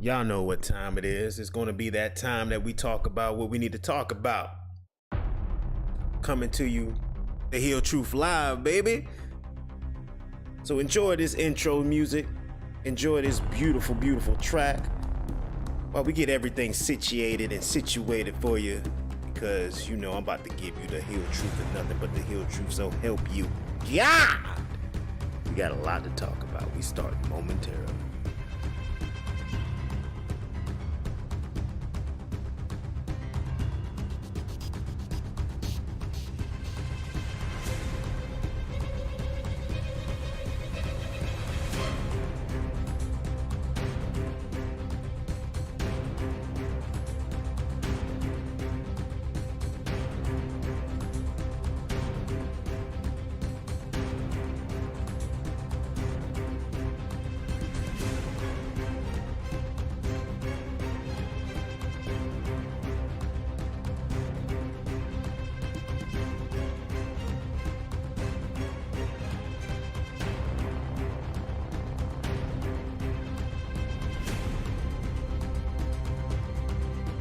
Y'all know what time it is. It's going to be that time that we talk about what we need to talk about. Coming to you, the Hill Truth Live, baby. So enjoy this intro music. Enjoy this beautiful, beautiful track while we get everything situated and situated for you. Because, you know, I'm about to give you the Hill Truth and nothing but the Hill Truth, so help you. Yeah! We got a lot to talk about. We start momentarily.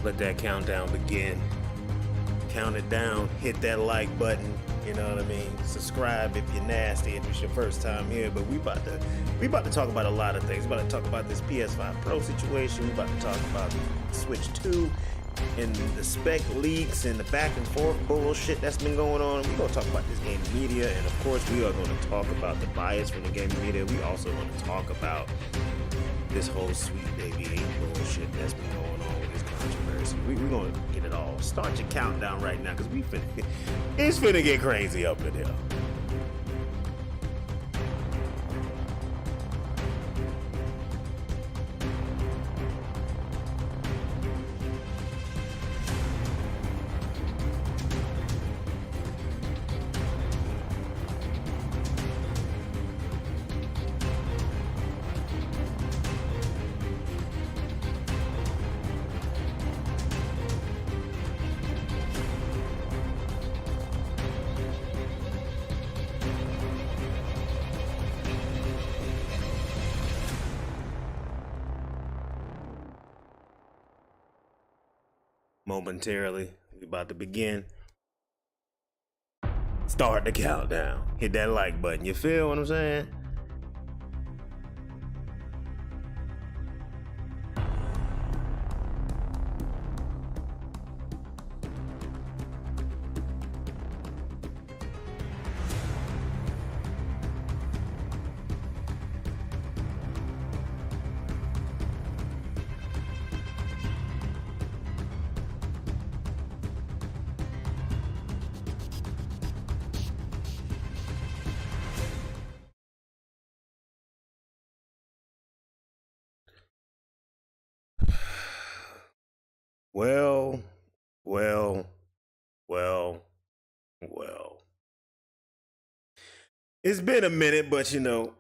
Let that countdown begin. Count it down, hit that like button, you know what I mean? Subscribe if you're nasty, if it's your first time here, but we about to talk about a lot of things. We're about to talk about this PS5 Pro situation. We're about to talk about Switch 2 and the spec leaks and the back and forth bullshit that's been going on. We're gonna talk about this gaming media, and of course we are gonna talk about the bias from the gaming media. We also gonna talk about this whole Sweet Baby 8 bullshit that's been going on with this controversy. We're gonna get it all. Start your countdown right now, because it's finna get crazy up in here. Momentarily, we about to begin. Start the countdown. Hit that like button. You feel what I'm saying? Well. It's been a minute, but you know,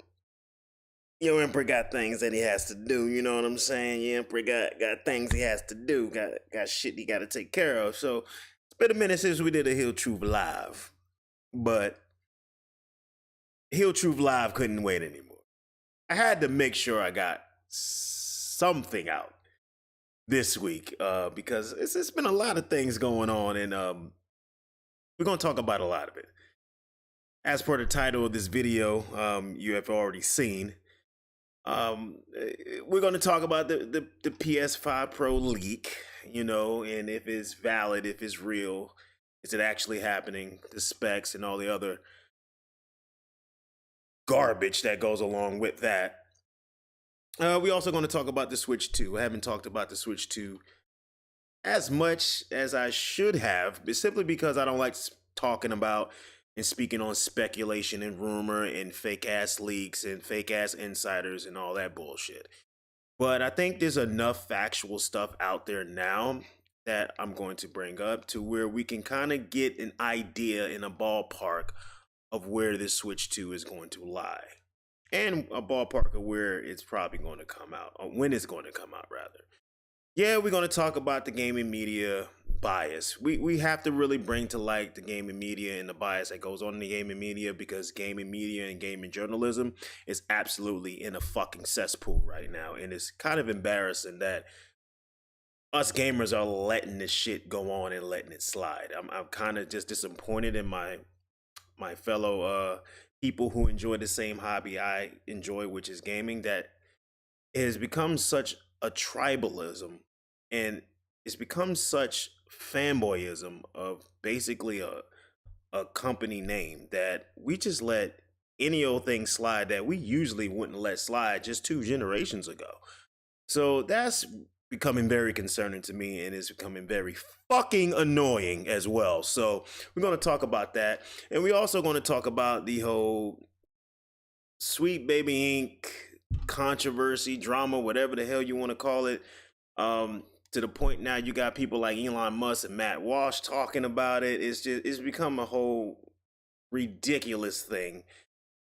your emperor got things that he has to do. You know what I'm saying? Your emperor got things he has to do. Got shit he got to take care of. So it's been a minute since we did a Hill Truth Live, but Hill Truth Live couldn't wait anymore. I had to make sure I got something out this week because it's been a lot of things going on, and we're gonna talk about a lot of it. As per the title of this video, you have already seen. We're going to talk about the PS5 Pro leak, you know, and if it's valid, if it's real, is it actually happening, the specs and all the other garbage that goes along with that. We also going to talk about the Switch 2. I haven't talked about the Switch 2 as much as I should have, but simply because I don't like talking about and speaking on speculation and rumor and fake ass leaks and fake ass insiders and all that bullshit. But I think there's enough factual stuff out there now that I'm going to bring up to where we can kind of get an idea in a ballpark of where this Switch 2 is going to lie. And a ballpark of where it's probably going to come out, or when it's going to come out rather. Yeah, we're going to talk about the gaming media bias. We have to really bring to light the gaming media and the bias that goes on in the gaming media, because gaming media and gaming journalism is absolutely in a fucking cesspool right now. And it's kind of embarrassing that us gamers are letting this shit go on and letting it slide. I'm kind of just disappointed in my fellow people who enjoy the same hobby I enjoy, which is gaming, that it has become such a tribalism, and it's become such fanboyism of basically a company name, that we just let any old thing slide that we usually wouldn't let slide just 2 generations ago. So that's becoming very concerning to me, and it's becoming very fucking annoying as well. So we're going to talk about that, and we're also going to talk about the whole Sweet Baby Inc. controversy, drama, whatever the hell you want to call it. To the point now you got people like Elon Musk and Matt Walsh talking about it. It's become a whole ridiculous thing.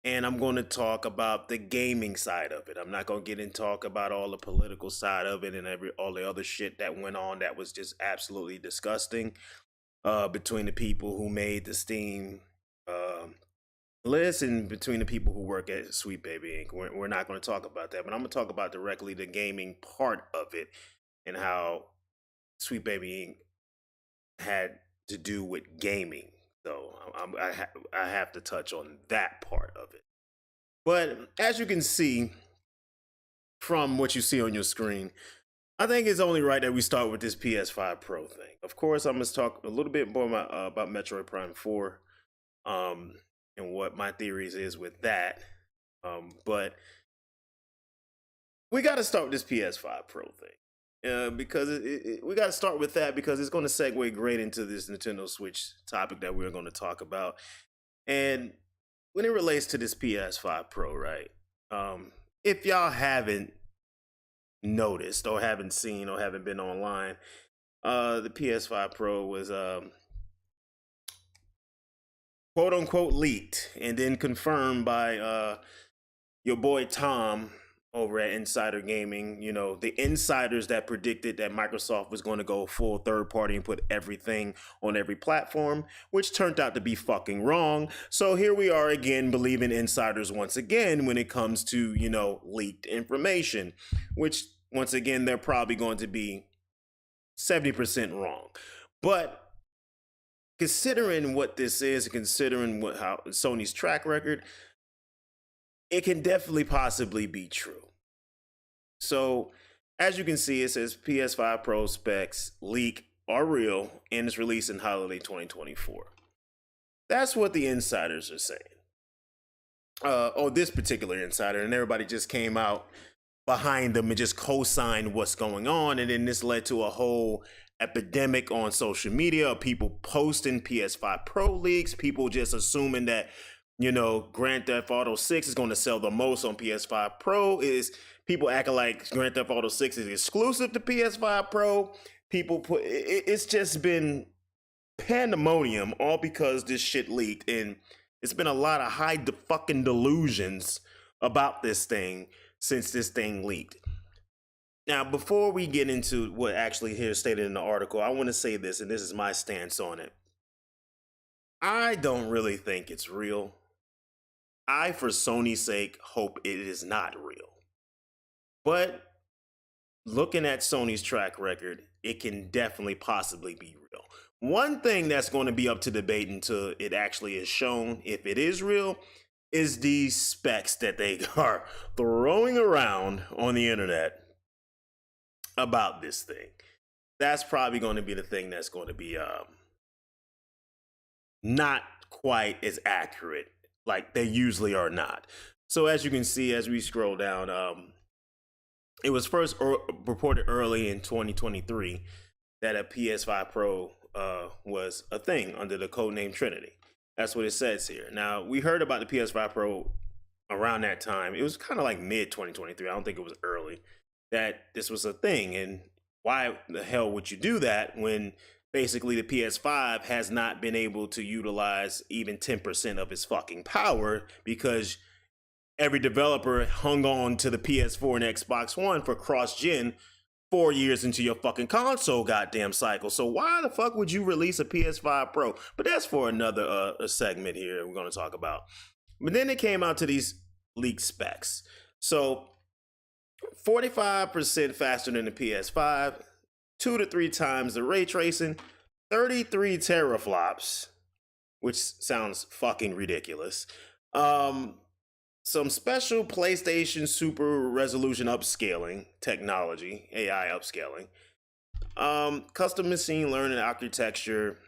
And I'm going to talk about the gaming side of it. I'm not going to get in talk about all the political side of it and all the other shit that went on that was just absolutely disgusting between the people who made the Steam list and between the people who work at Sweet Baby Inc. We're not going to talk about that, but I'm going to talk about directly the gaming part of it and how Sweet Baby Inc. had to do with gaming. So I have to touch on that part of it. But as you can see from what you see on your screen, I think it's only right that we start with this PS5 Pro thing. Of course, I'm going to talk a little bit more about Metroid Prime 4 and what my theories is with that. But we got to start with this PS5 Pro thing. Because we got to start with that, because it's going to segue great into this Nintendo Switch topic that we're going to talk about. And when it relates to this PS5 Pro, right? If y'all haven't noticed or haven't seen or haven't been online, the PS5 Pro was quote unquote leaked and then confirmed by your boy Tom over at Insider Gaming. You know, the insiders that predicted that Microsoft was going to go full third party and put everything on every platform, which turned out to be fucking wrong. So here we are again, believing insiders once again when it comes to, you know, leaked information, which once again, they're probably going to be 70% wrong. But considering what this is, considering how Sony's track record, it can definitely possibly be true. So as you can see, it says PS5 Pro specs leak are real and it's released in holiday 2024. That's what the insiders are saying. This particular insider, and everybody just came out behind them and just co-signed what's going on. And then this led to a whole epidemic on social media of people posting PS5 Pro leaks, people just assuming that, you know, Grand Theft Auto 6 is going to sell the most on PS5 Pro. Is people acting like Grand Theft Auto 6 is exclusive to PS5 Pro. It's just been pandemonium, all because this shit leaked, and it's been a lot of fucking delusions about this thing since this thing leaked. Now, before we get into what actually here stated in the article, I want to say this, and this is my stance on it. I don't really think it's real. I, for Sony's sake, hope it is not real. But looking at Sony's track record, it can definitely possibly be real. One thing that's going to be up to debate until it actually is shown if it is real is these specs that they are throwing around on the internet about this thing. That's probably going to be the thing that's going to be not quite as accurate like they usually are not. So as you can see, as we scroll down, it was first reported early in 2023 that a PS5 Pro was a thing under the codename Trinity. That's what it says here. Now, we heard about the PS5 Pro around that time. It was kind of like mid 2023. I don't think it was early, that this was a thing. And why the hell would you do that when basically the PS5 has not been able to utilize even 10% of its fucking power, because every developer hung on to the PS4 and Xbox One for cross-gen 4 years into your fucking console goddamn cycle. So why the fuck would you release a PS5 Pro? But that's for another segment here we're going to talk about. But then it came out to these leaked specs. So 45% faster than the PS5, 2 to 3 times the ray tracing, 33 teraflops, which sounds fucking ridiculous. Some special PlayStation Super Resolution upscaling technology, AI upscaling, custom machine learning architecture,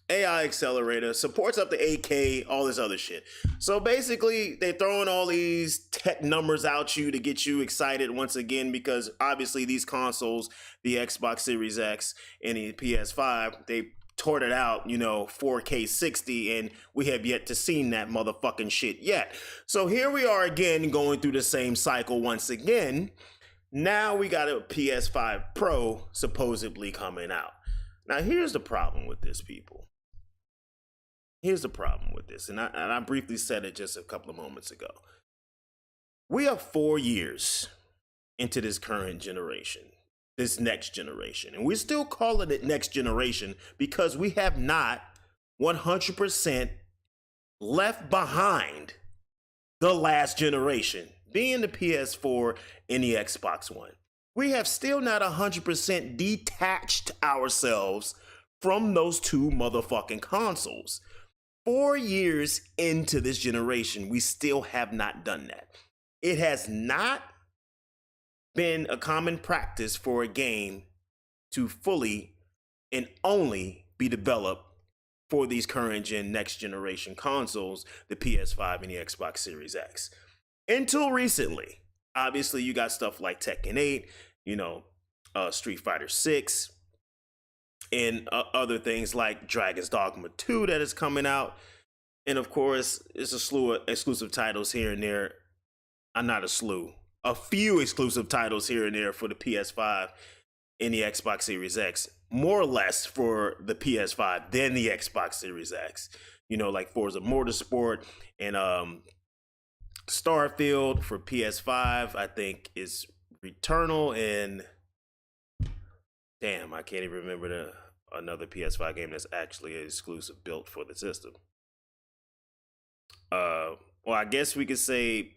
AI accelerator, supports up to 8K, all this other shit. So basically, they're throwing all these tech numbers out you to get you excited once again, because obviously these consoles, the Xbox Series X and the PS5, they tore it out, 4K 60, and we have yet to see that motherfucking shit yet. So here we are again, going through the same cycle once again. Now we got a PS5 Pro supposedly coming out. Now here's the problem with this, people. Here's the problem with this, and I briefly said it just a couple of moments ago. We are 4 years into this current generation, this next generation, and we're still calling it next generation because we have not 100% left behind the last generation, being the PS4 and the Xbox One. We have still not 100% detached ourselves from those two motherfucking consoles. 4 years into this generation, we still have not done that. It has not been a common practice for a game to fully and only be developed for these current gen, next generation consoles, the PS5 and the Xbox Series X. Until recently, obviously you got stuff like Tekken 8, Street Fighter 6, and other things like Dragon's Dogma 2 that is coming out. And of course, it's a slew of exclusive titles here and there. Not a slew. A few exclusive titles here and there for the PS5 and the Xbox Series X. More or less for the PS5 than the Xbox Series X. Like Forza Motorsport and Starfield for PS5, I think is Returnal, and damn, I can't even remember another PS5 game that's actually an exclusive built for the system. Well, I guess we could say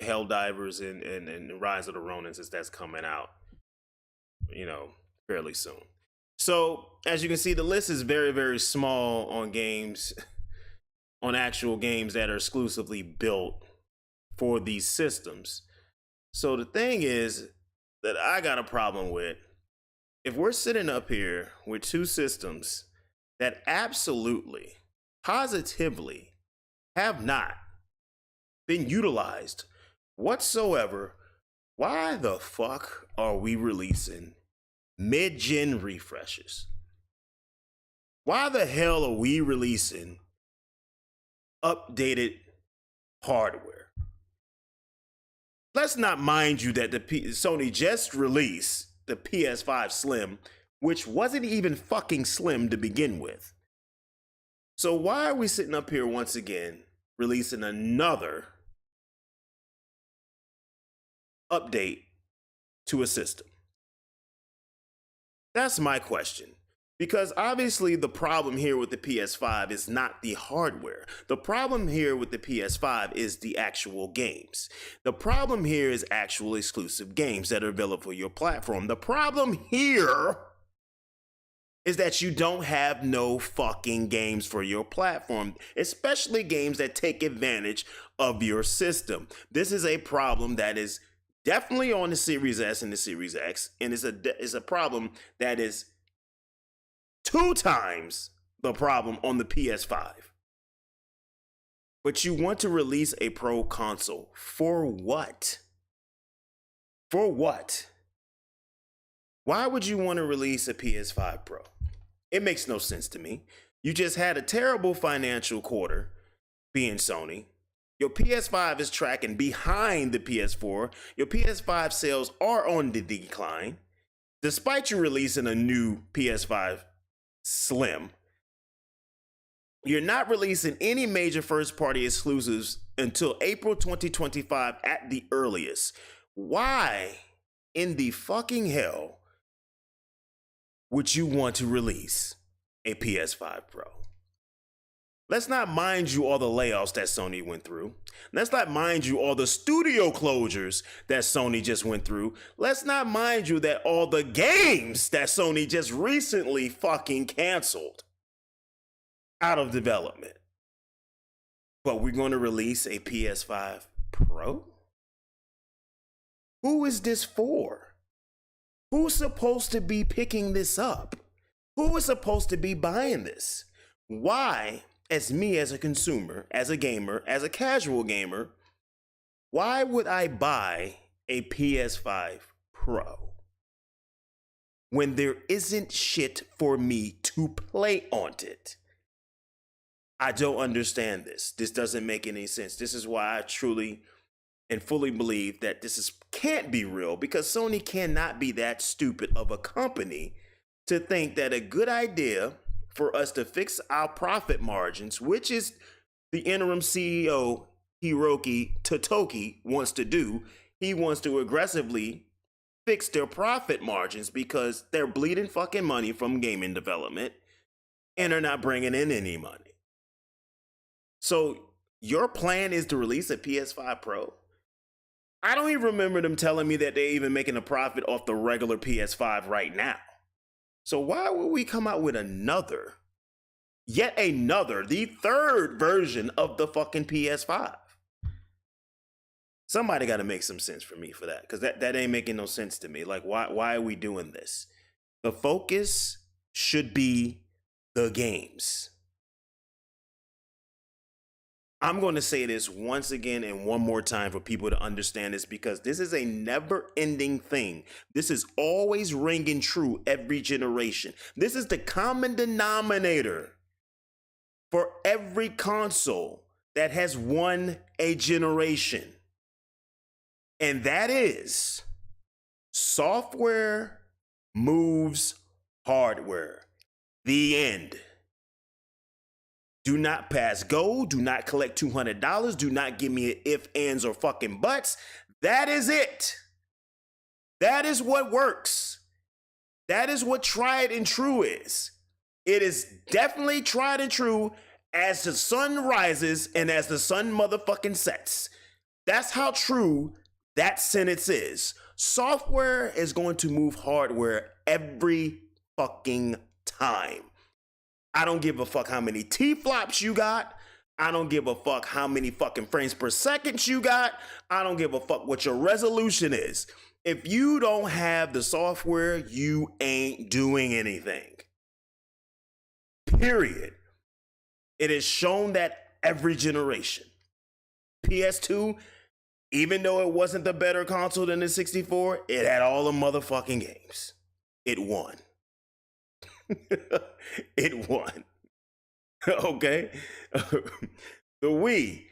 Helldivers and Rise of the Ronin, since that's coming out, fairly soon. So as you can see, the list is very, very small on games, on actual games that are exclusively built for these systems. So the thing is that I got a problem with, if we're sitting up here with two systems that absolutely, positively have not been utilized whatsoever, why the fuck are we releasing mid-gen refreshes? Why the hell are we releasing updated hardware? Let's not mind you that Sony just released the PS5 Slim, which wasn't even fucking slim to begin with. So why are we sitting up here once again releasing another update to a system? That's my question. Because obviously the problem here with the PS5 is not the hardware. The problem here with the PS5 is the actual games. The problem here is actual exclusive games that are available for your platform. The problem here is that you don't have no fucking games for your platform, especially games that take advantage of your system. This is a problem that is definitely on the Series S and the Series X, and is a problem that is 2 times the problem on the PS5. But you want to release a Pro console. For what? For what? Why would you want to release a PS5 Pro? It makes no sense to me. You just had a terrible financial quarter, being Sony. Your PS5 is tracking behind the PS4. Your PS5 sales are on the decline, despite you releasing a new PS5 Slim. You're not releasing any major first-party exclusives until April 2025 at the earliest. Why in the fucking hell would you want to release a PS5 Pro? Let's not mind you all the layoffs that Sony went through. Let's not mind you all the studio closures that Sony just went through. Let's not mind you that all the games that Sony just recently fucking canceled out of development. But we're going to release a PS5 Pro? Who is this for? Who's supposed to be picking this up? Who is supposed to be buying this? Why, as me as a consumer, as a gamer, as a casual gamer, why would I buy a PS5 Pro when there isn't shit for me to play on it? I don't understand this. This doesn't make any sense. This is why I truly and fully believe that can't be real, because Sony cannot be that stupid of a company to think that a good idea for us to fix our profit margins, which is the interim CEO Hiroki Totoki wants to do. He wants to aggressively fix their profit margins because they're bleeding fucking money from gaming development and are not bringing in any money. So your plan is to release a PS5 Pro? I don't even remember them telling me that they're even making a profit off the regular PS5 right now. So why would we come out with yet another, the third version of the fucking PS5? Somebody got to make some sense for me for that, because that ain't making no sense to me. Like, why are we doing this? The focus should be the games. I'm going to say this once again and one more time for people to understand this, because this is a never-ending thing. This is always ringing true every generation. This is the common denominator for every console that has won a generation. And that is software moves hardware. The end. Do not pass go. Do not collect $200. Do not give me an if, ands, or fucking buts. That is it. That is what works. That is what tried and true is. It is definitely tried and true as the sun rises and as the sun motherfucking sets. That's how true that sentence is. Software is going to move hardware every fucking time. I don't give a fuck how many TFLOPS you got. I don't give a fuck how many fucking frames per second you got. I don't give a fuck what your resolution is. If you don't have the software, you ain't doing anything. Period. It is shown that every generation. PS2, even though it wasn't the better console than the 64, it had all the motherfucking games. It won. It won. Okay? The Wii,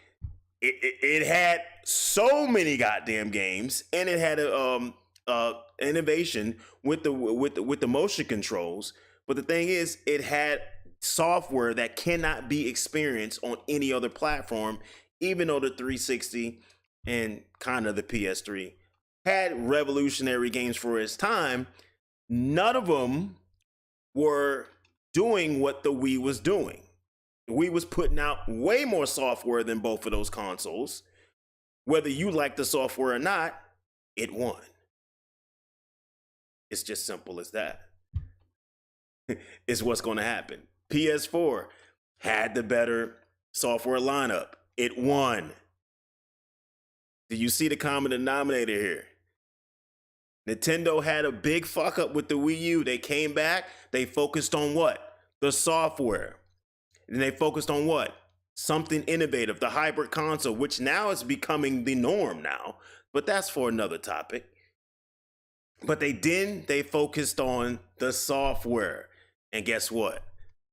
it had so many goddamn games, and it had a innovation with the motion controls. But the thing is, it had software that cannot be experienced on any other platform, even though the 360 and kind of the PS3 had revolutionary games for its time. None of them were doing what the Wii was doing. The Wii was putting out way more software than both of those consoles. Whether you like the software or not, it won. It's just simple as that. It's what's going to happen. PS4 had the better software lineup. It won. Do you see the common denominator here? Nintendo had a big fuck up with the Wii U. They came back. They focused on what? The software. And they focused on what? Something innovative, the hybrid console, which now is becoming the norm now. But that's for another topic. But they focused on the software. And guess what?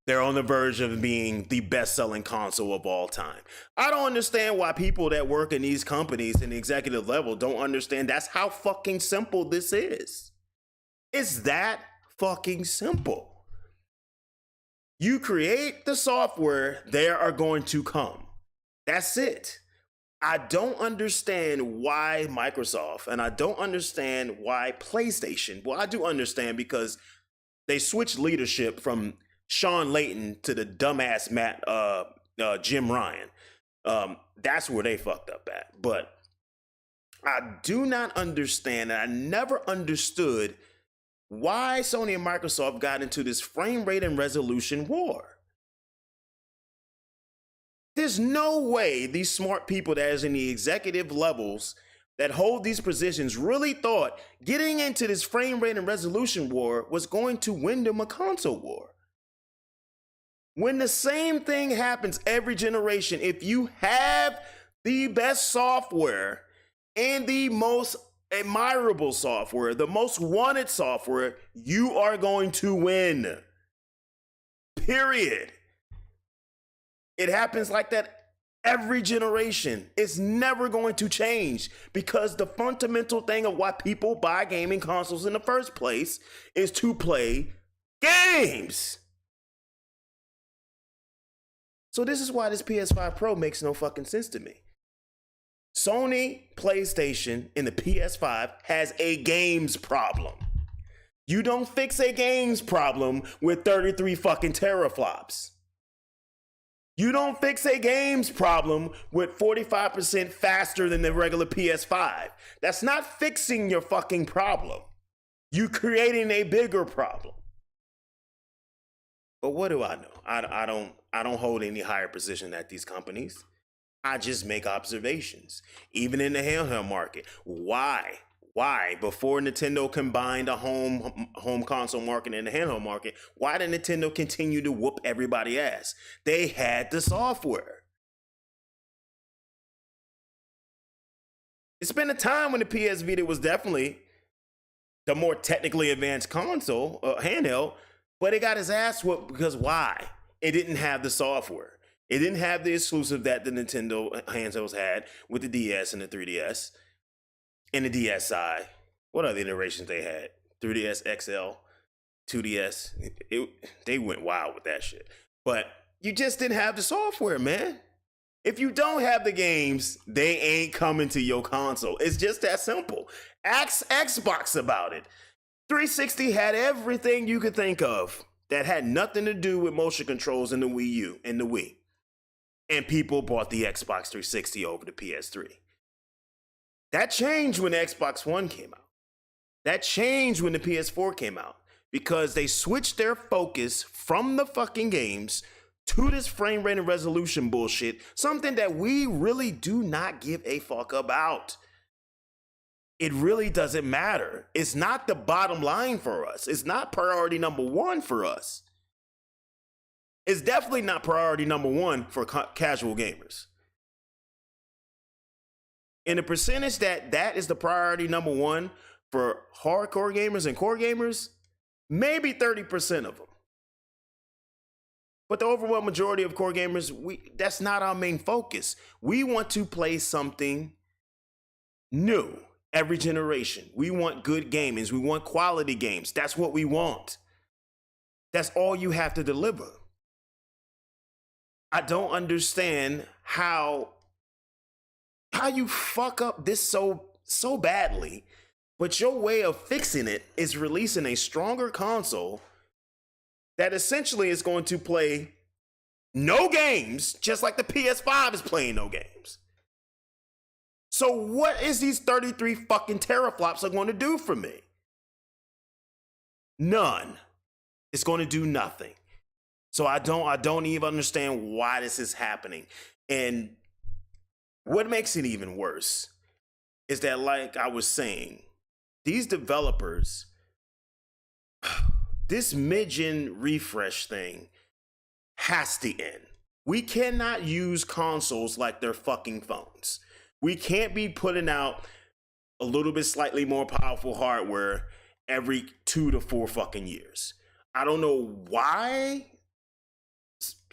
They're on the verge of being the best-selling console of all time. I don't understand why people that work in these companies in the executive level don't understand that's how fucking simple this is. It's that fucking simple. You create the software, they are going to come. That's it. I don't understand why Microsoft, and I don't understand why PlayStation. Well, I do understand because they switched leadership from Sean Layton to the dumbass Jim Ryan. That's where they fucked up at. But I do not understand, and I never understood why Sony and Microsoft got into this frame rate and resolution war. There's no way these smart people that is in the executive levels that hold these positions really thought getting into this frame rate and resolution war was going to win them a console war. When the same thing happens every generation, if you have the best software and the most admirable software, the most wanted software, you are going to win. Period. It happens like that every generation. It's never going to change because the fundamental thing of why people buy gaming consoles in the first place is to play games. So this is why this PS5 Pro makes no fucking sense to me. Sony, PlayStation, and the PS5 has a games problem. You don't fix a games problem with 33 fucking teraflops. You don't fix a games problem with 45% faster than the regular PS5. That's not fixing your fucking problem. You creating a bigger problem. But what do I know? I don't hold any higher position at these companies. I just make observations. Even in the handheld market. Why? Before Nintendo combined the home console market and the handheld market, why did Nintendo continue to whoop everybody's ass? They had the software. It's been a time when the PS Vita was definitely the more technically advanced console, handheld, but it got its ass whooped because why? It didn't have the software. It didn't have the exclusive that the Nintendo handhelds had with the DS and the 3DS. And the DSi, what other iterations they had? 3DS XL, 2DS. They went wild with that shit. But you just didn't have the software, man. If you don't have the games, they ain't coming to your console. It's just that simple. Ask Xbox about it. 360 had everything you could think of that had nothing to do with motion controls in the Wii U and the Wii. And people bought the Xbox 360 over the PS3. That changed when the Xbox One came out. That changed when the PS4 came out because they switched their focus from the fucking games to this frame rate and resolution bullshit, something that we really do not give a fuck about. It really doesn't matter. It's not the bottom line for us. It's not priority number one for us. It's definitely not priority number one for casual gamers. And the percentage that is the priority number one for hardcore gamers and core gamers, maybe 30% of them. But the overwhelming majority of core gamers, that's not our main focus. We want to play something new every generation. We want good gaming. We want quality games. That's what we want. That's all you have to deliver. I don't understand how you fuck up this so badly, but your way of fixing it is releasing a stronger console that essentially is going to play no games, just like the PS5 is playing no games. So what is these 33 fucking teraflops are going to do for me? None. It's going to do nothing. So I don't even understand why this is happening. And what makes it even worse is that, like I was saying, these developers, this mid-gen refresh thing has to end. We cannot use consoles like they're fucking phones. We can't be putting out a little bit slightly more powerful hardware every 2 to 4 fucking years. I don't know why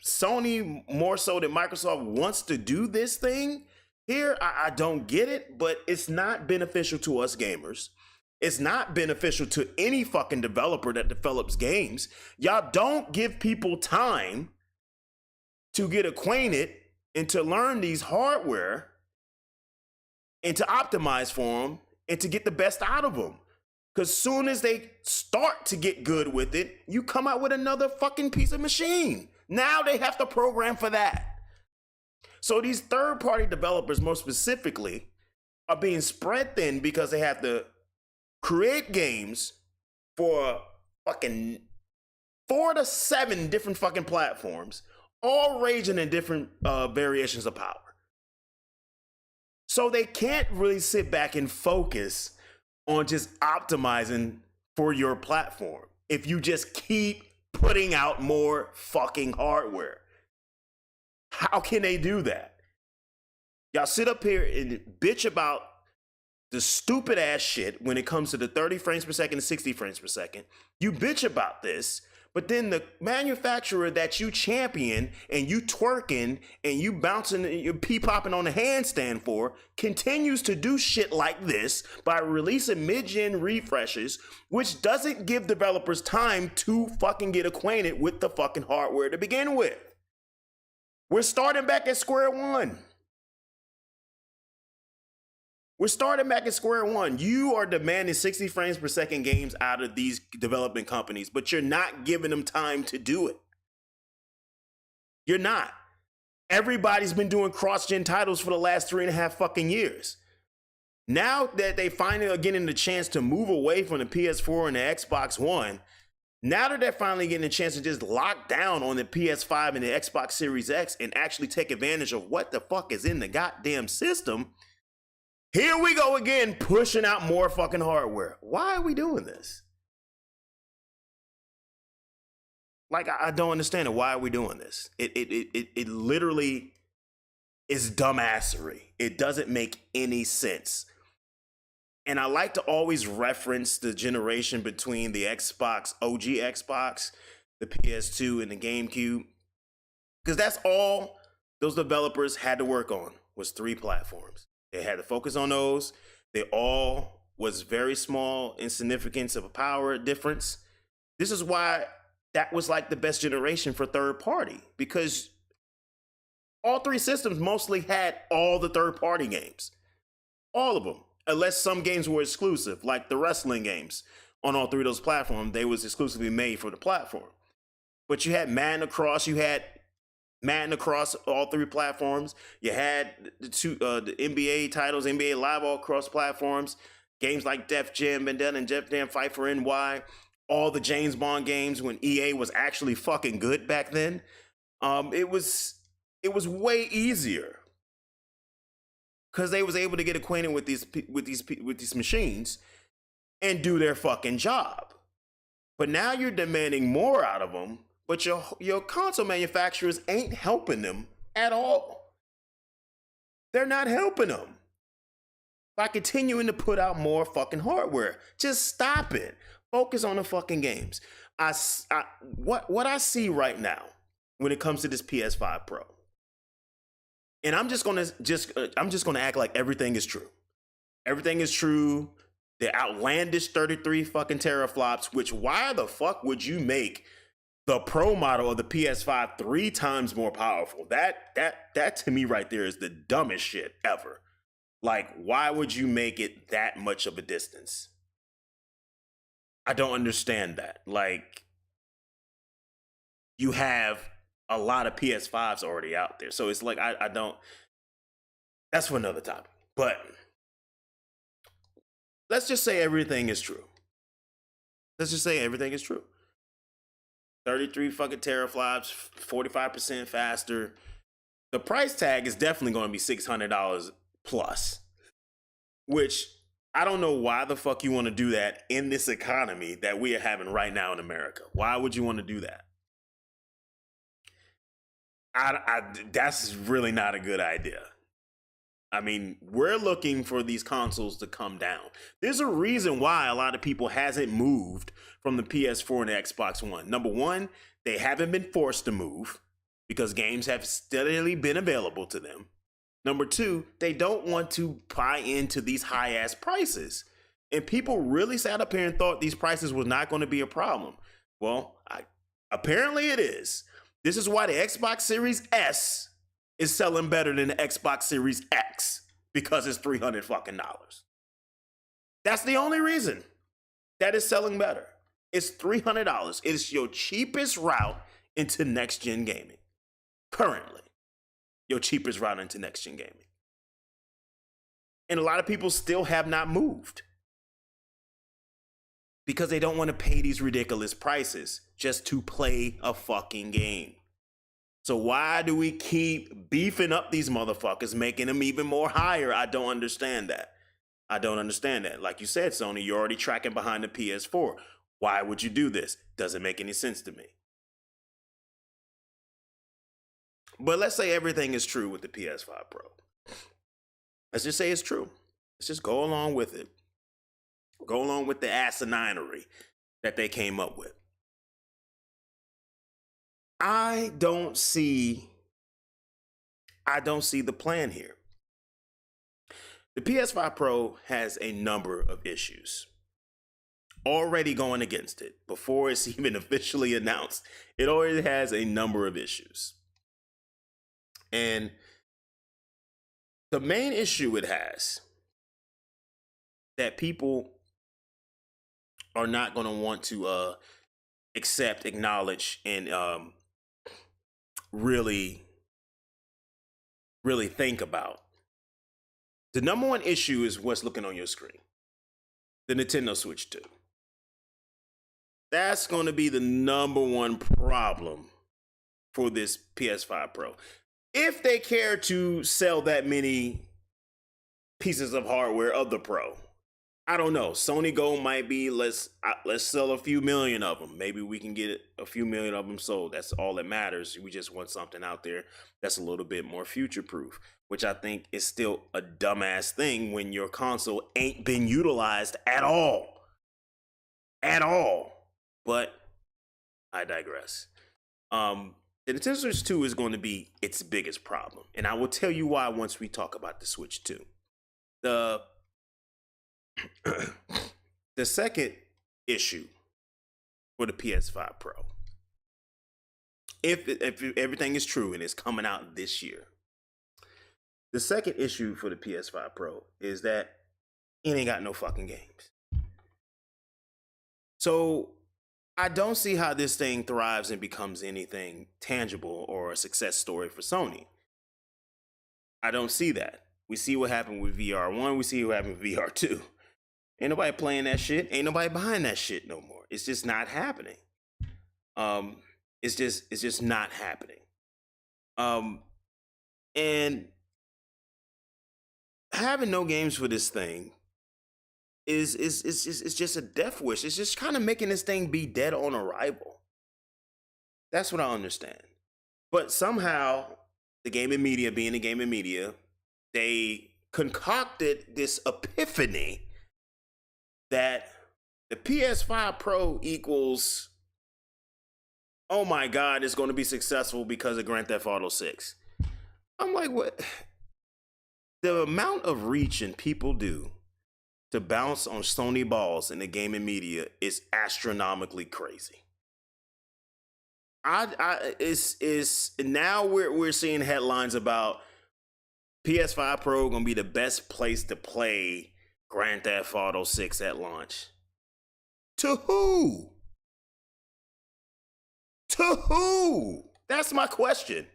Sony, more so than Microsoft, wants to do this thing here. I don't get it, but it's not beneficial to us gamers. It's not beneficial to any fucking developer that develops games. Y'all don't give people time to get acquainted and to learn these hardware and to optimize for them and to get the best out of them. Because soon as they start to get good with it, you come out with another fucking piece of machine. Now they have to program for that. So these third-party developers, more specifically, are being spread thin because they have to create games for fucking 4 to 7 different fucking platforms, all ranging in different variations of power. So they can't really sit back and focus on just optimizing for your platform if you just keep putting out more fucking hardware. How can they do that? Y'all sit up here and bitch about the stupid ass shit when it comes to the 30 frames per second and 60 frames per second. You bitch about this, but then the manufacturer that you champion and you twerking and you bouncing and you pee-popping on the handstand for continues to do shit like this by releasing mid-gen refreshes, which doesn't give developers time to fucking get acquainted with the fucking hardware to begin with. We're starting back at square one. We're starting back at square one. You are demanding 60 frames per second games out of these development companies, but you're not giving them time to do it. You're not. Everybody's been doing cross-gen titles for the last 3.5 fucking years. Now that they finally are getting the chance to move away from the PS4 and the Xbox One, now that they're finally getting a chance to just lock down on the PS5 and the Xbox Series X and actually take advantage of what the fuck is in the goddamn system, here we go again, pushing out more fucking hardware. Why are we doing this? Like, I don't understand it. Why are we doing this? It literally is dumbassery. It doesn't make any sense. And I like to always reference the generation between the Xbox, OG Xbox, the PS2, and the GameCube. Because that's all those developers had to work on, was 3 platforms. They had to focus on those. They all was very small insignificance of a power difference. This is why that was like the best generation for third party, because all 3 systems mostly had all the third party games. All of them. Unless some games were exclusive, like the wrestling games on all 3 of those platforms, they was exclusively made for the platform. But you had Madden across all 3 platforms. You had the NBA titles, NBA Live all across platforms. Games like Def Jam, Vendetta, and Def Jam Fight for NY. All the James Bond games when EA was actually fucking good back then. It was way easier, because they was able to get acquainted with these machines and do their fucking job. But now you're demanding more out of them, but your console manufacturers ain't helping them at all. They're not helping them by continuing to put out more fucking hardware. Just stop it. Focus on the fucking games. What I see right now when it comes to this PS5 Pro. And I'm just gonna act like everything is true. Everything is true. The outlandish 33 fucking teraflops, which why the fuck would you make the Pro model of the PS5 3 times more powerful? That to me right there is the dumbest shit ever. Like, why would you make it that much of a distance? I don't understand that. Like, you have a lot of PS5s already out there. So it's like, I don't, that's for another topic. But let's just say everything is true. Let's just say everything is true. 33 fucking teraflops, 45% faster. The price tag is definitely going to be $600 plus, which I don't know why the fuck you want to do that in this economy that we are having right now in America. Why would you want to do that? That's really not a good idea. I mean, we're looking for these consoles to come down. There's a reason why a lot of people hasn't moved from the PS4 and the Xbox One. Number one, they haven't been forced to move because games have steadily been available to them. Number two, they don't want to buy into these high-ass prices. And people really sat up here and thought these prices was not going to be a problem. Well, apparently it is. This is why the Xbox Series S is selling better than the Xbox Series X. because it's $300 fucking dollars. That's the only reason that is selling better. It's $300. It's your cheapest route into next gen gaming. Currently, your cheapest route into next gen gaming. And a lot of people still have not moved because they don't want to pay these ridiculous prices just to play a fucking game. So why do we keep beefing up these motherfuckers, making them even more higher? I don't understand that. Like you said, Sony, you're already tracking behind the PS4. Why would you do this? Doesn't make any sense to me. But let's say everything is true with the PS5 Pro. Let's just say it's true. Let's just go along with it. Go along with the asininity that they came up with. I don't see the plan here. The PS5 Pro has a number of issues already going against it. Before it's even officially announced, it already has a number of issues. And the main issue it has that people are not going to want to accept, acknowledge, and really think about. The number one issue is what's looking on your screen. The Nintendo Switch 2. That's going to be the number one problem for this PS5 Pro. If they care to sell that many pieces of hardware of the Pro, I don't know. Sony goal might be let's sell a few million of them. Maybe we can get a few million of them sold. That's all that matters. We just want something out there that's a little bit more future proof, which I think is still a dumbass thing when your console ain't been utilized at all. At all. But I digress. The Nintendo Switch 2 is going to be its biggest problem. And I will tell you why once we talk about the Switch 2. The second issue for the PS5 Pro, if everything is true and it's coming out this year, the second issue for the PS5 Pro is that it ain't got no fucking games. So I don't see how this thing thrives and becomes anything tangible or a success story for Sony. I don't see that. We see what happened with VR1. We see what happened with VR2. Ain't nobody playing that shit. Ain't nobody behind that shit no more. It's just not happening. It's just not happening. And having no games for this thing is just a death wish. It's just kind of making this thing be dead on arrival. That's what I understand. But somehow, the gaming media, being the gaming media, they concocted this epiphany that the PS5 Pro equals, oh my God, it's going to be successful because of Grand Theft Auto 6. I'm like, what? The amount of reaching people do to bounce on Sony balls in the gaming media is astronomically crazy. Now we're seeing headlines about PS5 Pro gonna be the best place to play Grand Theft Auto 6 at launch. To who? To who? That's my question.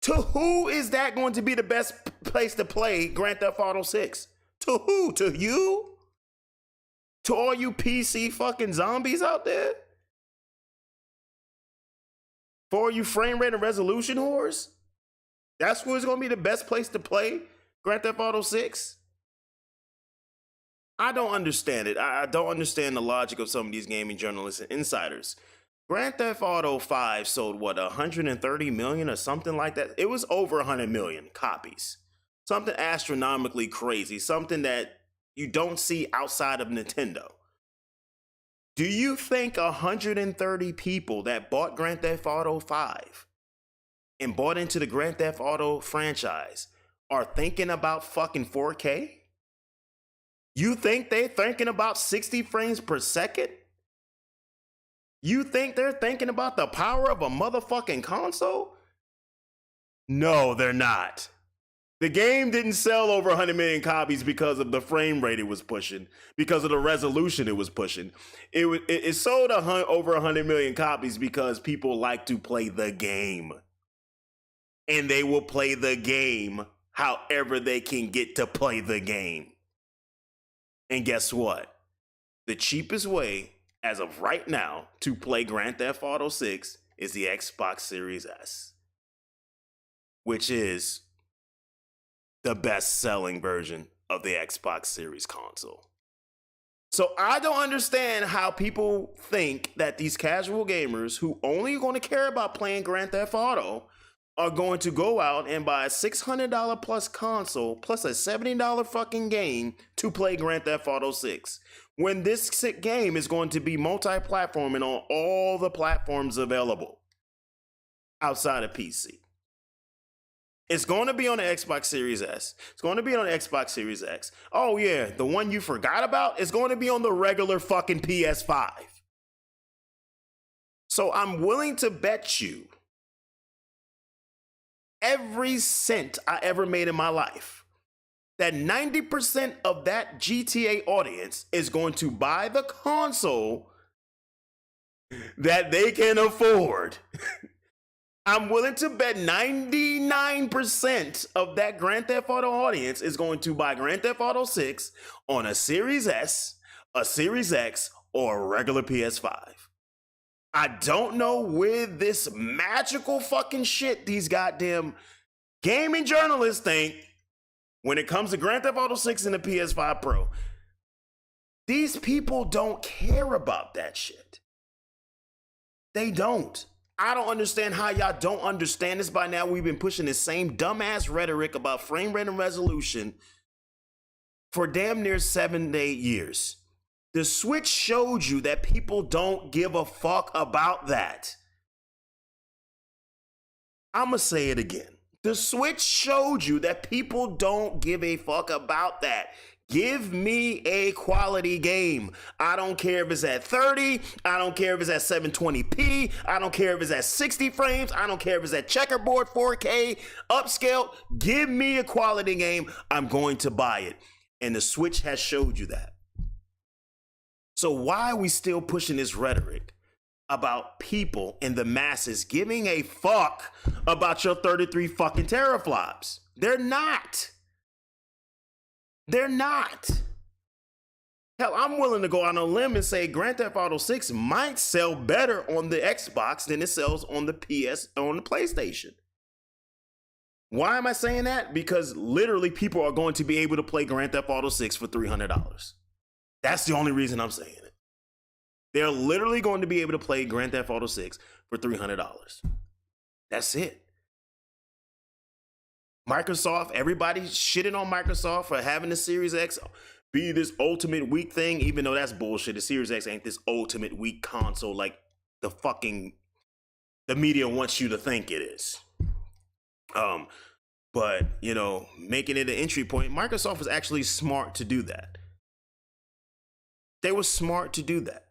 To who is that going to be the best place to play Grand Theft Auto 6? To who? To you? To all you PC fucking zombies out there? For all you frame rate and resolution whores? That's who's going to be the best place to play Grand Theft Auto 6? I don't understand it. I don't understand the logic of some of these gaming journalists and insiders. Grand Theft Auto 5 sold, what, 130 million or something like that? It was over 100 million copies. Something astronomically crazy. Something that you don't see outside of Nintendo. Do you think 130 people that bought Grand Theft Auto 5 and bought into the Grand Theft Auto franchise are thinking about fucking 4K? You think they're thinking about 60 frames per second? You think they're thinking about the power of a motherfucking console? No, they're not. The game didn't sell over 100 million copies because of the frame rate it was pushing, because of the resolution it was pushing. It sold over 100 million copies because people like to play the game. And they will play the game however they can get to play the game. And guess what? The cheapest way, as of right now, to play Grand Theft Auto 6 is the Xbox Series S, which is the best-selling version of the Xbox Series console. So I don't understand how people think that these casual gamers who only going to care about playing Grand Theft Auto are going to go out and buy a $600 plus console plus a $70 fucking game to play Grand Theft Auto 6, when this game is going to be multi-platform and on all the platforms available outside of PC. It's going to be on the Xbox Series S. It's going to be on the Xbox Series X. Oh yeah, the one you forgot about is going to be on the regular fucking PS5. So I'm willing to bet you every cent I ever made in my life that 90% of that GTA audience is going to buy the console that they can afford. I'm willing to bet 99% of that Grand Theft Auto audience is going to buy Grand Theft Auto 6 on a Series S, a Series X, or a regular PS5. I don't know where this magical fucking shit these goddamn gaming journalists think when it comes to Grand Theft Auto 6 and the PS5 Pro. These people don't care about that shit. They don't. I don't understand how y'all don't understand this by now. We've been pushing the same dumbass rhetoric about frame rate and resolution for damn near 7 to 8 years. The Switch showed you that people don't give a fuck about that. I'ma say it again. The Switch showed you that people don't give a fuck about that. Give me a quality game. I don't care if it's at 30. I don't care if it's at 720p. I don't care if it's at 60 frames. I don't care if it's at checkerboard 4K, upscale. Give me a quality game. I'm going to buy it. And the Switch has showed you that. So why are we still pushing this rhetoric about people in the masses giving a fuck about your 33 fucking teraflops? They're not. They're not. Hell, I'm willing to go out on a limb and say Grand Theft Auto 6 might sell better on the Xbox than it sells on the PlayStation. Why am I saying that? Because literally people are going to be able to play Grand Theft Auto 6 for $300. That's the only reason I'm saying it. They're literally going to be able to play Grand Theft Auto 6 for $300. That's it. Microsoft, everybody's shitting on Microsoft for having the Series X be this ultimate weak thing, even though that's bullshit. The Series X ain't this ultimate weak console like the media wants you to think it is. But, you know, making it an entry point, Microsoft was actually smart to do that. They were smart to do that.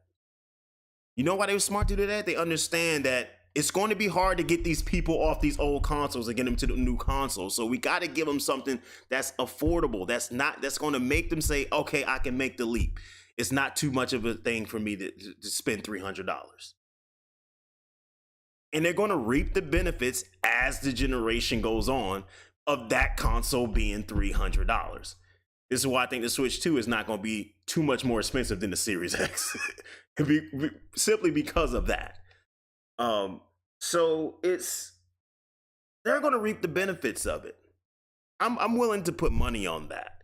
You know why they were smart to do that? They understand that it's going to be hard to get these people off these old consoles and get them to the new console. So we got to give them something that's affordable. That's going to make them say, okay, I can make the leap. It's not too much of a thing for me to spend $300. And they're going to reap the benefits as the generation goes on of that console being $300. This is why I think the Switch 2 is not going to be too much more expensive than the Series X. Simply because of that. So they're going to reap the benefits of it. I'm willing to put money on that.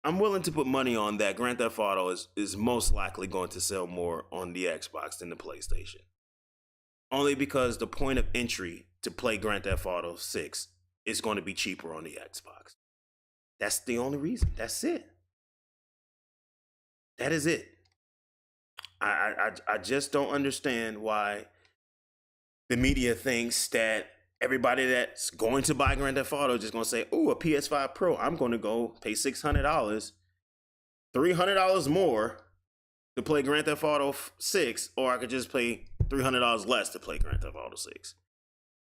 I'm willing to put money on that. Grand Theft Auto is most likely going to sell more on the Xbox than the PlayStation. Only because the point of entry to play Grand Theft Auto 6 is going to be cheaper on the Xbox. That's the only reason. That's it. That is it. I just don't understand why the media thinks that everybody that's going to buy Grand Theft Auto is just going to say, oh, a PS5 Pro, I'm going to go pay $600, $300 more to play Grand Theft Auto 6, or I could just pay $300 less to play Grand Theft Auto 6.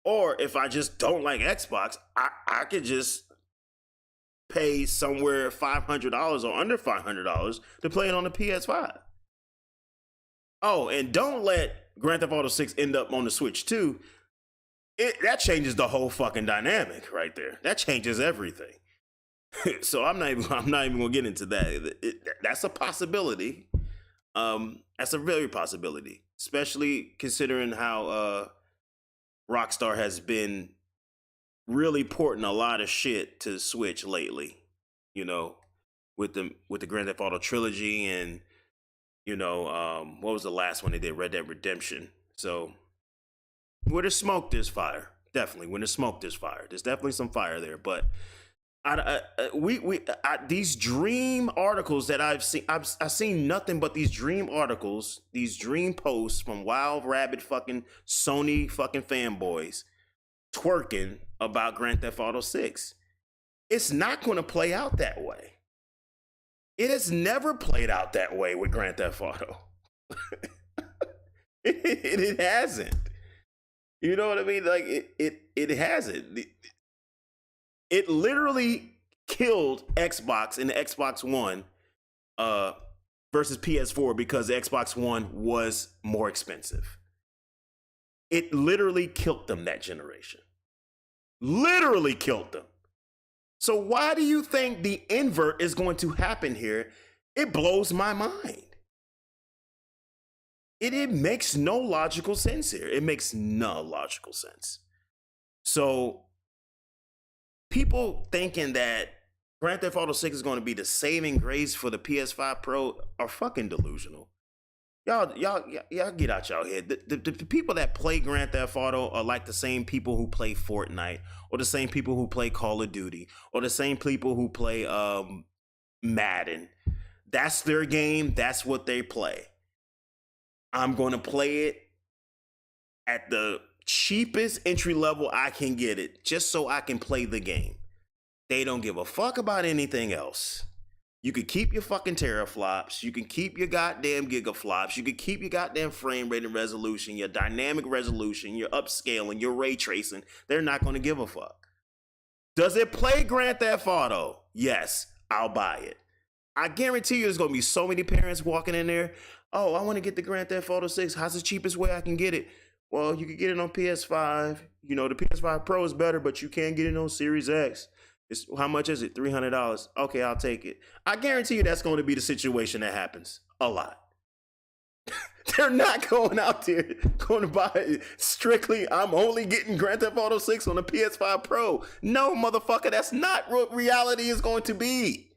Or if I just don't like Xbox, I could just pay somewhere $500 or under $500 to play it on the PS5. Oh, and don't let Grand Theft Auto 6 end up on the Switch too. That changes the whole fucking dynamic right there. That changes everything. So I'm not even gonna get into that. That's a possibility. That's a very possibility, especially considering how Rockstar has been really porting a lot of shit to Switch lately. You know, with the Grand Theft Auto trilogy and what was the last one they did? Red Dead Redemption. So where there's smoke, there's fire. Definitely, when there's smoke, there's fire. There's definitely some fire there, but. These dream articles that I've seen nothing but these dream articles, these dream posts from wild rabbit fucking Sony fucking fanboys twerking about Grand Theft Auto 6. It's not going to play out that way. It has never played out that way with Grand Theft Auto. it hasn't. You know what I mean? Like it hasn't. It literally killed Xbox and the Xbox One versus PS4 because the Xbox One was more expensive. It literally killed them that generation. Literally killed them. So why do you think the invert is going to happen here? It blows my mind. It makes no logical sense here. It makes no logical sense. So people thinking that Grand Theft Auto 6 is going to be the saving grace for the PS5 Pro are fucking delusional. Y'all get out y'all head. The people that play Grand Theft Auto are like the same people who play Fortnite, or the same people who play Call of Duty, or the same people who play Madden. That's their game. That's what they play. I'm going to play it at the cheapest entry level I can get it, just so I can play the game. They don't give a fuck about anything else. You could keep your fucking teraflops, you can keep your goddamn gigaflops, you can keep your goddamn frame rate and resolution, your dynamic resolution, your upscaling, your ray tracing. They're not going to give a fuck. Does it play Grand Theft Auto? Yes, I'll buy it. I guarantee you there's going to be so many parents walking in there. Oh, I want to get the Grand Theft Auto 6. How's the cheapest way I can get it? Well, you can get it on PS5. The PS5 Pro is better, but you can't get it on Series X. How much is it? $300. Okay, I'll take it. I guarantee you that's going to be the situation that happens a lot. They're not going out there going to buy it strictly, I'm only getting Grand Theft Auto 6 on the PS5 Pro. No, motherfucker, that's not what reality is going to be.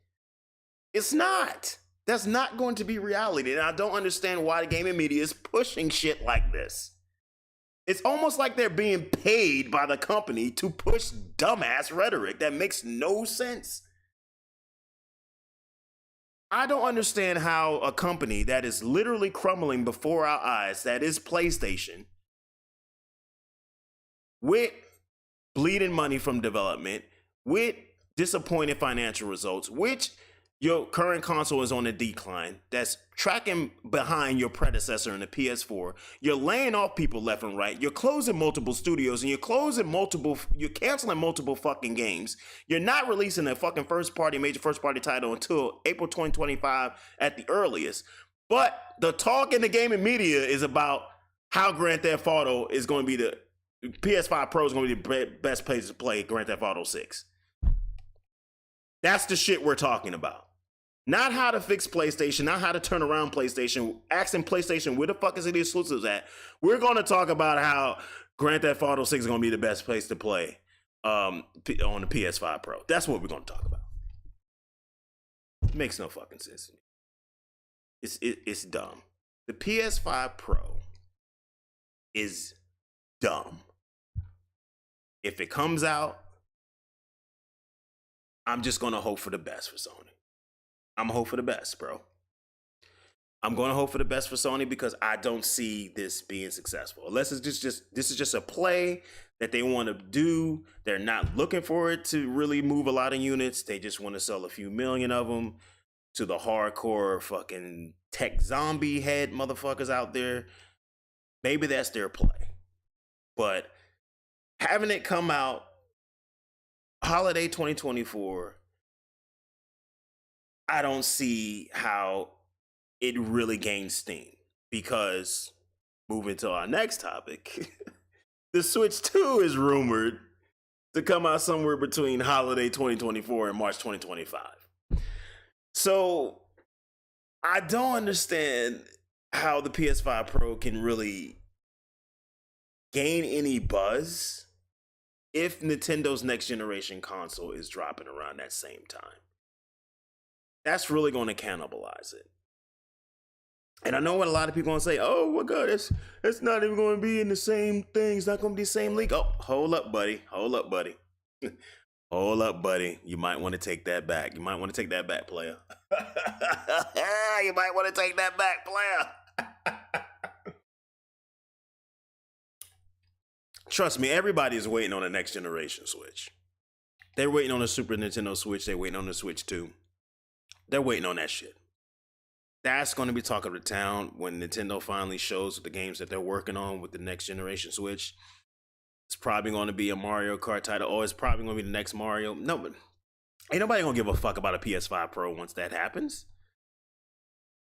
It's not. That's not going to be reality. And I don't understand why the gaming media is pushing shit like this. It's almost like they're being paid by the company to push dumbass rhetoric that makes no sense. I don't understand how a company that is literally crumbling before our eyes, that is PlayStation, with bleeding money from development, with disappointing financial results, which your current console is on a decline, that's tracking behind your predecessor in the PS4. You're laying off people left and right. You're closing multiple studios and you're canceling multiple fucking games. You're not releasing a fucking major first party title until April 2025 at the earliest. But the talk in the gaming media is about how Grand Theft Auto is going to be the PS5 Pro is going to be the best place to play Grand Theft Auto 6. That's the shit we're talking about. Not how to fix PlayStation, not how to turn around PlayStation, asking PlayStation where the fuck is the exclusives at. We're going to talk about how Grand Theft Auto 6 is going to be the best place to play on the PS5 Pro. That's what we're going to talk about. It makes no fucking sense to me. It's dumb. The PS5 Pro is dumb. If it comes out, I'm just going to hope for the best for Sony. I'm going to hope for the best, bro. I'm going to hope for the best for Sony because I don't see this being successful. Unless it's this is just a play that they want to do. They're not looking for it to really move a lot of units. They just want to sell a few million of them to the hardcore fucking tech zombie head motherfuckers out there. Maybe that's their play. But having it come out holiday 2024, I don't see how it really gains steam, because moving to our next topic, the Switch 2 is rumored to come out somewhere between holiday 2024 and March 2025. So I don't understand how the PS5 Pro can really gain any buzz if Nintendo's next generation console is dropping around that same time. That's really going to cannibalize it. And I know what a lot of people are going to say, oh my God, it's not even going to be in the same thing. It's not going to be the same leak. Oh, hold up, buddy. Hold up, buddy. Hold up, buddy. You might want to take that back. You might want to take that back, player. You might want to take that back, player. Trust me, everybody is waiting on the next generation Switch. They're waiting on the Super Nintendo Switch. They're waiting on the Switch 2. They're waiting on that shit. That's going to be talk of the town when Nintendo finally shows the games that they're working on with the next generation Switch. It's probably going to be a Mario Kart title, or it's probably going to be the next Mario. No, but ain't nobody going to give a fuck about a PS5 Pro once that happens.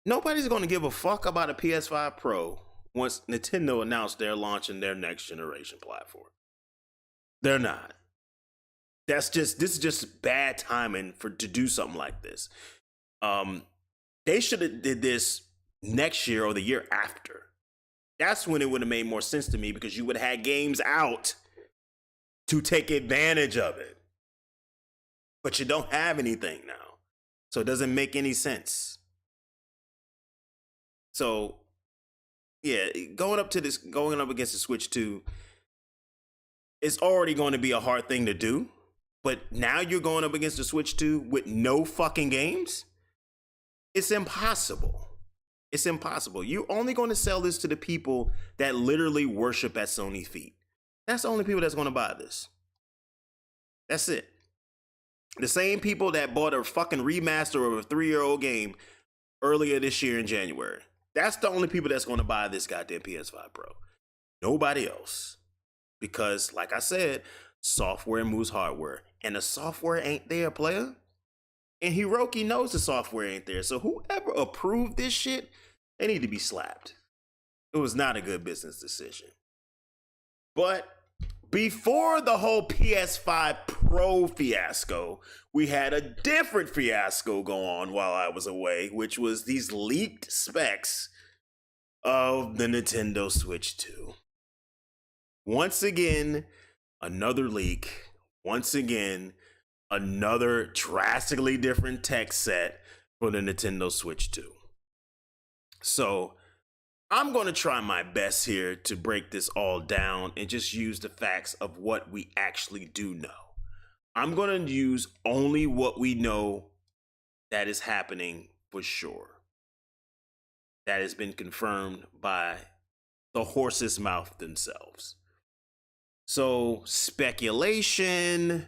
Nobody's going to give a fuck about a PS5 Pro once Nintendo announced they're launching their next generation platform. They're not. This is just bad timing to do something like this. They should have did this next year or the year after. That's when it would have made more sense to me, because you would have had games out to take advantage of it. But you don't have anything now. So it doesn't make any sense. So, yeah, going up against the Switch 2, it's already going to be a hard thing to do. But now you're going up against the Switch 2 with no fucking games? It's impossible. It's impossible. You're only going to sell this to the people that literally worship at Sony feet. That's the only people that's going to buy this. That's it. The same people that bought a fucking remaster of a 3-year-old game earlier this year in January. That's the only people that's going to buy this goddamn PS5 Pro. Nobody else. Because, like I said, software moves hardware. And the software ain't there, player. And Hiroki knows the software ain't there. So whoever approved this shit, they need to be slapped. It was not a good business decision. But before the whole PS5 Pro fiasco, we had a different fiasco go on while I was away, which was these leaked specs of the Nintendo Switch 2. Once again, another leak. Once again, another drastically different tech set for the Nintendo Switch 2. So I'm going to try my best here to break this all down and just use the facts of what we actually do know. I'm going to use only what we know that is happening for sure. That has been confirmed by the horse's mouth themselves. So speculation,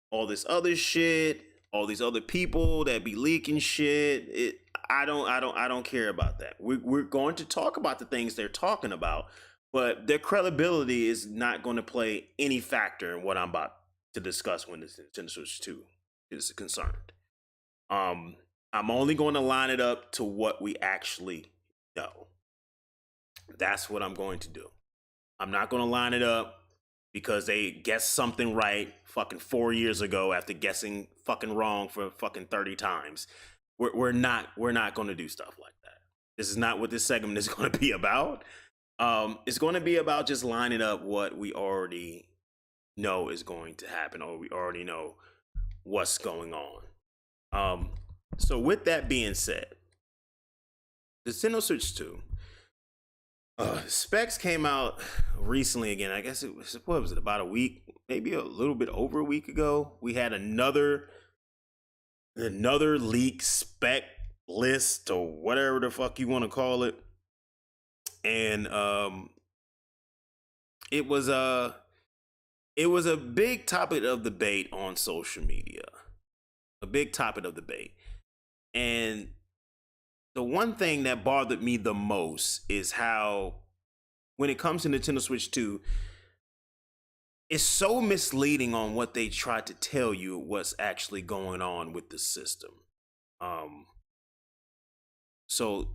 all this other shit, all these other people that be leaking shit, I don't care about that. We're going to talk about the things they're talking about, but their credibility is not going to play any factor in what I'm about to discuss when the Nintendo Switch 2 is concerned. I'm only going to line it up to what we actually know. That's what I'm going to do. I'm not going to line it up because they guessed something right fucking 4 years ago after guessing fucking wrong for fucking 30 times. We're not going to do stuff like that. This is not what this segment is going to be about. It's going to be about just lining up what we already know is going to happen, or we already know what's going on. So with that being said, the Nintendo Switch 2, specs came out recently again. I guess it was, what was it, about a week, maybe a little bit over a week ago. We had another leak spec list, or whatever the fuck you want to call it. And it was a big topic of debate on social media. A big topic of debate. And the one thing that bothered me the most is how, when it comes to Nintendo Switch 2, it's so misleading on what they tried to tell you what's actually going on with the system. Um, so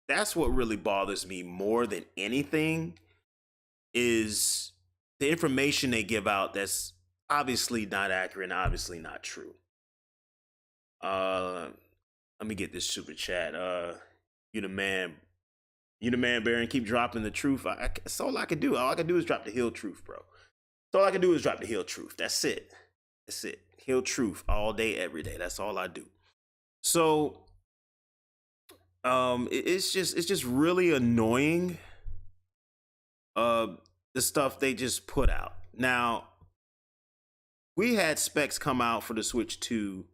that's what really bothers me more than anything is the information they give out that's obviously not accurate and obviously not true. Let me get this super chat. You the man, Baron. Keep dropping the truth. That's all I can do. All I can do is drop the hill truth, bro. That's all I can do is drop the hill truth. That's it. That's it. Hill truth all day, every day. That's all I do. So, it's just really annoying. The stuff they just put out. Now, we had specs come out for the Switch 2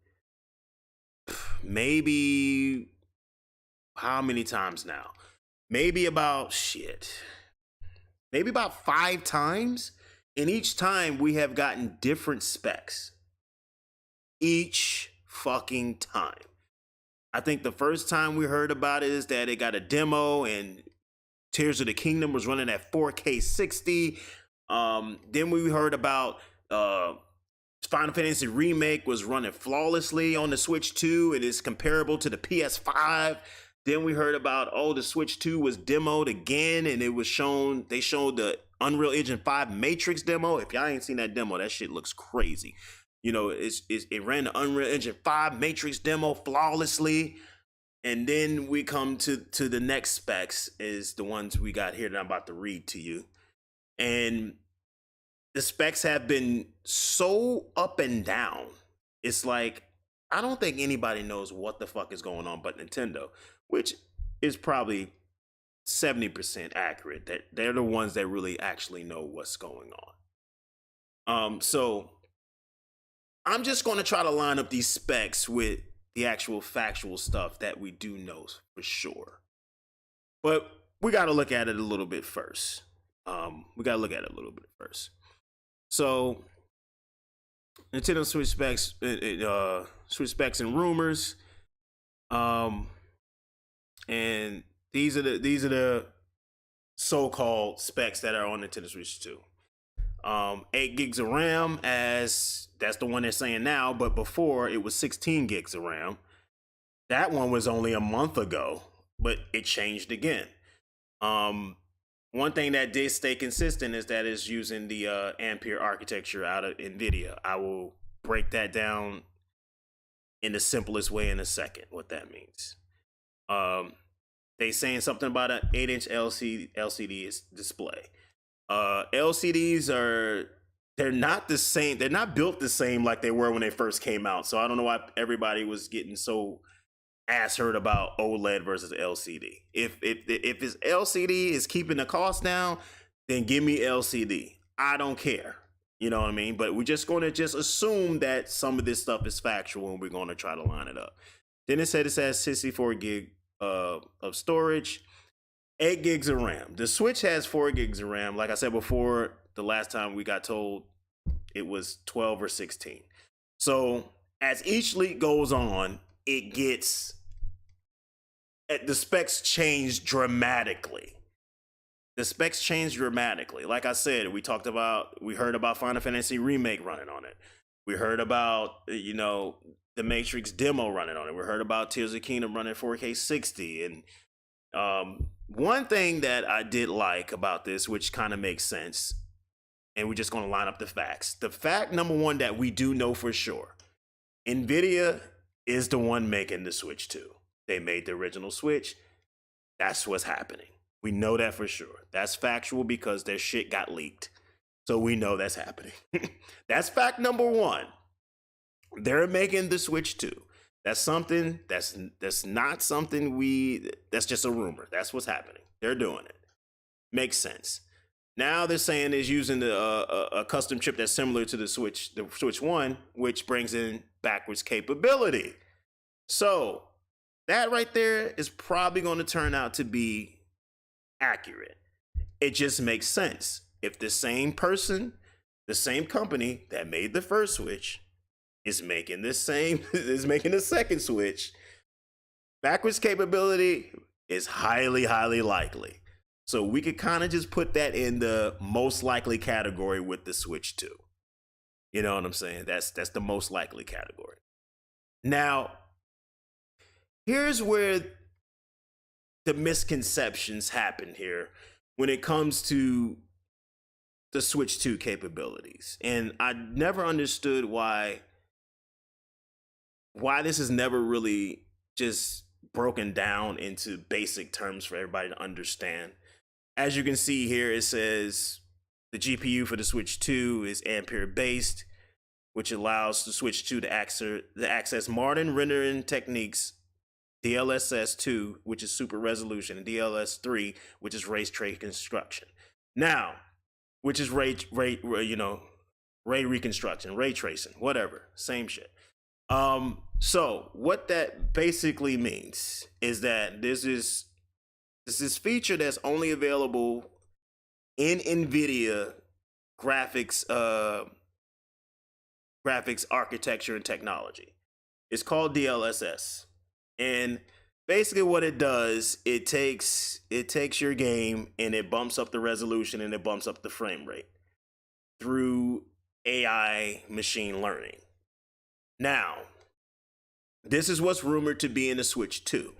maybe how many times now? Maybe about 5 times. And each time we have gotten different specs. Each fucking time. I think the first time we heard about it is that it got a demo and Tears of the Kingdom was running at 4K 60. Then we heard about Final Fantasy Remake was running flawlessly on the Switch 2 and is comparable to the PS5. Then we heard about, the Switch 2 was demoed again and it was shown, they showed the Unreal Engine 5 Matrix demo. If y'all ain't seen that demo, that shit looks crazy. You know, it ran the Unreal Engine 5 Matrix demo flawlessly. And then we come to the next specs is the ones we got here that I'm about to read to you. And the specs have been so up and down. It's like, I don't think anybody knows what the fuck is going on but Nintendo, which is probably 70% accurate. That they're the ones that really actually know what's going on. So I'm just going to try to line up these specs with the actual factual stuff that we do know for sure. But we got to look at it a little bit first. So, Nintendo Switch specs and rumors. And these are the so-called specs that are on Nintendo Switch 2. 8 gigs of RAM, as that's the one they're saying now, but before it was 16 gigs of RAM. That one was only a month ago, but it changed again. One thing that did stay consistent is that it's using the Ampere architecture out of NVIDIA. I will break that down in the simplest way in a second, what that means. They saying something about an 8-inch LCD display. LCDs they're not the same. They're not built the same like they were when they first came out. So I don't know why everybody was getting so ass hurt about OLED versus LCD. If it's LCD is keeping the cost down, then give me LCD. I don't care. You know what I mean? But we're just going to assume that some of this stuff is factual and we're going to try to line it up. Then it said it has 64 gig of storage, 8 gigs of RAM. The Switch has 4 gigs of RAM. Like I said before, the last time we got told it was 12 or 16. So as each leak goes on, the specs change dramatically. Like I said, we heard about Final Fantasy Remake running on it. We heard about, the Matrix demo running on it. We heard about Tears of the Kingdom running 4K 60. And one thing that I did like about this, which kind of makes sense, and we're just going to line up the facts. The fact number one that we do know for sure, NVIDIA is the one making the Switch 2. They made the original Switch. That's what's happening. We know that for sure. That's factual because their shit got leaked. So we know that's happening. That's fact number one. They're making the Switch 2. That's something that's not something that's just a rumor. That's what's happening. They're doing it. Makes sense. Now they're saying is using a custom chip that's similar to the Switch 1, which brings in backwards capability. So that right there is probably going to turn out to be accurate. It just makes sense. If the same person, the same company that made the first Switch is making the second Switch, backwards capability is highly, highly likely. So we could kind of just put that in the most likely category with the Switch 2. You know what I'm saying? That's the most likely category. Now, here's where the misconceptions happen here when it comes to the Switch 2 capabilities. And I never understood why this is never really just broken down into basic terms for everybody to understand. As you can see here, it says the GPU for the Switch 2 is Ampere based, which allows the Switch 2 to access modern rendering techniques, DLSS 2, which is super resolution, and DLSS 3, which is ray reconstruction. Now, which is ray reconstruction, ray tracing, whatever, same shit. So what that basically means is that this is feature that's only available in NVIDIA graphics architecture and technology. It's called DLSS. And basically what it does, it takes your game and it bumps up the resolution and it bumps up the frame rate through AI machine learning. Now, this is what's rumored to be in the Switch 2.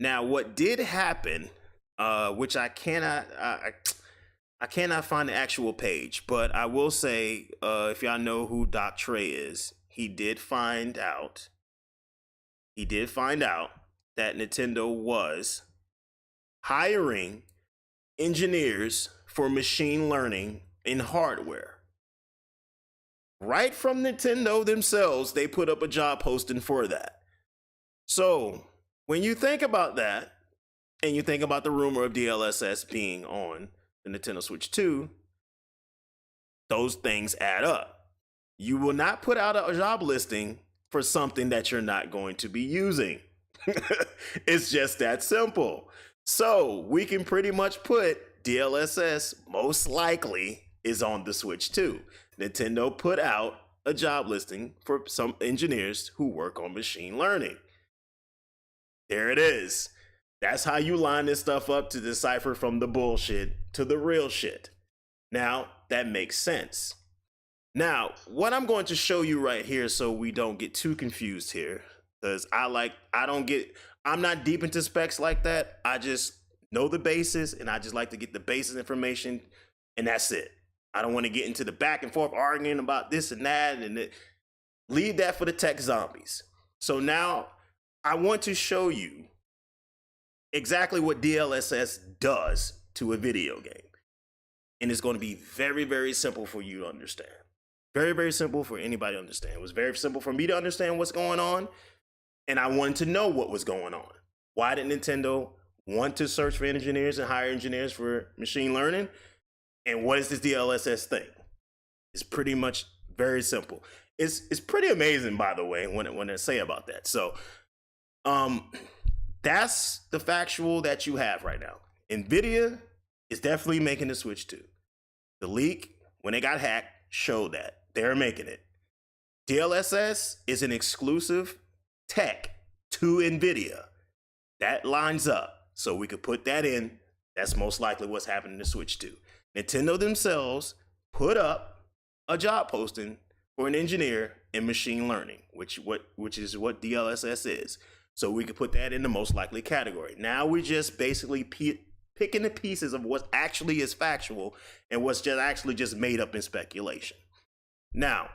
Now, what did happen, which I cannot find the actual page, but I will say, if y'all know who Doc Trey is, he did find out that Nintendo was hiring engineers for machine learning in hardware. Right from Nintendo themselves, they put up a job posting for that. So when you think about that, and you think about the rumor of DLSS being on the Nintendo Switch 2, those things add up. You will not put out a job listing for something that you're not going to be using. It's just that simple. So we can pretty much put DLSS most likely is on the Switch 2. Nintendo put out a job listing for some engineers who work on machine learning. There it is. That's how you line this stuff up to decipher from the bullshit to the real shit. Now, that makes sense. Now, what I'm going to show you right here so we don't get too confused here, because I'm not deep into specs like that. I just know the basis and I just like to get the basis information and that's it. I don't want to get into the back and forth arguing about this and that and leave that for the tech zombies. So now I want to show you exactly what DLSS does to a video game. And it's going to be very, very simple for you to understand. Very, very simple for anybody to understand. It was very simple for me to understand what's going on. And I wanted to know what was going on. Why did Nintendo want to search for engineers and hire engineers for machine learning? And what is this DLSS thing? It's pretty much very simple. It's pretty amazing, by the way, when I say about that. So that's the factual that you have right now. NVIDIA is definitely making the Switch 2. The leak, when it got hacked, showed that. They're making it. DLSS is an exclusive tech to NVIDIA. That lines up. So we could put that in. That's most likely what's happening to Switch 2. Nintendo themselves put up a job posting for an engineer in machine learning, which is what DLSS is. So we could put that in the most likely category. Now we just basically picking the pieces of what actually is factual and what's just made up in speculation. Now,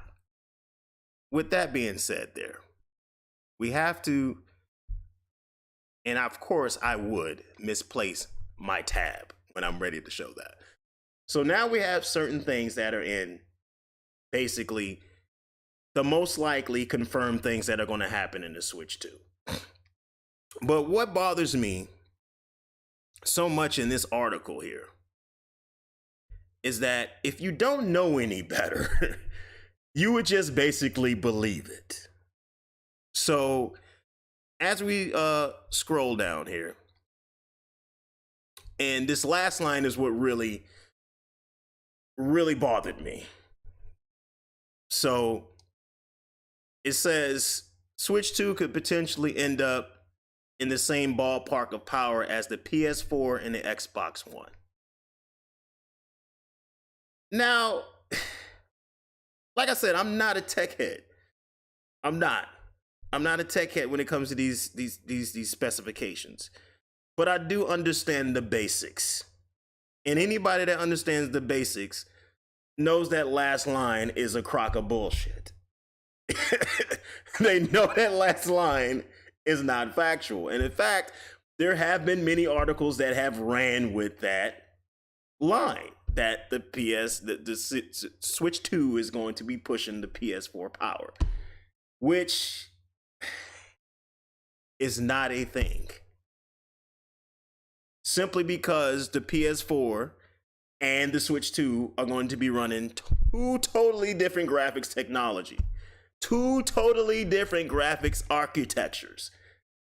with that being said there, we have to, and of course I would misplace my tab when I'm ready to show that. So now we have certain things that are in basically the most likely confirmed things that are going to happen in the Switch 2. But what bothers me so much in this article here is that if you don't know any better, you would just basically believe it. So as we scroll down here, and this last line is what really bothered me. So it says Switch 2 could potentially end up in the same ballpark of power as the PS4 and the Xbox One. Now, like I said, I'm not a tech head. I'm not a tech head when it comes to these specifications. But I do understand the basics. And anybody that understands the basics knows that last line is a crock of bullshit. They know that last line is not factual. And in fact, there have been many articles that have ran with that line, that the Switch 2 is going to be pushing the PS4 power, which is not a thing. Simply because the PS4 and the Switch 2 are going to be running two totally different graphics technology, two totally different graphics architectures.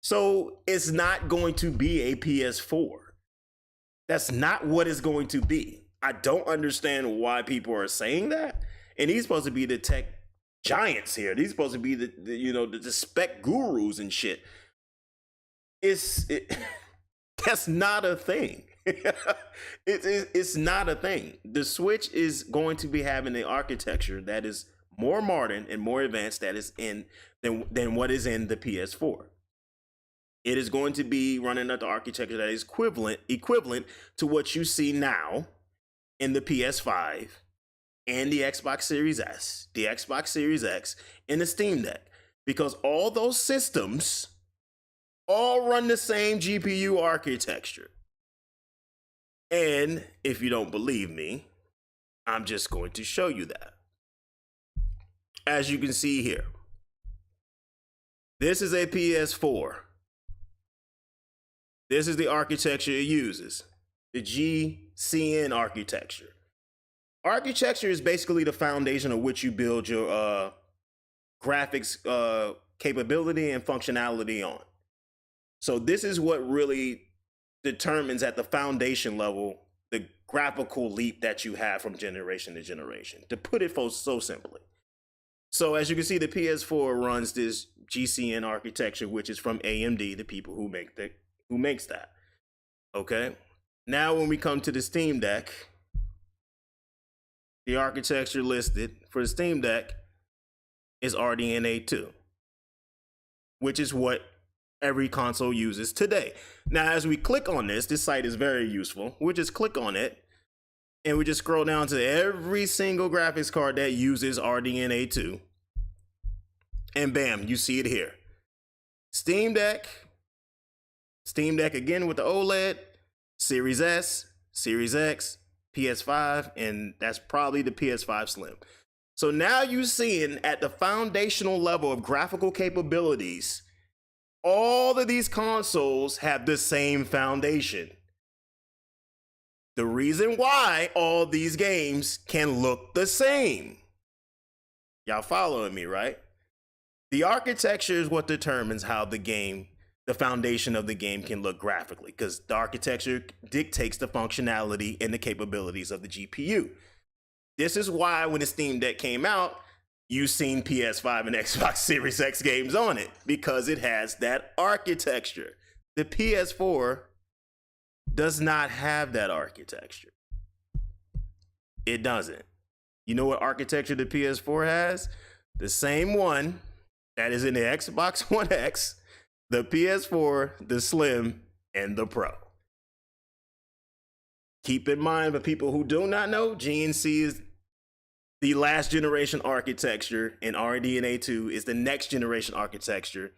So it's not going to be a PS4. That's not what it's going to be. I don't understand why people are saying that. And these supposed to be the tech giants here. These supposed to be the spec gurus and shit. That's not a thing. It's not a thing. The Switch is going to be having an architecture that is more modern and more advanced than what is in the PS4. It is going to be running at the architecture that is equivalent to what you see now in the PS5 and the Xbox Series S, the Xbox Series X, and the Steam Deck. Because all those systems all run the same GPU architecture. And if you don't believe me, I'm just going to show you that. As you can see here, this is a PS4. This is the architecture it uses, the GCN architecture. Architecture is basically the foundation of which you build your graphics capability and functionality on. So this is what really determines at the foundation level the graphical leap that you have from generation to generation, to put it so simply. So as you can see, the PS4 runs this GCN architecture, which is from AMD, the people who makes that. Okay. Now, when we come to the Steam Deck, the architecture listed for the Steam Deck is RDNA 2, which is what every console uses today. Now, as we click on this site is very useful. We'll just click on it and we just scroll down to every single graphics card that uses RDNA 2. And bam, you see it here. Steam Deck again with the OLED, Series S, Series X, PS5, and that's probably the PS5 Slim. So now you're seeing at the foundational level of graphical capabilities, all of these consoles have the same foundation. The reason why all these games can look the same. Y'all following me, right? The architecture is what determines how the foundation of the game can look graphically, because the architecture dictates the functionality and the capabilities of the GPU. This is why when the Steam Deck came out, you've seen PS5 and Xbox Series X games on it, because it has that architecture. The PS4 does not have that architecture. It doesn't. You know what architecture the PS4 has? The same one that is in the Xbox One X, the PS4, the Slim, and the Pro. Keep in mind, for people who do not know, GNC is the last generation architecture, and RDNA 2 is the next generation architecture,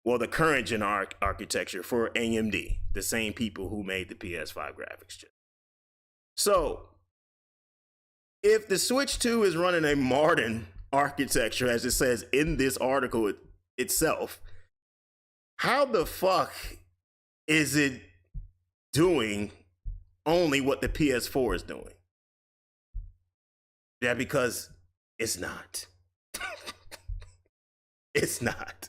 well, the current gen architecture for AMD, the same people who made the PS5 graphics chip. So, if the Switch 2 is running a modern architecture, as it says in this article itself, how the fuck is it doing only what the PS4 is doing? Yeah, because it's not. It's not.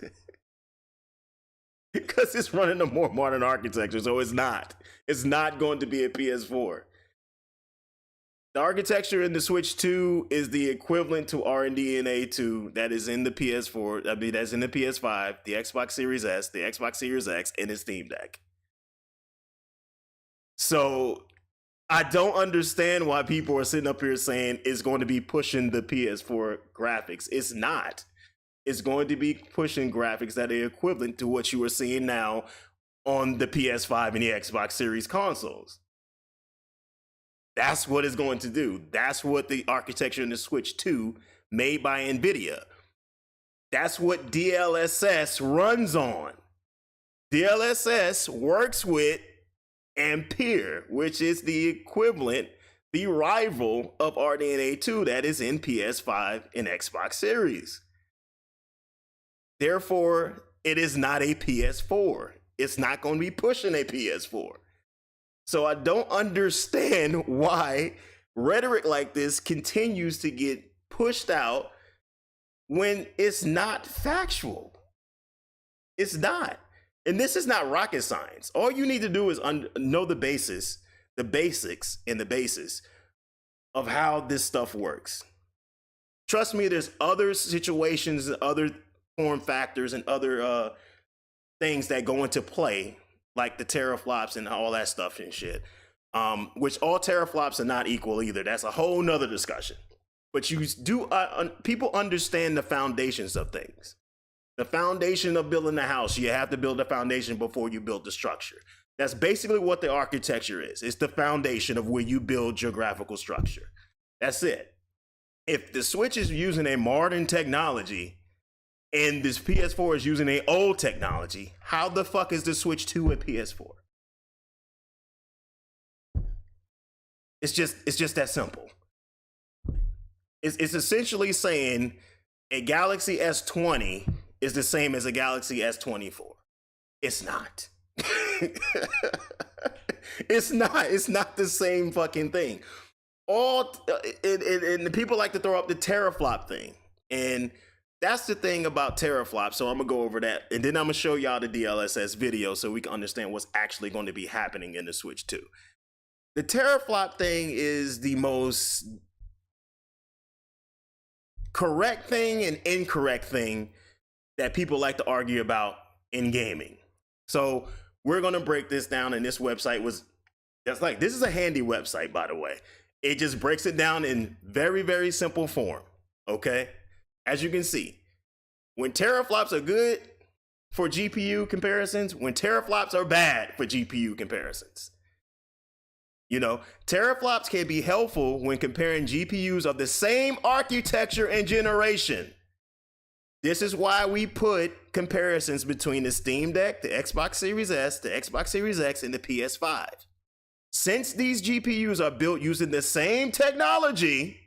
Because it's running a more modern architecture, so it's not. It's not going to be a PS4. The architecture in the Switch 2 is the equivalent to RDNA 2 that is in the PS4. I mean, that's in the PS5, the Xbox Series S, the Xbox Series X, and the Steam Deck. So I don't understand why people are sitting up here saying it's going to be pushing the PS4 graphics. It's not. It's going to be pushing graphics that are equivalent to what you are seeing now on the PS5 and the Xbox Series consoles. That's what it's going to do. That's what the architecture in the Switch 2 made by NVIDIA. That's what DLSS runs on. DLSS works with Ampere, which is the equivalent, the rival of RDNA 2 that is in PS5 and Xbox Series. Therefore, it is not a PS4. It's not going to be pushing a PS4. So I don't understand why rhetoric like this continues to get pushed out when it's not factual. It's not. And this is not rocket science. All you need to do is know the basics and the basis of how this stuff works. Trust me, there's other situations and other form factors and other things that go into play, like the teraflops and all that stuff and shit, which all teraflops are not equal either. That's a whole nother discussion. But you do, people understand the foundations of things. The foundation of building a house, you have to build a foundation before you build the structure. That's basically what the architecture is. It's the foundation of where you build your graphical structure. That's it. If the Switch is using a modern technology and this PS4 is using an old technology, how the fuck is the Switch 2 a PS4? It's just that simple. It's essentially saying a Galaxy S20 is the same as a Galaxy S24. It's not. It's not the same fucking thing. And the people like to throw up the teraflop thing. And that's the thing about teraflop. So I'm gonna go over that. And then I'm gonna show y'all the DLSS video so we can understand what's actually going to be happening in the Switch 2. The teraflop thing is the most correct thing and incorrect thing that people like to argue about in gaming. So we're gonna break this down, and this website this is a handy website, by the way. It just breaks it down in very, very simple form, okay? As you can see, when teraflops are good for GPU comparisons, when teraflops are bad for GPU comparisons. You know, teraflops can be helpful when comparing GPUs of the same architecture and generation. This is why we put comparisons between the Steam Deck, the Xbox Series S, the Xbox Series X, and the PS5. Since these GPUs are built using the same technology,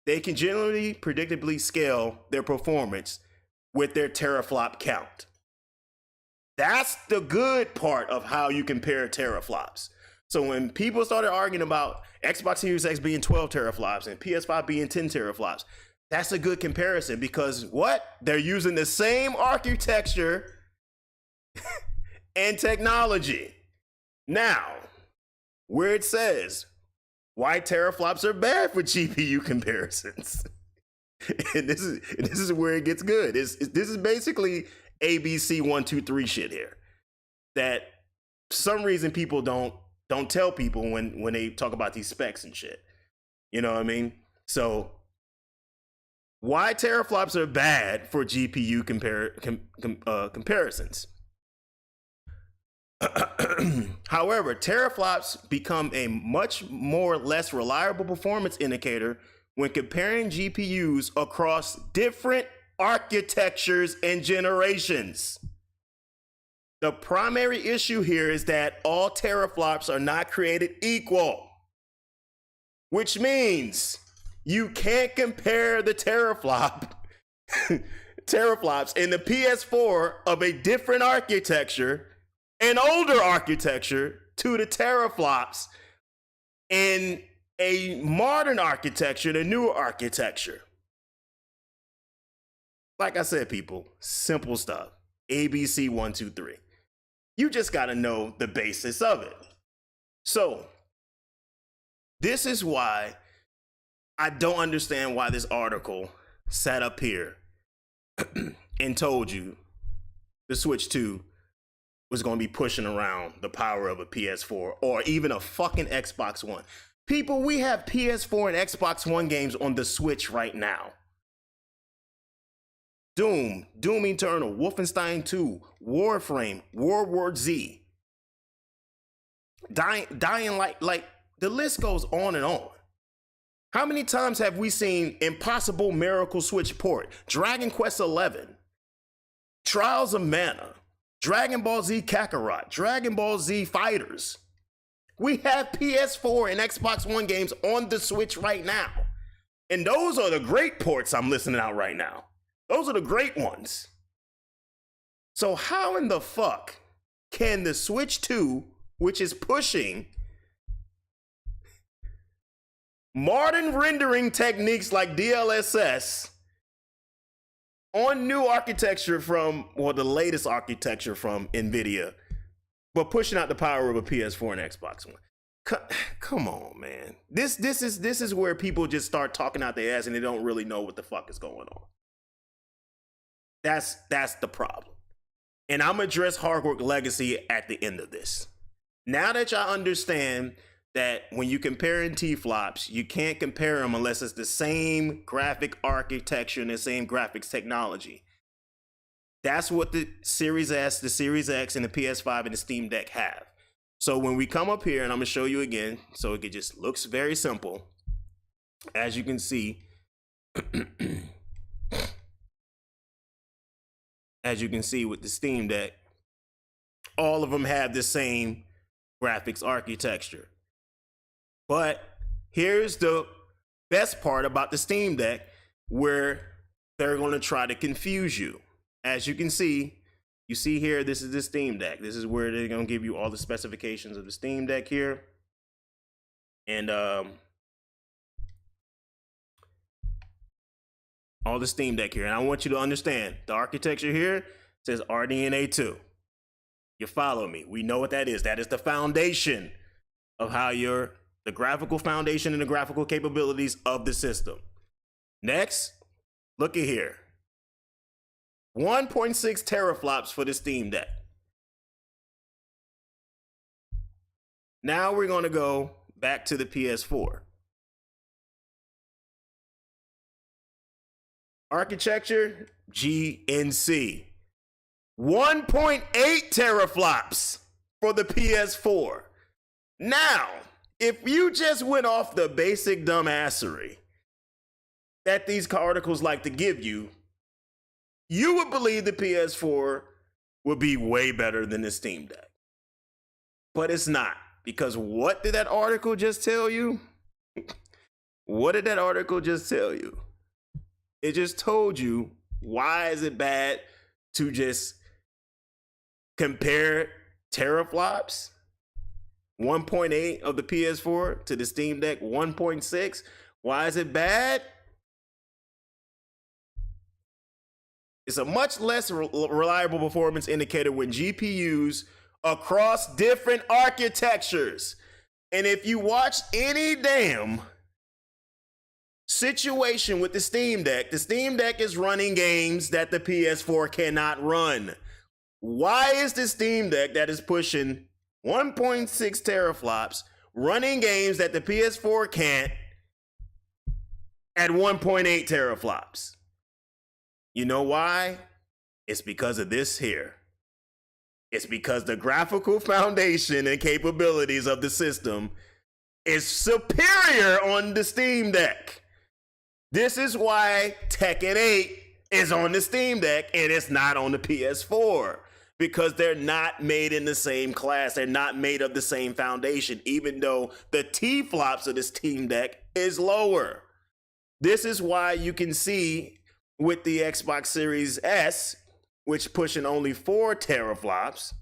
they can generally predictably scale their performance with their teraflop count. That's the good part of how you compare teraflops. So when people started arguing about Xbox Series X being 12 teraflops and PS5 being 10 teraflops, that's a good comparison because what? They're using the same architecture and technology. Now, where it says why teraflops are bad for GPU comparisons. And this is where it gets good. This is basically ABC 1, 2, 3 shit here. That for some reason people don't tell people when they talk about these specs and shit. You know what I mean? So why teraflops are bad for GPU comparisons. However, teraflops become a much more less reliable performance indicator when comparing GPUs across different architectures and generations. The primary issue here is that all teraflops are not created equal, which means you can't compare the teraflops in the PS4 of a different architecture, an older architecture, to the teraflops in a modern architecture, the newer architecture. Like I said, people, simple stuff. ABC 1, 2, 3. You just got to know the basis of it. So This is why I don't understand why this article sat up here and told you the Switch 2 was going to be pushing around the power of a PS4 or even a fucking Xbox One. People, we have PS4 and Xbox One games on the Switch right now. Doom Eternal, Wolfenstein 2, Warframe, World War Z, Dying Light, like the list goes on and on. How many times have we seen Impossible Miracle Switch port, Dragon Quest XI, Trials of Mana, Dragon Ball Z Kakarot, Dragon Ball Z Fighters? We have PS4 and Xbox One games on the Switch right now. And those are the great ports I'm listening out right now. Those are the great ones. So how in the fuck can the Switch 2, which is pushing modern rendering techniques like DLSS on new architecture from, well, the latest architecture from NVIDIA, but pushing out the power of a PS4 and Xbox One? Come on, man. This is where people just start talking out their ass and they don't really know what the fuck is going on. That's the problem. And I'm gonna address Hard Work Legacy at the end of this. Now that y'all understand that when you compare in TFLOPS, you can't compare them unless it's the same graphic architecture and the same graphics technology. That's what the Series S, the Series X, and the PS5 and the Steam Deck have. So when we come up here, and I'm gonna show you again, so it just looks very simple. As you can see, with the Steam Deck, all of them have the same graphics architecture. But here's the best part about the Steam Deck, where they're going to try to confuse you. As you can see, here, this is the Steam Deck. This is where they're going to give you all the specifications of the Steam Deck here. And all the Steam Deck here. And I want you to understand, the architecture here says RDNA 2. You follow me. We know what that is. That is the foundation of how the graphical foundation and the graphical capabilities of the system. Next, look at here. 1.6 teraflops for the Steam Deck. Now we're going to go back to the PS4. Architecture, GNC. 1.8 teraflops for the PS4. Now, if you just went off the basic dumbassery that these articles like to give you, you would believe the PS4 would be way better than the Steam Deck. But it's not, because what did that article just tell you? What did that article just tell you? It just told you, why is it bad to just compare teraflops? 1.8 of the PS4 to the Steam Deck 1.6. Why is it bad? It's a much less reliable performance indicator when GPUs across different architectures. And if you watch any damn situation with the Steam Deck is running games that the PS4 cannot run. Why is the Steam Deck that is pushing 1.6 teraflops running games that the PS4 can't at 1.8 teraflops? You know why? It's because of this here. It's because the graphical foundation and capabilities of the system is superior on the Steam Deck. This is why Tekken 8 is on the Steam Deck and it's not on the PS4. Because they're not made in the same class. They're not made of the same foundation, even though the TFLOPS of the Steam Deck is lower. This is why you can see with the Xbox Series S, which pushing only 4 teraflops,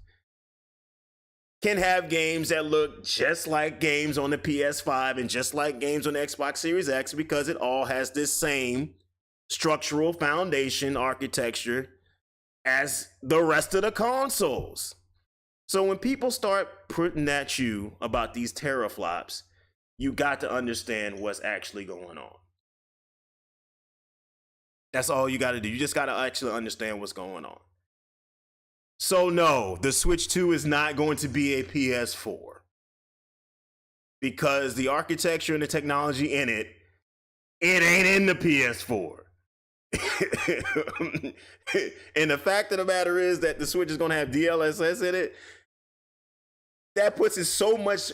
can have games that look just like games on the PS5 and just like games on the Xbox Series X, because it all has this same structural foundation architecture as the rest of the consoles. So when people start putting at you about these teraflops, you got to understand what's actually going on. That's all you got to do. You just got to actually understand what's going on. So no, the Switch 2 is not going to be a PS4 because the architecture and the technology in it ain't in the PS4. And the fact of the matter is that the Switch is going to have DLSS in it. That puts it so much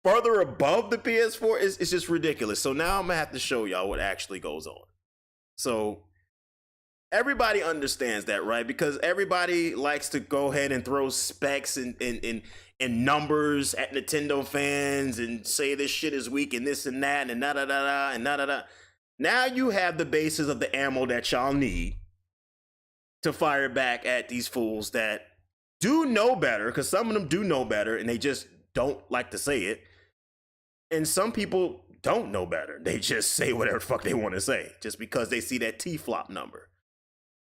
further above the PS4. It's just ridiculous. So now I'm going to have to show y'all what actually goes on. So everybody understands that, right? Because everybody likes to go ahead and throw specs and numbers at Nintendo fans and say this shit is weak and this and that and da-da-da-da and da-da-da. Now you have the basis of the ammo that y'all need to fire back at these fools that do know better, because some of them do know better and they just don't like to say it. And some people don't know better. They just say whatever the fuck they want to say just because they see that TFLOP number.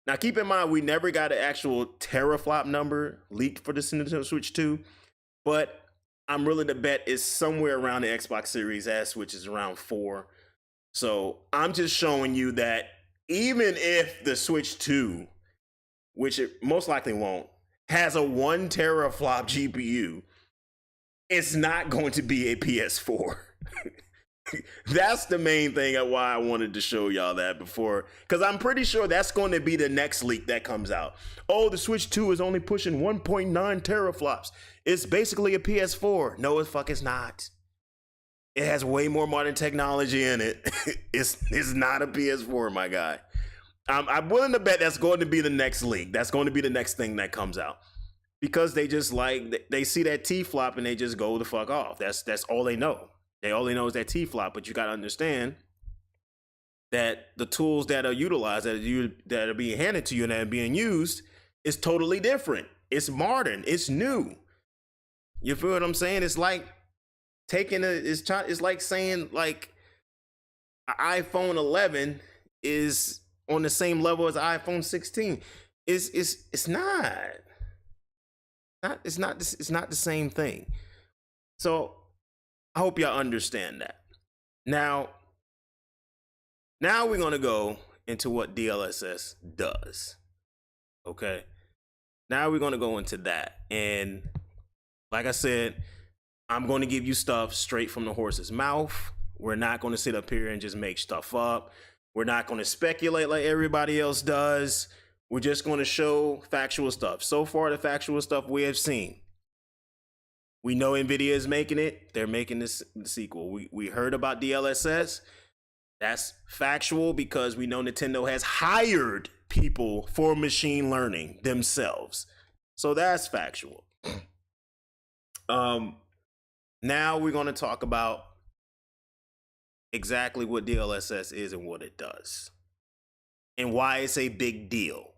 Now keep in mind, we never got an actual teraflop number leaked for the Nintendo Switch 2, but I'm willing to bet it's somewhere around the Xbox Series S, which is around 4. So I'm just showing you that even if the Switch 2, which it most likely won't, has a 1 teraflop GPU, it's not going to be a PS4. That's the main thing of why I wanted to show y'all that before, because I'm pretty sure that's going to be the next leak that comes out. Oh, the Switch 2 is only pushing 1.9 teraflops. It's basically a PS4. No, it fuck is not. It has way more modern technology in it. It's not a PS4, my guy. I'm willing to bet that's going to be the next leak. That's going to be the next thing that comes out, because they just they see that T-flop and they just go the fuck off. That's all they know. They only know is that T-flop, but you got to understand that the tools that are utilized, that are being handed to you and that are being used is totally different. It's modern. It's new. You feel what I'm saying? It's like it's like saying like an iPhone 11 is on the same level as iPhone 16. It's not. It's not the same thing. So I hope y'all understand that. Now we're gonna go into what DLSS does. Okay. Now we're gonna go into that. And like I said, I'm gonna give you stuff straight from the horse's mouth. We're not gonna sit up here and just make stuff up. We're not gonna speculate like everybody else does. We're just gonna show factual stuff. So far, the factual stuff we have seen. We know NVIDIA is making it. They're making this sequel. We heard about DLSS. That's factual because we know Nintendo has hired people for machine learning themselves. So that's factual. Now we're going to talk about exactly what DLSS is and what it does. And why it's a big deal.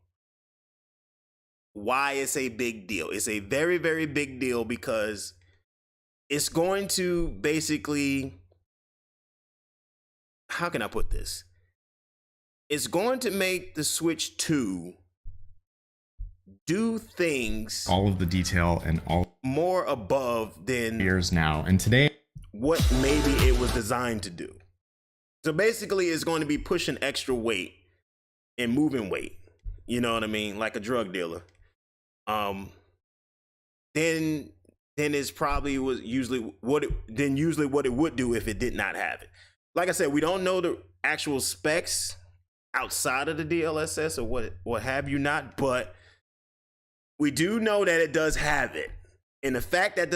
Why it's a big deal. It's a very, very big deal because it's going to basically, how can I put this? It's going to make the Switch 2 do things, all of the detail and all more above than years now. And today, what maybe it was designed to do. So basically, it's going to be pushing extra weight and moving weight. You know what I mean? Like a drug dealer. Then it's probably was usually what it would do if it did not have it. Like I said, we don't know the actual specs outside of the DLSS or what have you not, but we do know that it does have it. And the fact that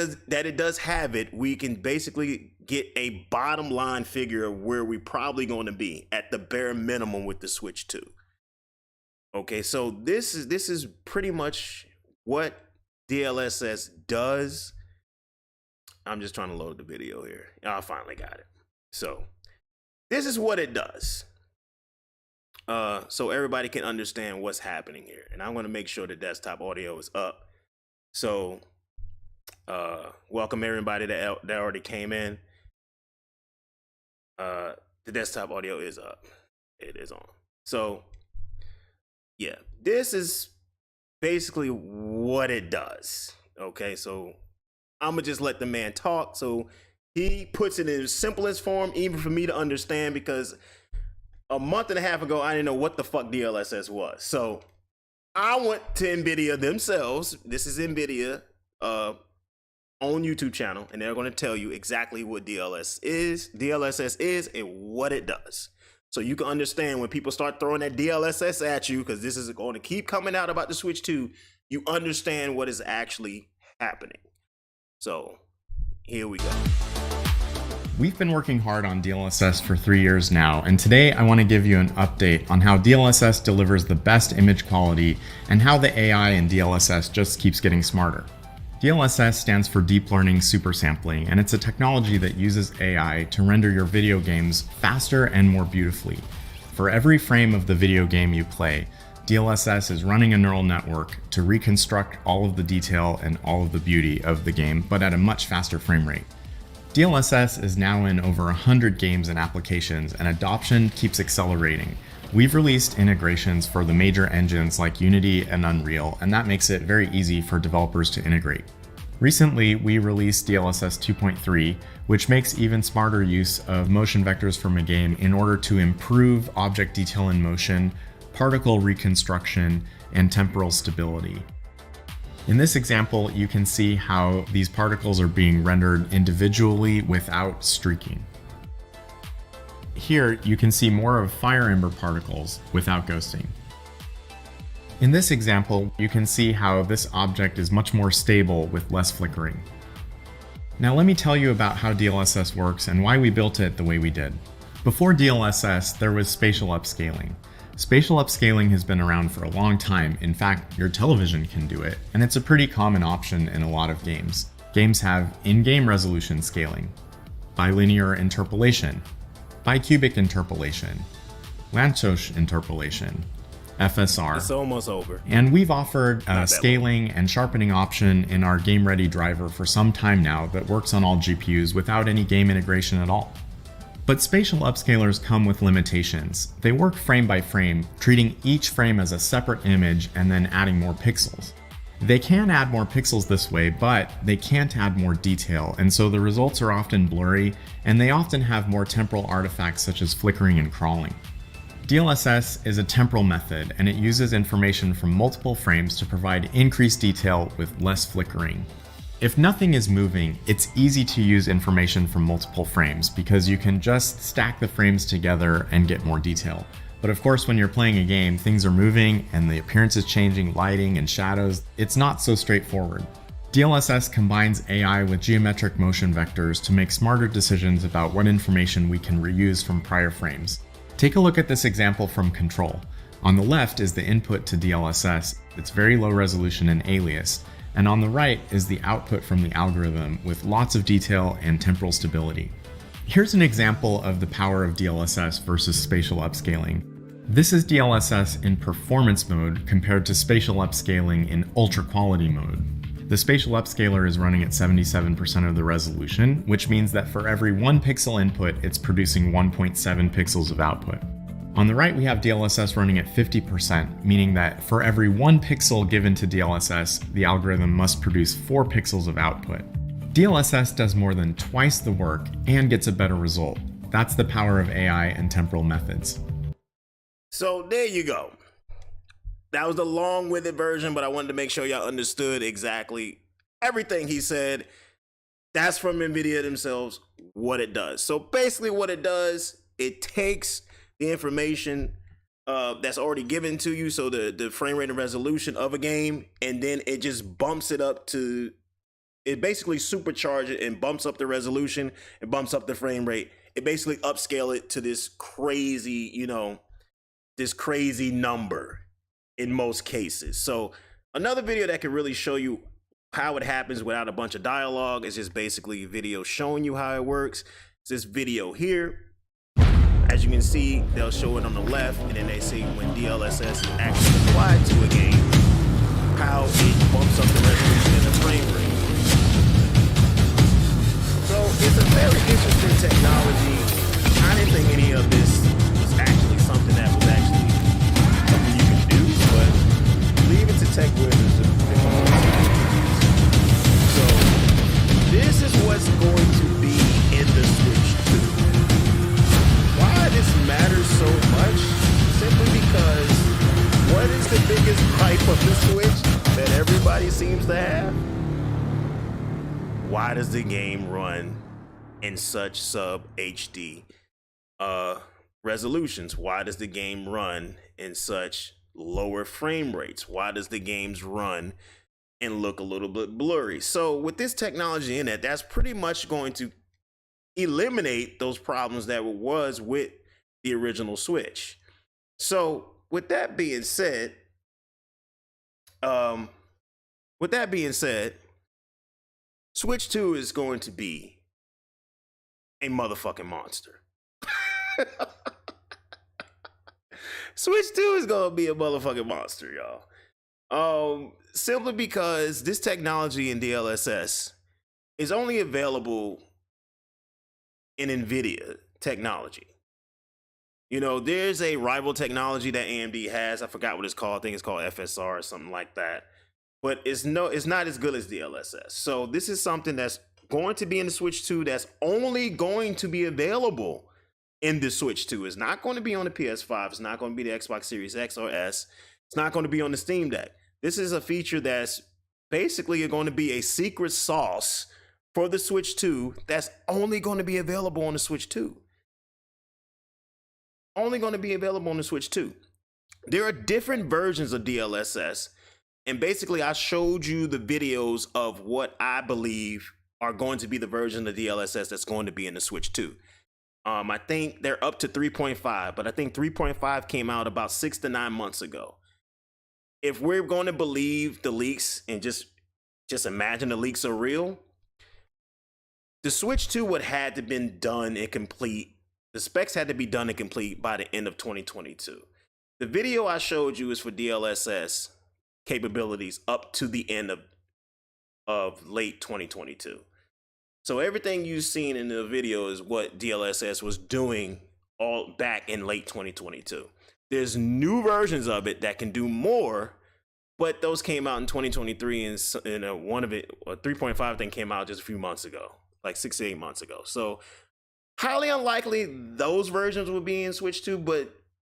it does have it, we can basically get a bottom line figure of where we're probably going to be at the bare minimum with the Switch 2. Okay, so this is pretty much what DLSS does. I'm just trying to load the video here. I finally got it. So this is what it does. So everybody can understand what's happening here. And I'm going to make sure the desktop audio is up. So welcome everybody that already came in. The desktop audio is up. It is on. So yeah, this is basically what it does. Okay, so I'm gonna just let the man talk so He puts it in simplest form, even for me to understand, because a month and a half ago, I didn't know what the fuck DLSS was. So I went to NVIDIA themselves. This is NVIDIA own YouTube channel, and they're going to tell you exactly what DLSS is and what it does. So you can understand when people start throwing that DLSS at you, because this is going to keep coming out about the Switch 2, you understand what is actually happening. So here we go. We've been working hard on DLSS for 3 years now, and today I want to give you an update on how DLSS delivers the best image quality and how the AI in DLSS just keeps getting smarter. DLSS stands for Deep Learning Super Sampling, and it's a technology that uses AI to render your video games faster and more beautifully. For every frame of the video game you play, DLSS is running a neural network to reconstruct all of the detail and all of the beauty of the game, but at a much faster frame rate. DLSS is now in over 100 games and applications, and adoption keeps accelerating. We've released integrations for the major engines like Unity and Unreal, and that makes it very easy for developers to integrate. Recently, we released DLSS 2.3, which makes even smarter use of motion vectors from a game in order to improve object detail in motion, particle reconstruction, and temporal stability. In this example, you can see how these particles are being rendered individually without streaking. Here, you can see more of fire ember particles without ghosting. In this example, you can see how this object is much more stable with less flickering. Now let me tell you about how DLSS works and why we built it the way we did. Before DLSS, there was spatial upscaling. Spatial upscaling has been around for a long time. In fact, your television can do it, and it's a pretty common option in a lot of games. Games have in-game resolution scaling, bilinear interpolation, bicubic interpolation, Lanczos interpolation, FSR. It's almost over. And we've offered a scaling and sharpening option in our Game Ready driver for some time now that works on all GPUs without any game integration at all. But spatial upscalers come with limitations. They work frame by frame, treating each frame as a separate image and then adding more pixels. They can add more pixels this way, but they can't add more detail, and so the results are often blurry, and they often have more temporal artifacts such as flickering and crawling. DLSS is a temporal method, and it uses information from multiple frames to provide increased detail with less flickering. If nothing is moving, it's easy to use information from multiple frames because you can just stack the frames together and get more detail. But of course, when you're playing a game, things are moving and the appearance is changing, lighting and shadows. It's not so straightforward. DLSS combines AI with geometric motion vectors to make smarter decisions about what information we can reuse from prior frames. Take a look at this example from Control. On the left is the input to DLSS. It's very low resolution and aliased. And on the right is the output from the algorithm with lots of detail and temporal stability. Here's an example of the power of DLSS versus spatial upscaling. This is DLSS in performance mode compared to spatial upscaling in ultra quality mode. The spatial upscaler is running at 77% of the resolution, which means that for every 1 pixel input, it's producing 1.7 pixels of output. On the right, we have DLSS running at 50%, meaning that for every 1 pixel given to DLSS, the algorithm must produce 4 pixels of output. DLSS does more than twice the work and gets a better result. That's the power of AI and temporal methods. So there you go. That was the long-winded version, but I wanted to make sure y'all understood exactly everything he said. That's from NVIDIA themselves, what it does. So basically what it does, it takes the information that's already given to you, so the frame rate and resolution of a game, and then it just bumps it up to, it basically supercharges it and bumps up the resolution and bumps up the frame rate. It basically upscale it to this crazy, this crazy number in most cases. So another video that can really show you how it happens without a bunch of dialogue is just basically a video showing you how it works. It's this video here. As you can see, they'll show it on the left, and then they see when DLSS is actually applied to a game, how it bumps up the resolution and the frame rate. So it's a very interesting technology. I didn't think any of this was actually something that was actually something you can do, but leave it to tech wizards. So this is what's going to be have? Why does the game run in such sub HD resolutions? Why does the game run in such lower frame rates? Why does the games run and look a little bit blurry? So with this technology in it, that's pretty much going to eliminate those problems that was with the original Switch. So with that being said, Switch 2 is going to be a motherfucking monster. Switch 2 is going to be a motherfucking monster, y'all. Simply because this technology in DLSS is only available in NVIDIA technology. You know, there's a rival technology that AMD has. I forgot what it's called. I think it's called FSR or something like that. But it's not as good as DLSS. So this is something that's going to be in the Switch 2 that's only going to be available in the Switch 2. It's not going to be on the PS5. It's not going to be the Xbox Series X or S. It's not going to be on the Steam Deck. This is a feature that's basically going to be a secret sauce for the Switch 2 that's only going to be available on the Switch 2. Only going to be available on the Switch 2. There are different versions of DLSS, and basically I showed you the videos of what I believe are going to be the version of DLSS that's going to be in the Switch 2. I think they're up to 3.5, but I think 3.5 came out about 6 to 9 months ago. If we're going to believe the leaks and just imagine the leaks are real, the Switch 2 would had to been done and complete. The specs had to be done and complete by the end of 2022. The video I showed you is for DLSS capabilities up to the end of late 2022. So everything you've seen in the video is what DLSS was doing all back in late 2022. There's new versions of it that can do more, but those came out in 2023, and one of it, 3.5 thing came out just a few months ago, like 6 to 8 months ago. So highly unlikely those versions will be in Switch 2, but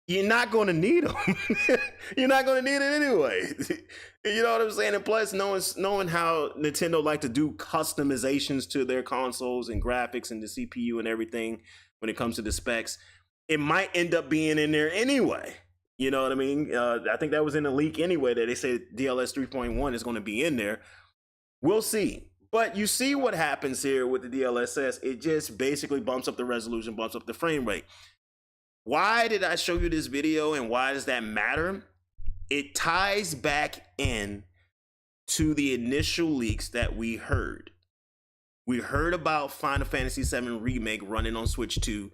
you're not going to need them. You're not going to need it anyway. You know what I'm saying? And plus, knowing how Nintendo like to do customizations to their consoles and graphics and the CPU and everything when it comes to the specs, it might end up being in there anyway. You know what I mean? I think that was in the leak anyway, that they said DLS 3.1 is going to be in there. We'll see. But you see what happens here with the DLSS. It just basically bumps up the resolution, bumps up the frame rate. Why did I show you this video and why does that matter? It ties back in to the initial leaks that we heard. We heard about Final Fantasy VII Remake running on Switch 2,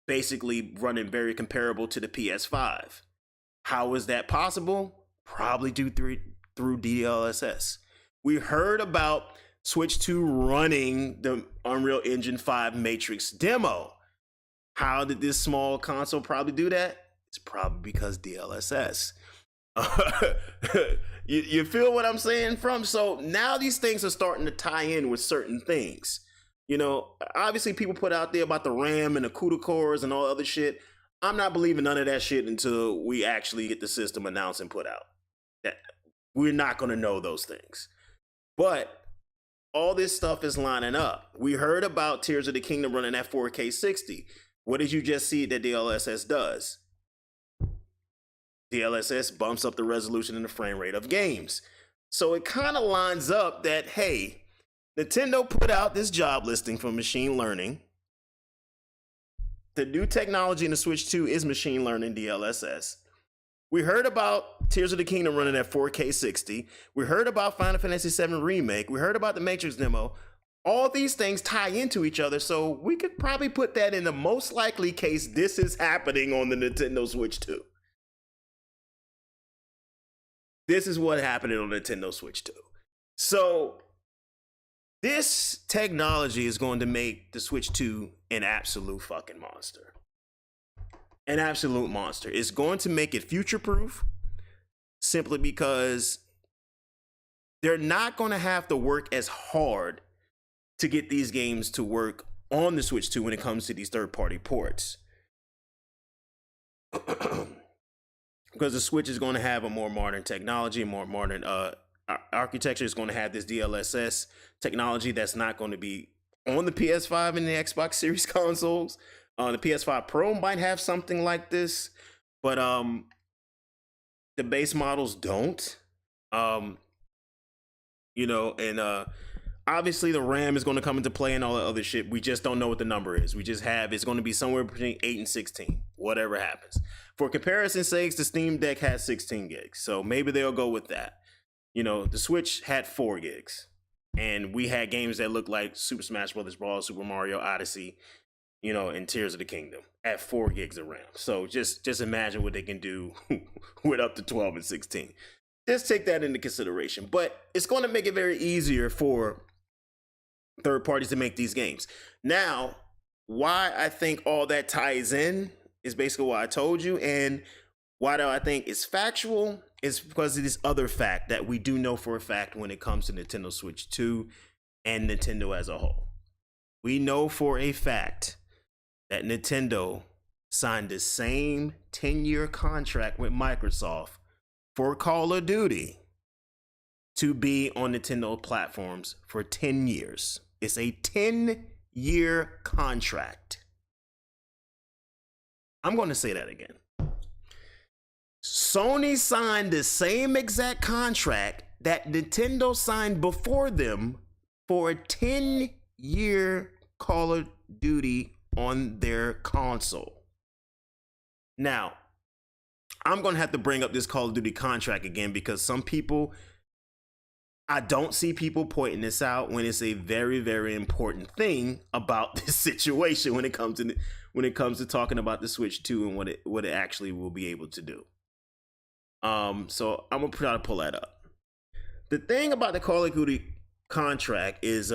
basically running very comparable to the PS5. How is that possible? Probably due through DLSS. We heard about Switch 2 running the Unreal Engine 5 Matrix demo. How did this small console probably do that? It's probably because DLSS. You feel what I'm saying from? So now these things are starting to tie in with certain things. You know, obviously people put out there about the RAM and the CUDA cores and all other shit. I'm not believing none of that shit until we actually get the system announced and put out. We're not going to know those things. But all this stuff is lining up. We heard about Tears of the Kingdom running at 4K 60. What did you just see that DLSS does? DLSS bumps up the resolution and the frame rate of games. So it kind of lines up that, hey, Nintendo put out this job listing for machine learning. The new technology in the Switch 2 is machine learning DLSS. We heard about Tears of the Kingdom running at 4K 60. We heard about Final Fantasy VII Remake. We heard about the Matrix demo. All these things tie into each other, so we could probably put that in the most likely case this is happening on the Nintendo Switch 2. This is what happened on Nintendo Switch 2. So this technology is going to make the Switch 2 an absolute fucking monster. An absolute monster. It's going to make it future-proof simply because they're not going to have to work as hard to get these games to work on the Switch 2 when it comes to these third-party ports. Because the Switch is going to have a more modern technology, more modern architecture is going to have this DLSS technology that's not going to be on the PS5 and the Xbox Series consoles. The PS5 Pro might have something like this, but the base models don't. You know, and obviously the RAM is going to come into play and all that other shit. We just don't know what the number is. We just have it's going to be somewhere between 8 and 16, whatever happens. For comparison's sakes, the Steam Deck has 16 gigs, so maybe they'll go with that. You know, the Switch had 4 gigs, and we had games that looked like Super Smash Bros. Brawl, Super Mario Odyssey, you know, and Tears of the Kingdom at 4 gigs of RAM. So just imagine what they can do with up to 12 and 16. Just take that into consideration. But it's going to make it very easier for third parties to make these games. Now, why I think all that ties in is basically what I told you. And why do I think it's factual is because of this other fact that we do know for a fact when it comes to Nintendo Switch 2 and Nintendo as a whole. We know for a fact that Nintendo signed the same 10-year contract with Microsoft for Call of Duty to be on Nintendo platforms for 10 years. It's a 10-year contract. I'm going to say that again. Sony signed the same exact contract that Nintendo signed before them for a 10-year Call of Duty on their console. Now, I'm going to have to bring up this Call of Duty contract again because some people, I don't see people pointing this out when it's a very, very important thing about this situation when it comes to talking about the Switch 2 and what it actually will be able to do. So I'm going to try to pull that up. The thing about the Call of Duty contract is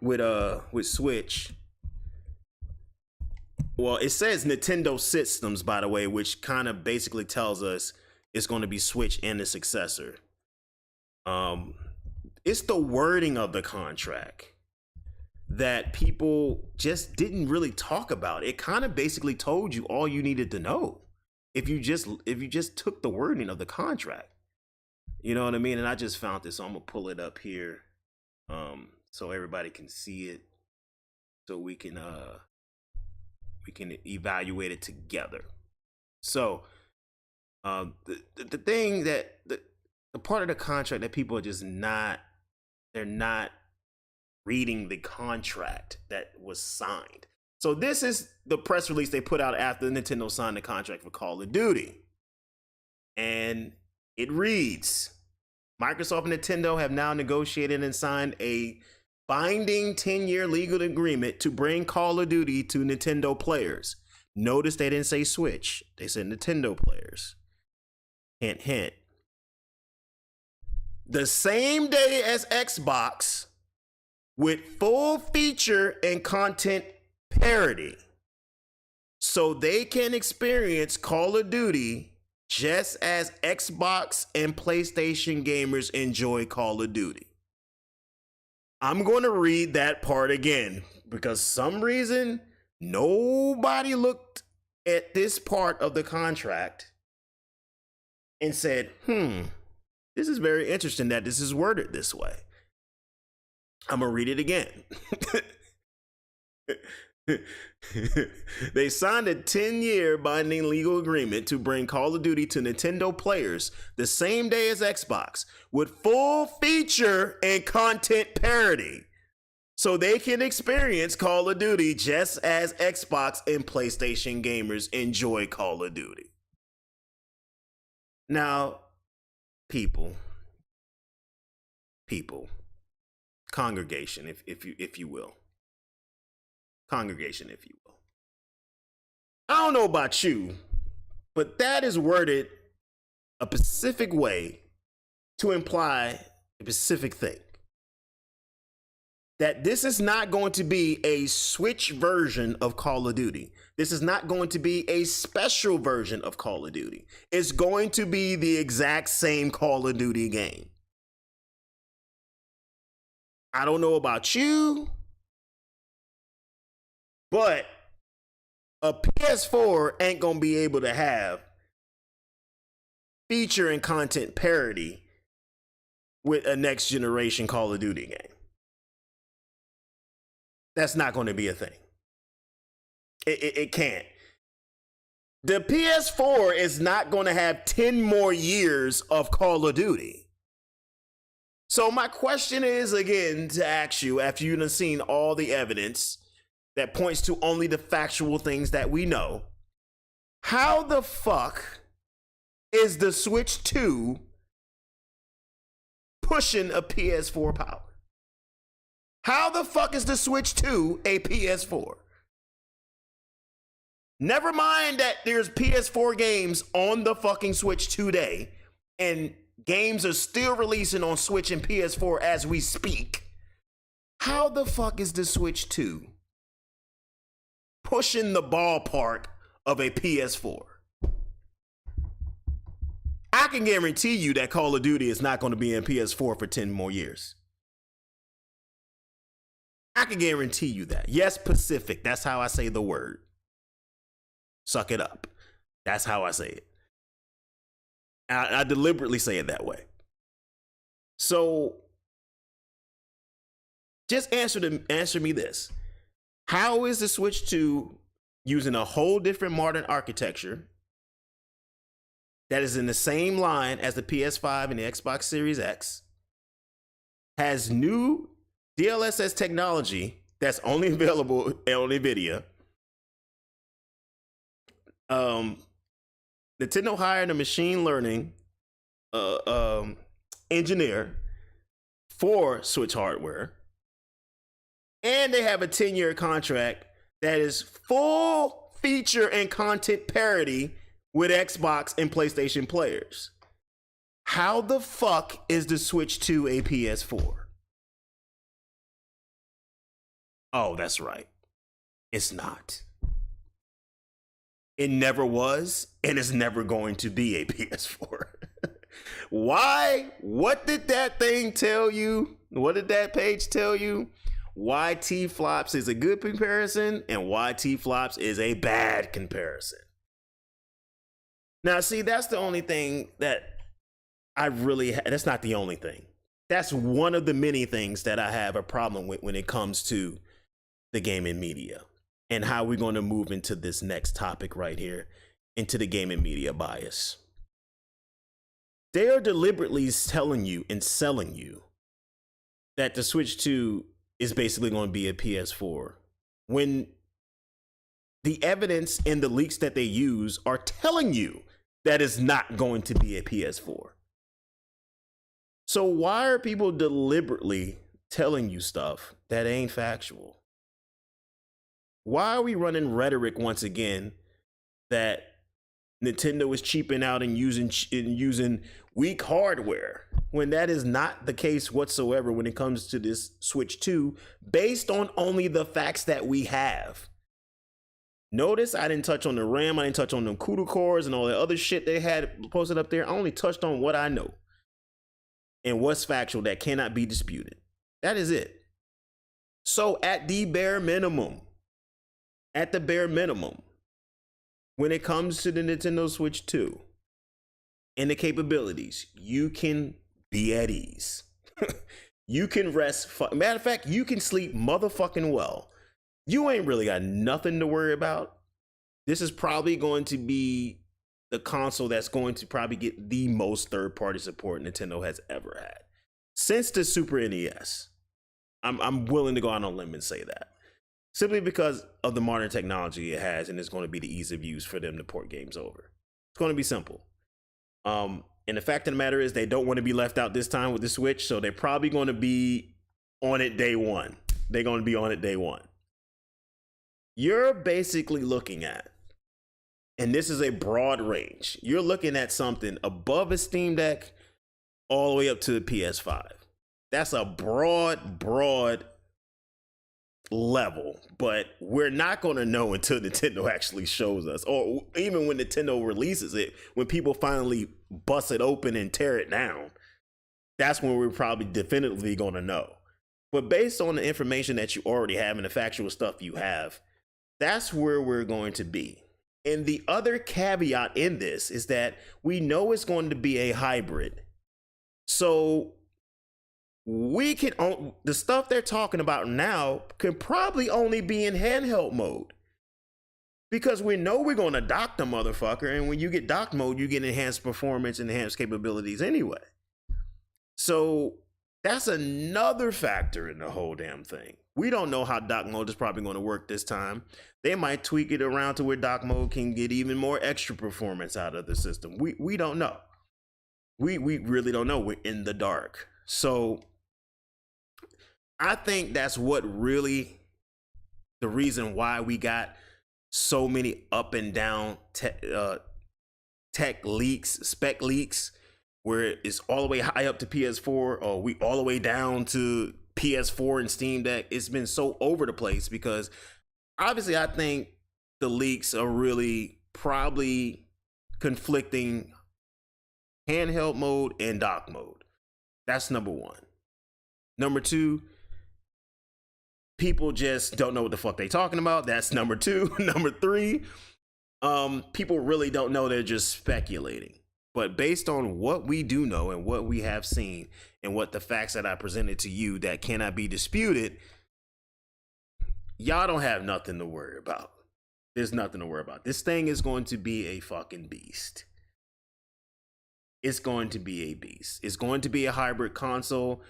with Switch. Well, it says Nintendo Systems, by the way, which kind of basically tells us it's going to be Switch and the successor. It's the wording of the contract that people just didn't really talk about. It kind of basically told you all you needed to know if you just took the wording of the contract. You know what I mean? And I just found this, so I'm gonna pull it up here, so everybody can see it, so we can evaluate it together. So the thing that the part of the contract that people are just they're not reading the contract that was signed. So this is the press release they put out after Nintendo signed the contract for Call of Duty. And it reads, Microsoft and Nintendo have now negotiated and signed a binding 10-year legal agreement to bring Call of Duty to Nintendo players. Notice they didn't say Switch. They said Nintendo players. Hint, hint. The same day as Xbox with full feature and content parity. So they can experience Call of Duty just as Xbox and PlayStation gamers enjoy Call of Duty. I'm going to read that part again because some reason nobody looked at this part of the contract and said, this is very interesting that this is worded this way. I'm going to read it again. They signed a 10-year binding legal agreement to bring Call of Duty to Nintendo players the same day as Xbox with full feature and content parity. So they can experience Call of Duty just as Xbox and PlayStation gamers enjoy Call of Duty. Now, people, congregation, if you will. Congregation, if you will. I don't know about you, but that is worded a specific way to imply a specific thing. That this is not going to be a Switch version of Call of Duty. This is not going to be a special version of Call of Duty. It's going to be the exact same Call of Duty game. I don't know about you, but a PS4 ain't gonna be able to have feature and content parity with a next generation Call of Duty game. That's not going to be a thing. It can't. The PS4 is not going to have 10 more years of Call of Duty. So my question is, again, to ask you, after you've seen all the evidence that points to only the factual things that we know, how the fuck is the Switch 2 pushing a PS4 power? How the fuck is the Switch 2 a PS4? Never mind that there's PS4 games on the fucking Switch today, and games are still releasing on Switch and PS4 as we speak. How the fuck is the Switch 2 pushing the ballpark of a PS4? I can guarantee you that Call of Duty is not going to be in PS4 for 10 more years. I can guarantee you that. Yes, Pacific. That's how I say the word. Suck it up. That's how I say it. I deliberately say it that way. So just answer me this. How is the Switch 2 using a whole different modern architecture that is in the same line as the PS5 and the Xbox Series X, has new DLSS technology that's only available on NVIDIA? Nintendo hired a machine learning engineer for Switch hardware, and they have a 10-year contract that is full feature and content parity with Xbox and PlayStation players. How the fuck is the Switch 2 a PS4? Oh, that's right. It's not. It never was, and it's never going to be a PS4. Why? What did that thing tell you? What did that page tell you? Why TFLOPS is a good comparison and why TFLOPS is a bad comparison. Now, see, that's the only thing that I really that's not the only thing. That's one of the many things that I have a problem with when it comes to the gaming media and how we're going to move into this next topic right here, into the gaming media bias. They are deliberately telling you and selling you that the Switch 2 is basically going to be a PS4 when the evidence and the leaks that they use are telling you that is not going to be a PS4. So why are people deliberately telling you stuff that ain't factual? Why are we running rhetoric once again that Nintendo is cheaping out and using weak hardware when that is not the case whatsoever when it comes to this Switch 2 based on only the facts that we have? Notice I didn't touch on the RAM, I didn't touch on the CUDA cores and all the other shit they had posted up there. I only touched on what I know and what's factual that cannot be disputed. That is it. So at the bare minimum, when it comes to the Nintendo Switch 2 and the capabilities, you can be at ease. You can rest. Matter of fact, you can sleep motherfucking well. You ain't really got nothing to worry about. This is probably going to be the console that's going to probably get the most third-party support Nintendo has ever had since the Super NES. I'm willing to go out on a limb and say that. Simply because of the modern technology it has, and it's going to be the ease of use for them to port games over. It's going to be simple. And the fact of the matter is they don't want to be left out this time with the Switch, so they're probably going to be on it day one. They're going to be on it day one. You're basically looking at, and this is a broad range, you're looking at something above a Steam Deck all the way up to the PS5. That's a broad level, but we're not going to know until Nintendo actually shows us, or even when Nintendo releases it, when people finally bust it open and tear it down. That's when we're probably definitively going to know. But based on the information that you already have and the factual stuff you have, that's where we're going to be. And the other caveat in this is that we know it's going to be a hybrid. So the stuff they're talking about now can probably only be in handheld mode. Because we know we're going to dock the motherfucker, and when you get dock mode, you get enhanced performance and enhanced capabilities anyway. So that's another factor in the whole damn thing. We don't know how dock mode is probably going to work this time. They might tweak it around to where dock mode can get even more extra performance out of the system. We don't know. We really don't know. We're in the dark. So I think that's what really the reason why we got so many up and down tech leaks, spec leaks, where it's all the way high up to PS4 or we all the way down to PS4 and Steam Deck. It's been so over the place because obviously I think the leaks are really probably conflicting handheld mode and dock mode. That's number one. Number two, people just don't know what the fuck they talking about. That's number two. Number three, people really don't know. They're just speculating. But based on what we do know and what we have seen and what the facts that I presented to you that cannot be disputed, y'all don't have nothing to worry about. There's nothing to worry about. This thing is going to be a fucking beast. It's going to be a beast. It's going to be a hybrid console.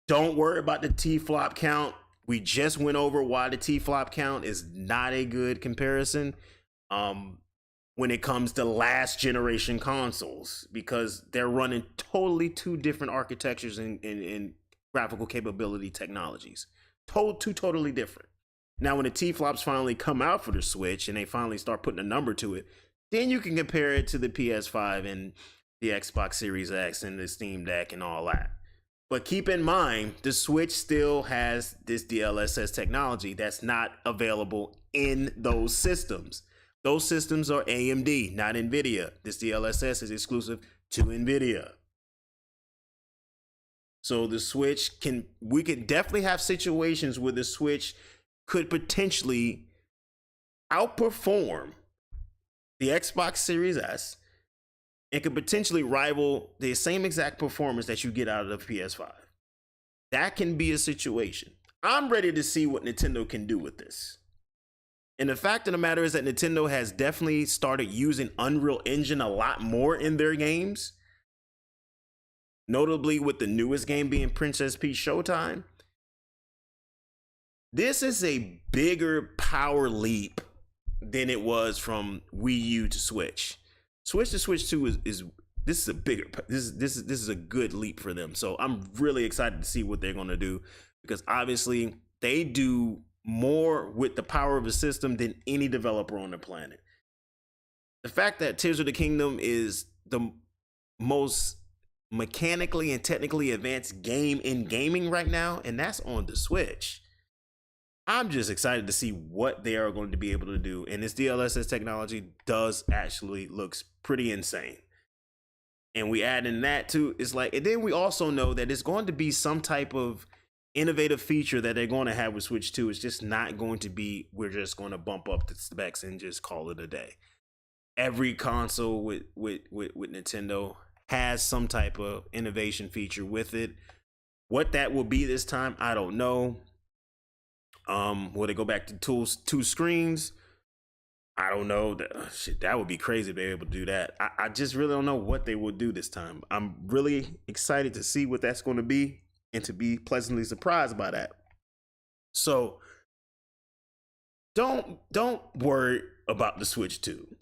Don't worry about the T-flop count. We just went over why the T-flop count is not a good comparison when it comes to last generation consoles, because they're running totally two different architectures and graphical capability technologies. Two totally different. Now, when the T-flops finally come out for the Switch and they finally start putting a number to it, then you can compare it to the PS5 and the Xbox Series X and the Steam Deck and all that. But keep in mind, the Switch still has this DLSS technology that's not available in those systems. Those systems are AMD, not NVIDIA. This DLSS is exclusive to NVIDIA. So the Switch we could definitely have situations where the Switch could potentially outperform the Xbox Series S and could potentially rival the same exact performance that you get out of the PS5. That can be a situation. I'm ready to see what Nintendo can do with this. And the fact of the matter is that Nintendo has definitely started using Unreal Engine a lot more in their games. Notably with the newest game being Princess Peach Showtime. This is a bigger power leap than it was from Wii U to Switch. Switch to Switch 2 this is a bigger, this is a good leap for them. So I'm really excited to see what they're going to do, because obviously they do more with the power of the system than any developer on the planet. The fact that Tears of the Kingdom is the most mechanically and technically advanced game in gaming right now, and that's on the Switch. I'm just excited to see what they are going to be able to do. And this DLSS technology does actually looks pretty insane. And we add in that too, it's like, and then we also know that it's going to be some type of innovative feature that they're going to have with Switch 2. It's just not going to be, we're just going to bump up the specs and just call it a day. Every console with Nintendo has some type of innovation feature with it. What that will be this time, I don't know. Will they go back to two screens? I don't know. That would be crazy if they were able to do that. I just really don't know what they will do this time. I'm really excited to see what that's going to be and to be pleasantly surprised by that. So don't worry about the Switch 2.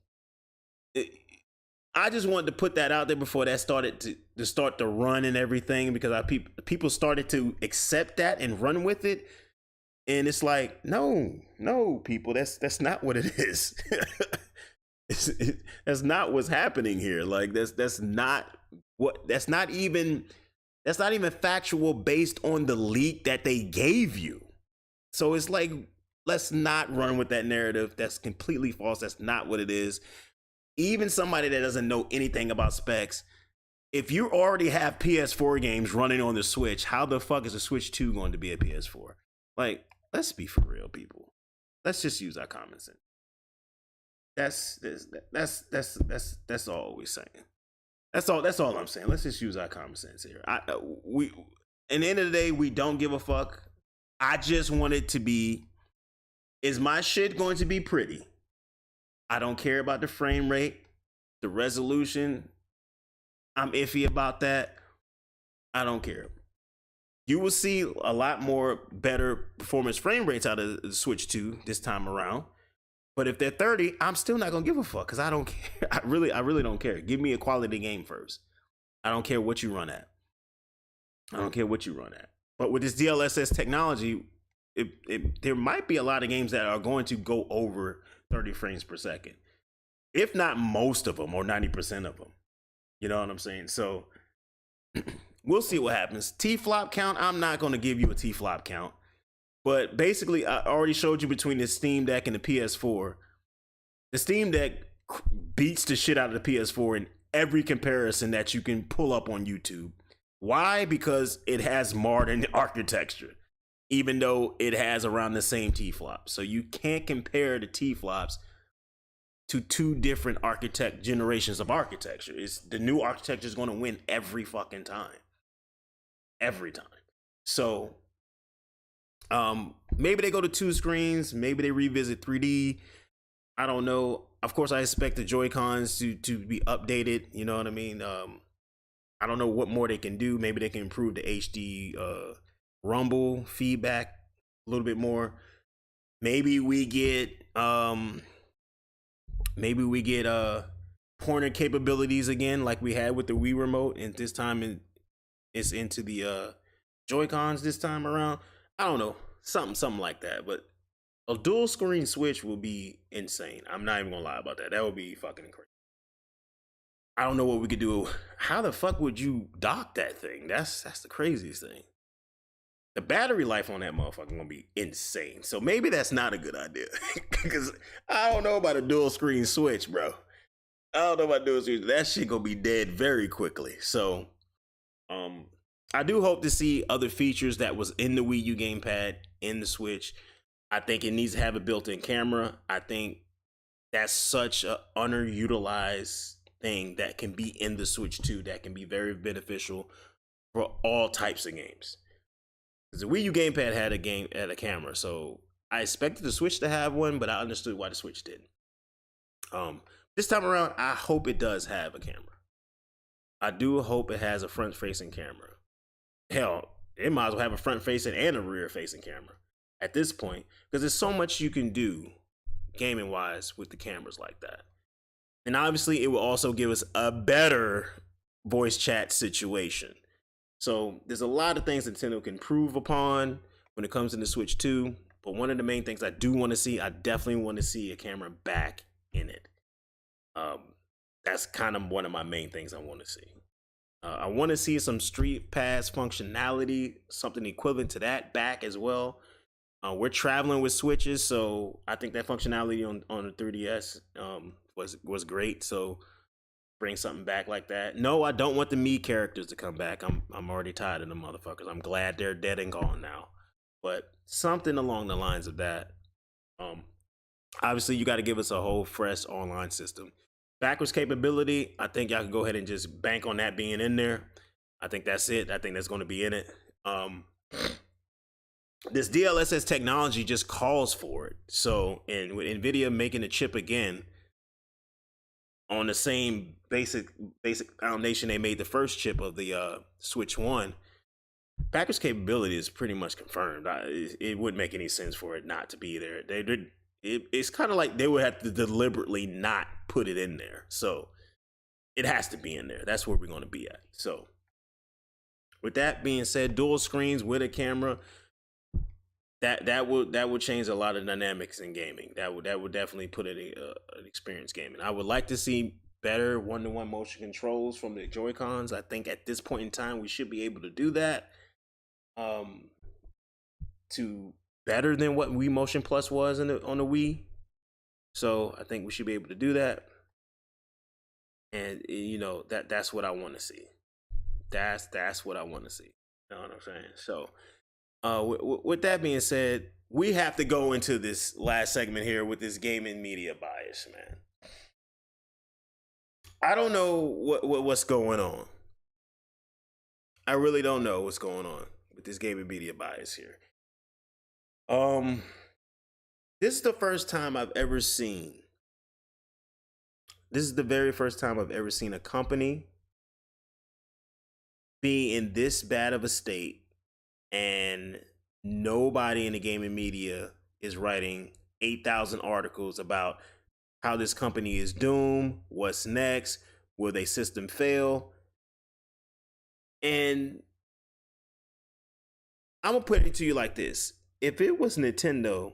I just wanted to put that out there before that started to start to run and everything, because people started to accept that and run with it. And it's like, no, people, that's not what it is. That's not what's happening here. Like that's not even factual based on the leak that they gave you. So it's like, let's not run with that narrative. That's completely false. That's not what it is. Even somebody that doesn't know anything about specs, if you already have PS4 games running on the Switch, how the fuck is the Switch 2 going to be a PS4? Like, let's be for real, people. Let's just use our common sense. That's all we're saying. That's all I'm saying. Let's just use our common sense here. in the end of the day, we don't give a fuck. I just want it to be, is my shit going to be pretty? I don't care about the frame rate, the resolution. I'm iffy about that. I don't care. You will see a lot more better performance frame rates out of the Switch 2 this time around. But if they're 30, I'm still not gonna give a fuck because I don't care. I really don't care. Give me a quality game first. I don't care what you run at. I don't care what you run at. But with this DLSS technology, there might be a lot of games that are going to go over 30 frames per second. If not most of them or 90% of them. You know what I'm saying? So we'll see what happens. T-flop count, I'm not going to give you a T-flop count. But basically, I already showed you between the Steam Deck and the PS4. The Steam Deck beats the shit out of the PS4 in every comparison that you can pull up on YouTube. Why? Because it has modern architecture, even though it has around the same T-flops. So you can't compare the T-flops to two different generations of architecture. It's the new architecture is going to win every fucking time. Every time. So maybe they go to 2 screens, maybe they revisit 3D. I don't know. Of course, I expect the Joy-Cons to be updated. You know what I mean? I don't know what more they can do. Maybe they can improve the HD rumble feedback a little bit more. Maybe we get pointer capabilities again, like we had with the Wii remote, and this time it's into the Joy-Cons this time around. I don't know, something like that. But a dual screen Switch will be insane. I'm not even gonna lie about that. That would be fucking crazy. I don't know what we could do. How the fuck would you dock that thing? That's the craziest thing. The battery life on that motherfucker gonna be insane. So maybe that's not a good idea. Because I don't know about a dual screen Switch, bro. I don't know about dual screen. That shit gonna be dead very quickly. So I do hope to see other features that was in the Wii U gamepad in the Switch. I think it needs to have a built-in camera. I think that's such an underutilized thing that can be in the Switch 2 that can be very beneficial for all types of games. Because the Wii U gamepad had a camera, so I expected the Switch to have one, but I understood why the Switch didn't. This time around, I hope it does have a camera. I do hope it has a front-facing camera. Hell, it might as well have a front-facing and a rear-facing camera at this point, because there's so much you can do gaming-wise with the cameras like that. And obviously, it will also give us a better voice chat situation. So there's a lot of things Nintendo can improve upon when it comes to the Switch 2. But one of the main things I do want to see, I definitely want to see a camera back in it. That's kind of one of my main things I want to see. I want to see some Street Pass functionality, something equivalent to that back as well. We're traveling with Switches, so I think that functionality on the 3DS was great. So bring something back like that. No, I don't want the Mii characters to come back. I'm already tired of them motherfuckers. I'm glad they're dead and gone now. But something along the lines of that. Obviously, you got to give us a whole fresh online system. Backwards capability, I think y'all can go ahead and just bank on that being in there. I think that's it. I think that's going to be in it. This DLSS technology just calls for it. So, and with NVIDIA making the chip again on the same basic foundation they made the first chip of the Switch 1, backwards capability is pretty much confirmed. It wouldn't make any sense for it not to be there. It's kind of like they would have to deliberately not put it in there. So it has to be in there. That's where we're going to be at. So with that being said, dual screens with a camera, that would change a lot of dynamics in gaming. That would definitely put it an experience gaming. I would like to see better one-to-one motion controls from the Joy-Cons. I think at this point in time we should be able to do that. To better than what Wii Motion Plus was on the Wii. So I think we should be able to do that. And you know, that's what I want to see. That's what I want to see. You know what I'm saying? So with that being said, we have to go into this last segment here with this gaming media bias, man. I don't know what's going on. I really don't know what's going on. with this gaming media bias here. This is the first time I've ever seen. This is the very first time I've ever seen a company be in this bad of a state, and nobody in the gaming media is writing 8,000 articles about how this company is doomed, what's next, will their system fail. And I'm gonna put it to you like this. If it was Nintendo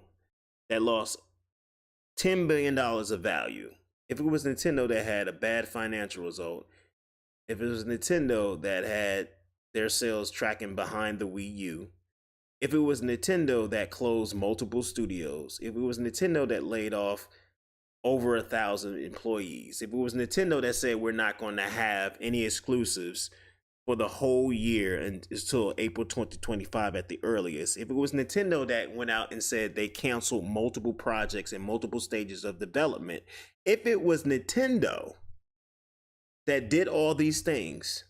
that lost $10 billion of value, if it was Nintendo that had a bad financial result, if it was Nintendo that had their sales tracking behind the Wii U, if it was Nintendo that closed multiple studios, if it was Nintendo that laid off over 1,000 employees, if it was Nintendo that said we're not going to have any exclusives for the whole year until April 2025 at the earliest, if it was Nintendo that went out and said they canceled multiple projects in multiple stages of development, if it was Nintendo that did all these things,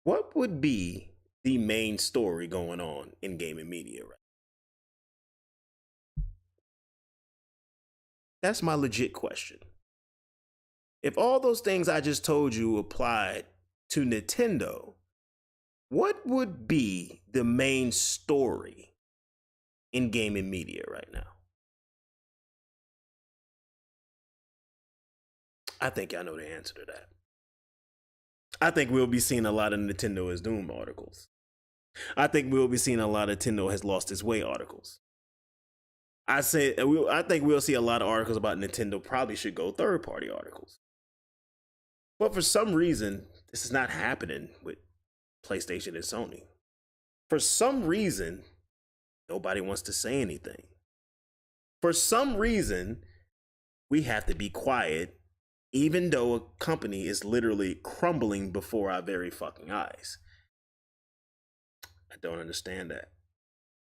what would be the main story going on in gaming media right now? That's my legit question. If all those things I just told you applied to Nintendo, what would be the main story in gaming media right now? I think I know the answer to that. I think we'll be seeing a lot of Nintendo is doomed articles. I think we'll be seeing a lot of Nintendo has lost its way articles. I think we'll see a lot of articles about Nintendo probably should go third-party articles. But for some reason, this is not happening with PlayStation and Sony. For some reason, nobody wants to say anything. For some reason, we have to be quiet, even though a company is literally crumbling before our very fucking eyes. I don't understand that.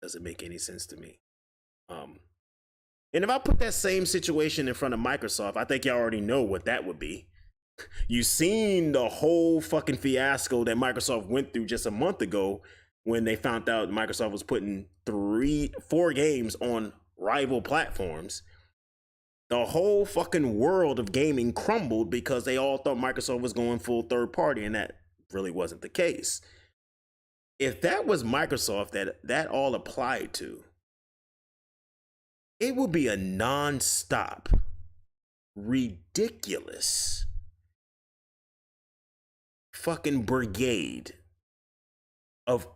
Doesn't make any sense to me. And if I put that same situation in front of Microsoft, I think y'all already know what that would be. You've seen the whole fucking fiasco that Microsoft went through just a month ago when they found out Microsoft was putting 4 games on rival platforms. The whole fucking world of gaming crumbled because they all thought Microsoft was going full third party, and that really wasn't the case. If that was Microsoft that all applied to, it would be a non-stop, ridiculous fucking brigade of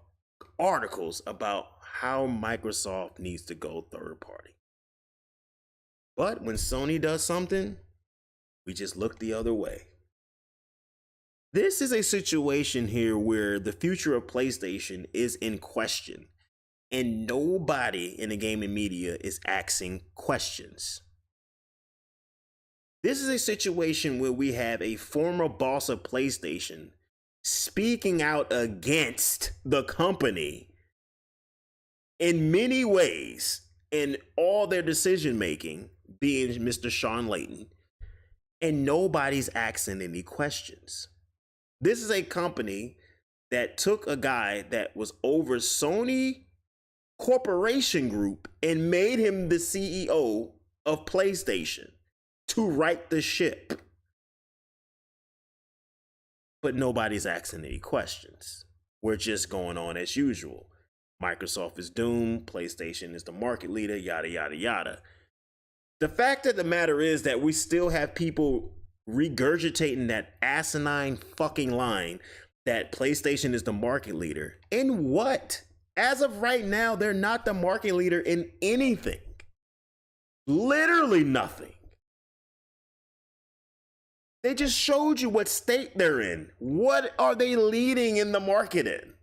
articles about how Microsoft needs to go third party. But when Sony does something, we just look the other way. This is a situation here where the future of PlayStation is in question, and nobody in the gaming media is asking questions. This is a situation where we have a former boss of PlayStation speaking out against the company in many ways, in all their decision making, being Mr. Sean Layton, and nobody's asking any questions. This is a company that took a guy that was over Sony Corporation Group and made him the CEO of PlayStation to right the ship. But nobody's asking any questions. We're just going on as usual. Microsoft is doomed. PlayStation is the market leader, yada, yada, yada. The fact of the matter is that we still have people regurgitating that asinine fucking line that PlayStation is the market leader. In what? As of right now, they're not the market leader in anything. Literally nothing. They just showed you what state they're in. What are they leading in the market in?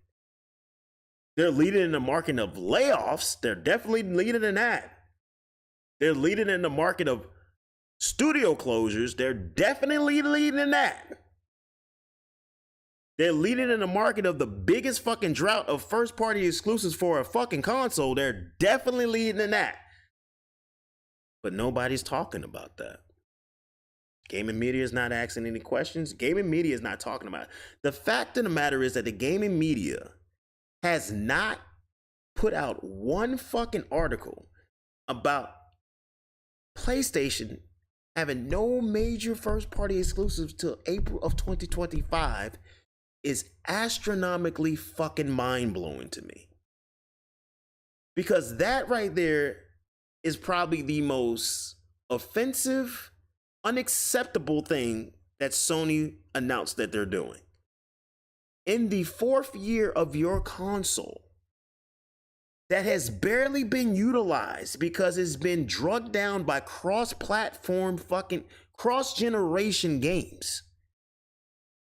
They're leading in the market of layoffs. They're definitely leading in that. They're leading in the market of studio closures. They're definitely leading in that. They're leading in the market of the biggest fucking drought of first-party exclusives for a fucking console. They're definitely leading in that. But nobody's talking about that. Gaming media is not asking any questions. Gaming media is not talking about it. The fact of the matter is that the gaming media has not put out one fucking article about PlayStation having no major first-party exclusives till April of 2025 is astronomically fucking mind-blowing to me. Because that right there is probably the most offensive, unacceptable thing that Sony announced that they're doing. In the 4th year of your console that has barely been utilized because it's been drugged down by cross-platform fucking cross-generation games,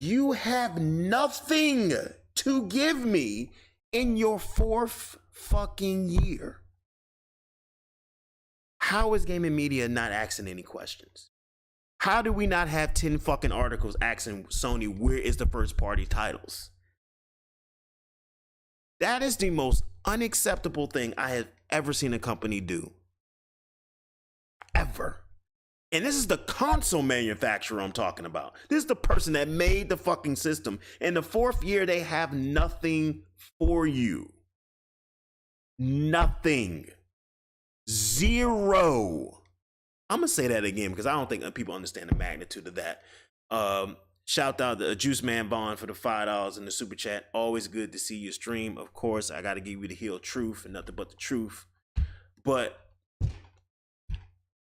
you have nothing to give me in your 4th fucking year. How is gaming media not asking any questions? How do we not have 10 fucking articles asking Sony where is the first party titles? That is the most unacceptable thing I have ever seen a company do. Ever. And this is the console manufacturer I'm talking about. This is the person that made the fucking system. In the 4th year, they have nothing for you. Nothing. Zero. I'm going to say that again because I don't think people understand the magnitude of that. Shout out to Juice Man Vaughn for the $5 in the super chat. Always good to see you stream. Of course, I got to give you the heel truth and nothing but the truth. But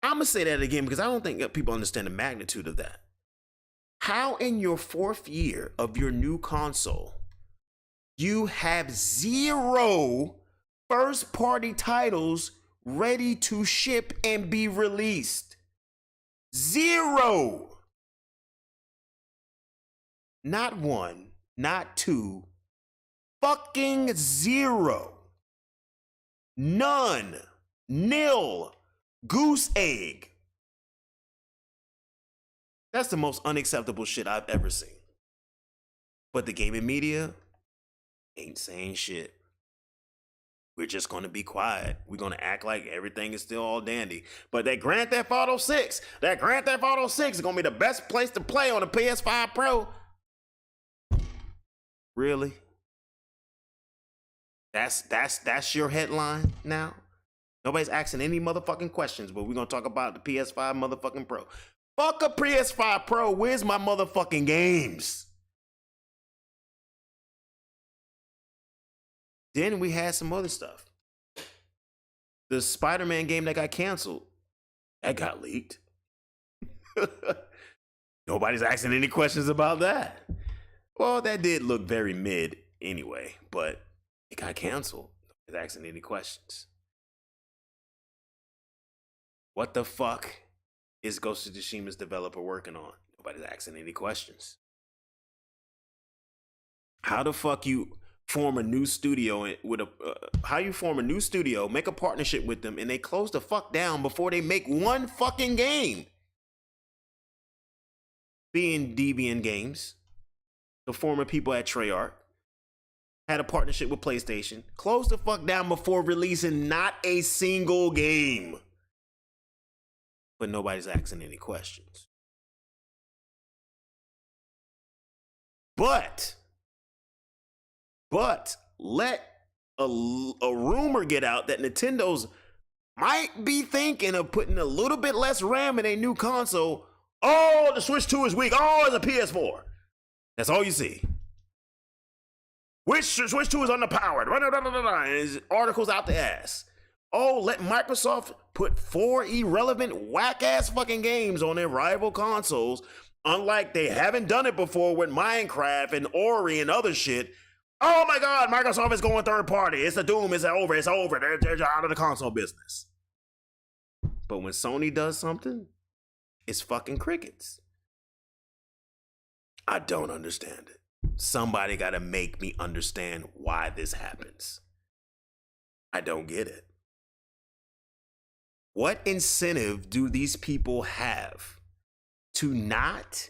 I'm going to say that again because I don't think people understand the magnitude of that. How in your 4th year of your new console, you have 0 first-party titles ready to ship and be released? 0. Not 1, not 2, fucking 0. None. Nil. Goose egg. That's the most unacceptable shit I've ever seen. But the gaming media ain't saying shit. We're just going to be quiet. We're going to act like everything is still all dandy. But that Grand Theft Auto 6 is going to be the best place to play on the PS5 Pro. Really? That's your headline now? Nobody's asking any motherfucking questions, but we're going to talk about the PS5 motherfucking Pro. Fuck a PS5 Pro. Where's my motherfucking games? Then we had some other stuff. The Spider-Man game that got canceled, that got leaked. Nobody's asking any questions about that. Well, that did look very mid anyway, but it got canceled. Nobody's asking any questions. What the fuck is Ghost of Tsushima's developer working on? Nobody's asking any questions. How the fuck you form a new studio with how you form a new studio, make a partnership with them, and they close the fuck down before they make one fucking game? Being Deviant Games, the former people at Treyarch, had a partnership with PlayStation, closed the fuck down before releasing not a single game. But nobody's asking any questions. But let a rumor get out that Nintendo's might be thinking of putting a little bit less RAM in a new console. Oh, the Switch 2 is weak. Oh, it's a PS4. That's all you see. Which Switch 2 is underpowered. And his articles out the ass. Oh, let Microsoft put 4 irrelevant whack-ass fucking games on their rival consoles, unlike they haven't done it before with Minecraft and Ori and other shit. Oh my God, Microsoft is going third party. It's a doom. It's over. It's over. They're out of the console business. But when Sony does something, it's fucking crickets. I don't understand it. Somebody got to make me understand why this happens. I don't get it. What incentive do these people have to not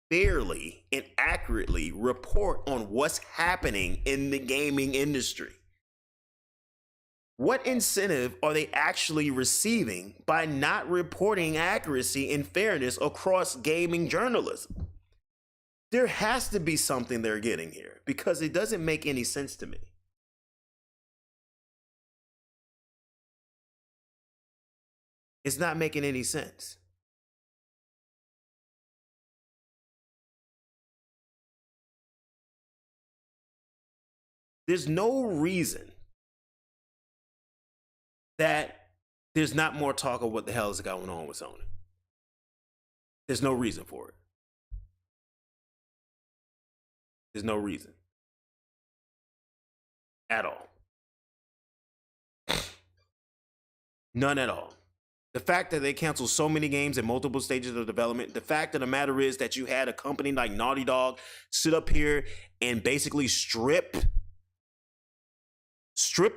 fairly and accurately report on what's happening in the gaming industry? What incentive are they actually receiving by not reporting accuracy and fairness across gaming journalism? There has to be something they're getting here because it doesn't make any sense to me. It's not making any sense. There's no reason that there's not more talk of what the hell is going on with Sony. There's no reason for it. There's no reason at all. None at all. The fact that they canceled so many games in multiple stages of development, the fact of the matter is that you had a company like Naughty Dog sit up here and basically strip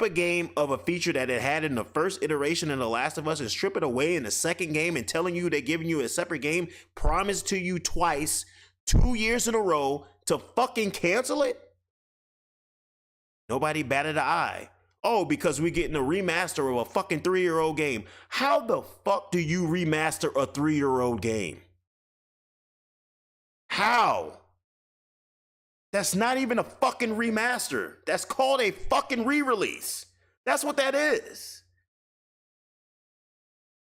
a game of a feature that it had in the first iteration in The Last of Us and strip it away in the second game and telling you they're giving you a separate game, promised to you twice, 2 years in a row, to fucking cancel it? Nobody batted an eye. Oh, because we're getting a remaster of a fucking 3-year-old game. How the fuck do you remaster a 3-year-old game? How? That's not even a fucking remaster. That's called a fucking re-release. That's what that is.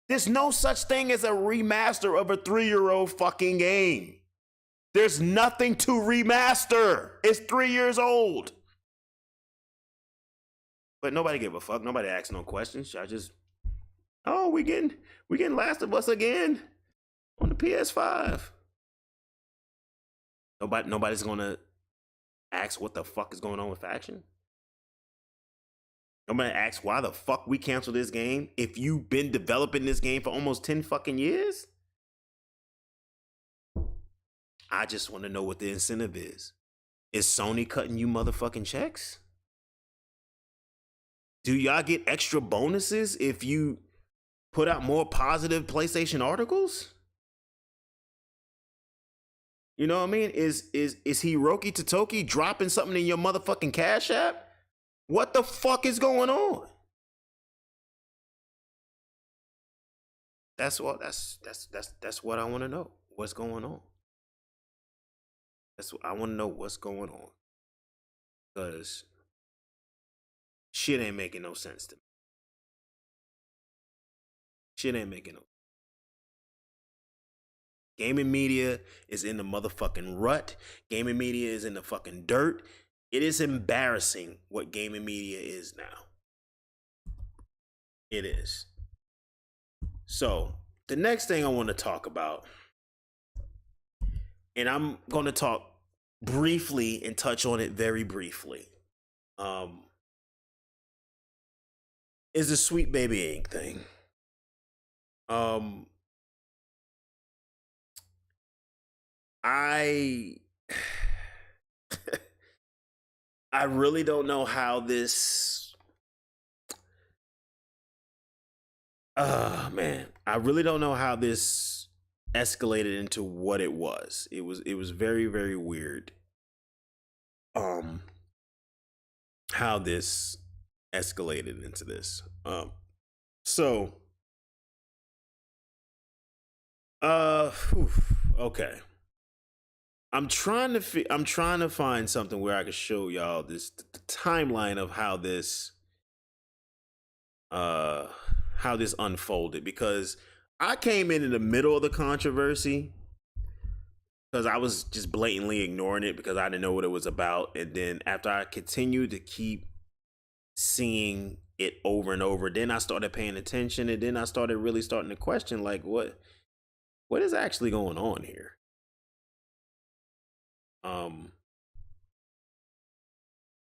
There's no such thing as a remaster of a 3-year-old fucking game. There's nothing to remaster. It's 3 years old. But nobody gave a fuck. Nobody asked no questions. I just, oh, we getting Last of Us again on the PS5. Nobody's gonna ask what the fuck is going on with Faction. Nobody asks why the fuck we canceled this game if you've been developing this game for almost 10 fucking years. I just want to know what the incentive is. Is Sony cutting you motherfucking checks? Do y'all get extra bonuses if you put out more positive PlayStation articles? You know what I mean? Is Hiroki Totoki dropping something in your motherfucking Cash App? What the fuck is going on? That's what I want to know. What's going on? I want to know what's going on. Because shit ain't making no sense to me. Shit ain't making no. Gaming media is in the motherfucking rut. Gaming media is in the fucking dirt. It is embarrassing what gaming media is now. It is. So, the next thing I want to talk about, and I'm going to talk briefly and touch on it very briefly, is the Sweet Baby Inc. thing. I really don't know how this. Man, I really don't know how this escalated into what it was. It was very, very weird. How this escalated into this. Okay. I'm trying to find something where I can show y'all the timeline of how this unfolded, because I came in the middle of the controversy because I was just blatantly ignoring it because I didn't know what it was about, and then after I continued to keep seeing it over and over, then I started paying attention, and then I started really starting to question, like, what is actually going on here?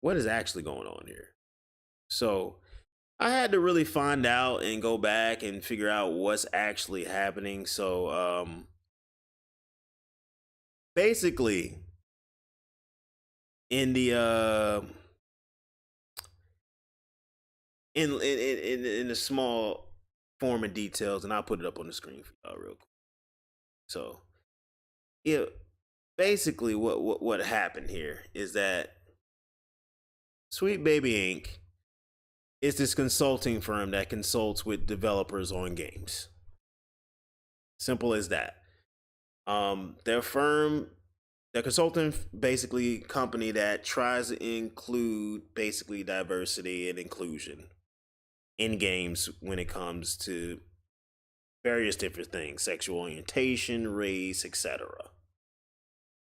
What is actually going on here? So I had to really find out and go back and figure out what's actually happening. So basically in the in the small form and details, and I'll put it up on the screen for y'all real quick. So yeah, basically what happened here is that Sweet Baby Inc. is this consulting firm that consults with developers on games. Simple as that. Their consulting basically company that tries to include basically diversity and inclusion in games when it comes to various different things, sexual orientation, race, etc.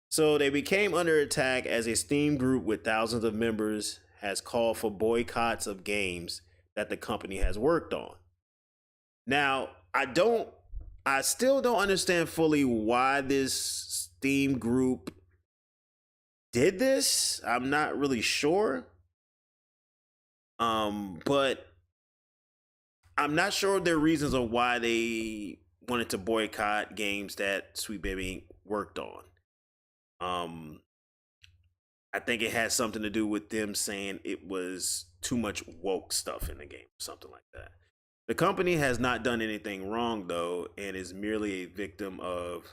So they became under attack as a Steam group with thousands of members has called for boycotts of games that the company has worked on. Now, I still don't understand fully why this Steam group did this. I'm not really sure. But I'm not sure their reasons of why they wanted to boycott games that Sweet Baby Inc. worked on. I think it had something to do with them saying it was too much woke stuff in the game, something like that. The company has not done anything wrong, though, and is merely a victim of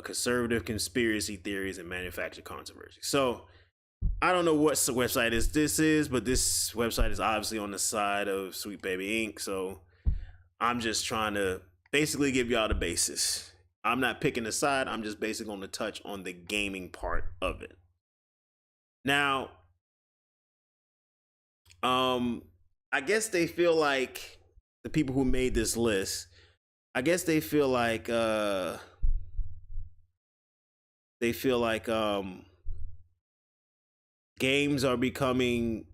conservative conspiracy theories and manufactured controversy. So I don't know what website this is, but this website is obviously on the side of Sweet Baby Inc. So I'm just trying to basically give y'all the basis. I'm not picking a side. I'm just basically going to touch on the gaming part of it. Now, I guess they feel like the people who made this list, I guess they feel like games are becoming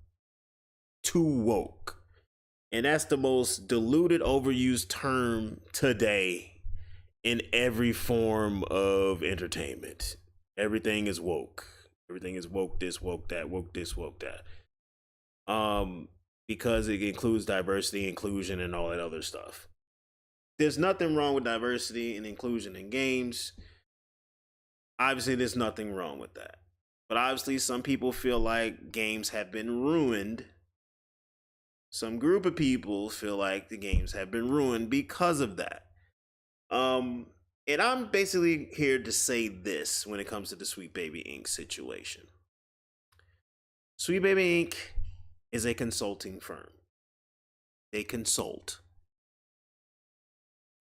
too woke. And that's the most diluted, overused term today in every form of entertainment. Everything is woke. Everything is woke this, woke that, woke this, woke that. Because it includes diversity, inclusion, and all that other stuff. There's nothing wrong with diversity and inclusion in games. Obviously, there's nothing wrong with that. But obviously, some people feel like games have been ruined. Some group of people feel like the games have been ruined because of that. And I'm basically here to say this when it comes to the Sweet Baby Inc. situation. Sweet Baby Inc. is a consulting firm. They consult.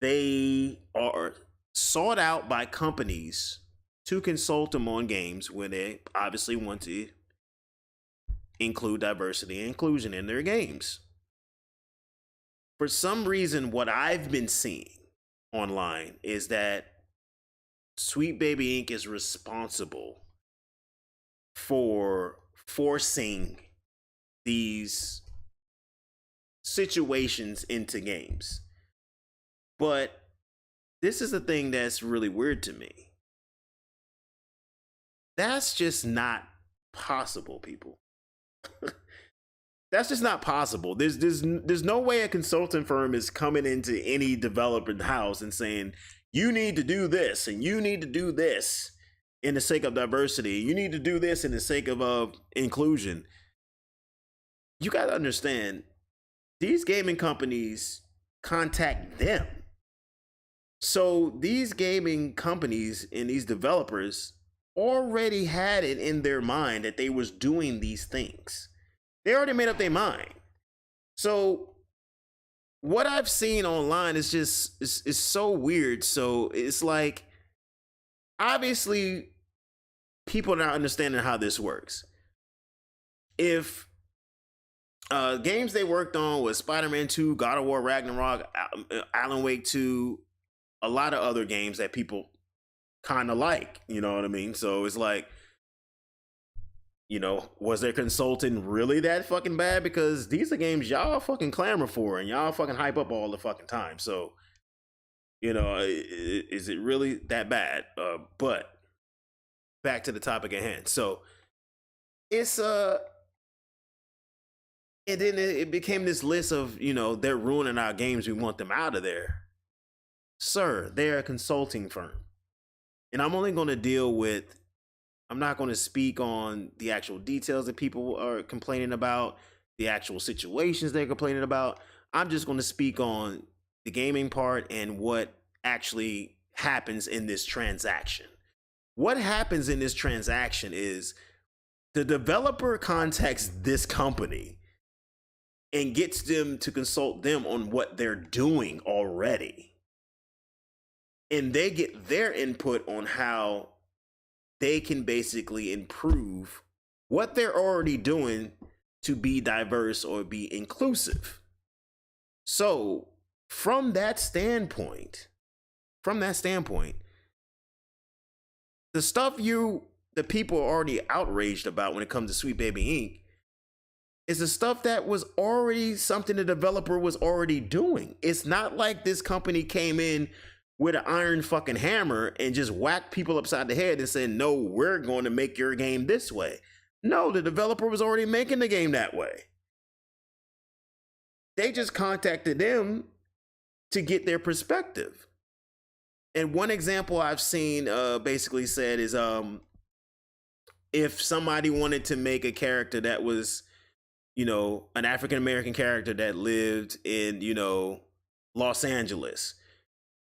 They are sought out by companies to consult them on games when they obviously want to include diversity and inclusion in their games. For some reason, what I've been seeing online is that Sweet Baby Inc. is responsible for forcing these situations into games. But this is the thing that's really weird to me. That's just not possible, people. That's just not possible. There's no way a consultant firm is coming into any developer house and saying, you need to do this and you need to do this in the sake of diversity. You need to do this in the sake of inclusion. You got to understand, these gaming companies contact them. So these gaming companies and these developers already had it in their mind that they was doing these things. They already made up their mind. So what I've seen online is just is so weird. So it's like, obviously people are not understanding how this works. If games they worked on was Spider-Man 2, God of War Ragnarok, Alan Wake 2, a lot of other games that people kind of like, you know what I mean? So it's like, you know, was their consulting really that fucking bad? Because these are games y'all fucking clamor for and y'all fucking hype up all the fucking time. So, you know, is it really that bad? But back to the topic at hand. So it's and then it became this list of, you know, they're ruining our games. We want them out of there. Sir, they're a consulting firm. And I'm only going to deal with, I'm not going to speak on the actual details that people are complaining about, the actual situations they're complaining about. I'm just going to speak on the gaming part and what actually happens in this transaction. What happens in this transaction is the developer contacts this company and gets them to consult them on what they're doing already. And they get their input on how they can basically improve what they're already doing to be diverse or be inclusive. So from that standpoint, the stuff the people are already outraged about when it comes to Sweet Baby Inc. is the stuff that was already something the developer was already doing. It's not like this company came in with an iron fucking hammer and just whacked people upside the head and said, no, we're going to make your game this way. No, the developer was already making the game that way. They just contacted them to get their perspective. And one example I've seen basically said is if somebody wanted to make a character that was, an African-American character that lived in, Los Angeles,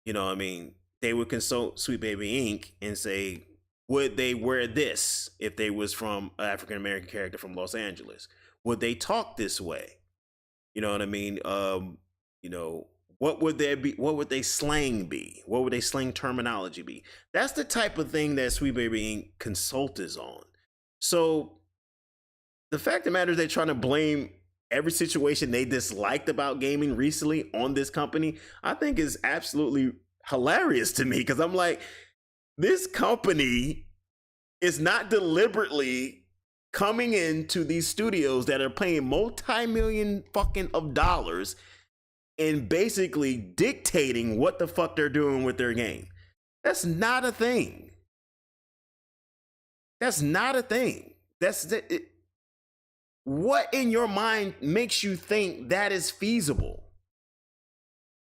they would consult Sweet Baby Inc. and say, would they wear this if they was from an African-American character from Los Angeles? Would they talk this way? You know what I mean? What would there be? What would they slang be? What would they slang terminology be? That's the type of thing that Sweet Baby Inc. consult is on. So the fact of the matter is they're trying to blame every situation they disliked about gaming recently on this company, I think is absolutely hilarious to me, because I'm like, this company is not deliberately coming into these studios that are paying multi-million fucking of dollars and basically dictating what the fuck they're doing with their game. That's not a thing. That's not a thing. What in your mind makes you think that is feasible?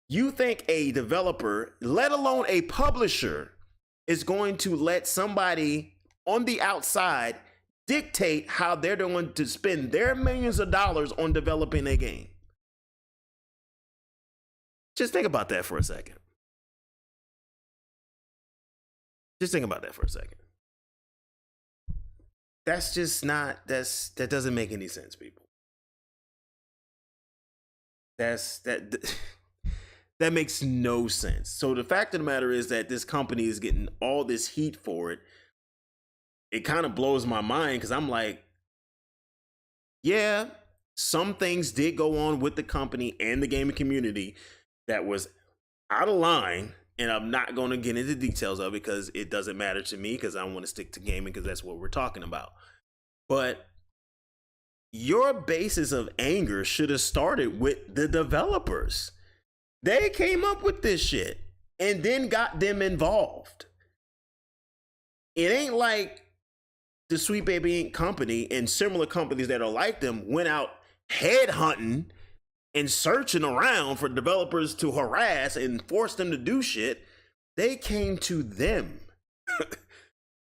You think a developer, let alone a publisher, is going to let somebody on the outside dictate how they're going to spend their millions of dollars on developing a game? Just think about that for a second. Just think about that for a second. That's just not, that doesn't make any sense, people. That makes no sense. So the fact of the matter is that this company is getting all this heat for it. It kind of blows my mind, because I'm like, yeah, some things did go on with the company and the gaming community that was out of line, and I'm not going to get into details of it because it doesn't matter to me, because I want to stick to gaming because that's what we're talking about. But your basis of anger should have started with the developers. They came up with this shit and then got them involved. It ain't like the Sweet Baby Inc. company and similar companies that are like them went out headhunting and searching around for developers to harass and force them to do shit. They came to them.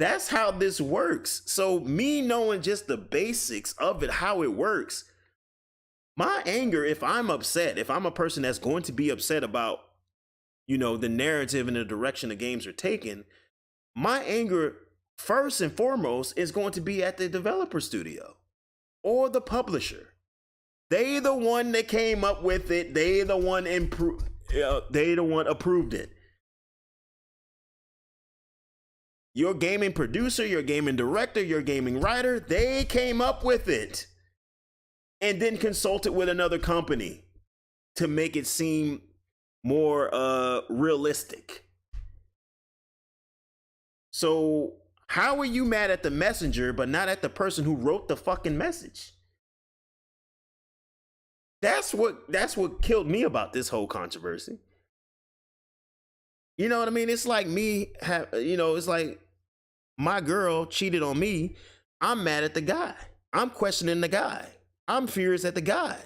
That's how this works. So me knowing just the basics of it, how it works, my anger, if I'm upset, if I'm a person that's going to be upset about, the narrative and the direction the games are taking, my anger first and foremost is going to be at the developer studio or the publisher. They the one that came up with it. They the one approved it. Your gaming producer, your gaming director, your gaming writer, they came up with it and then consulted with another company to make it seem more realistic. So how are you mad at the messenger but not at the person who wrote the fucking message? That's what killed me about this whole controversy. You know what I mean? It's like it's like my girl cheated on me. I'm mad at the guy. I'm questioning the guy. I'm furious at the guy.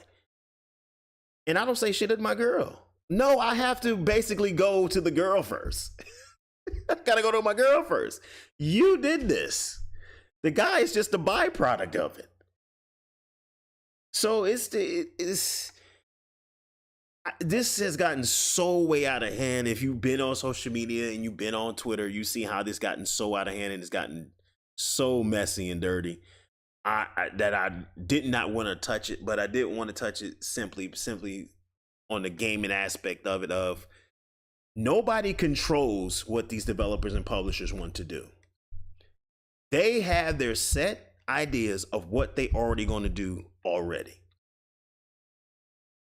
And I don't say shit at my girl. No, I have to basically go to the girl first. I gotta go to my girl first. You did this. The guy is just a byproduct of it. So this has gotten so way out of hand. If you've been on social media and you've been on Twitter, you see how this gotten so out of hand and it's gotten so messy and dirty. That I did not want to touch it, but I did want to touch it simply on the gaming aspect of it. Of nobody controls what these developers and publishers want to do. They have their set ideas of what they already going to do already.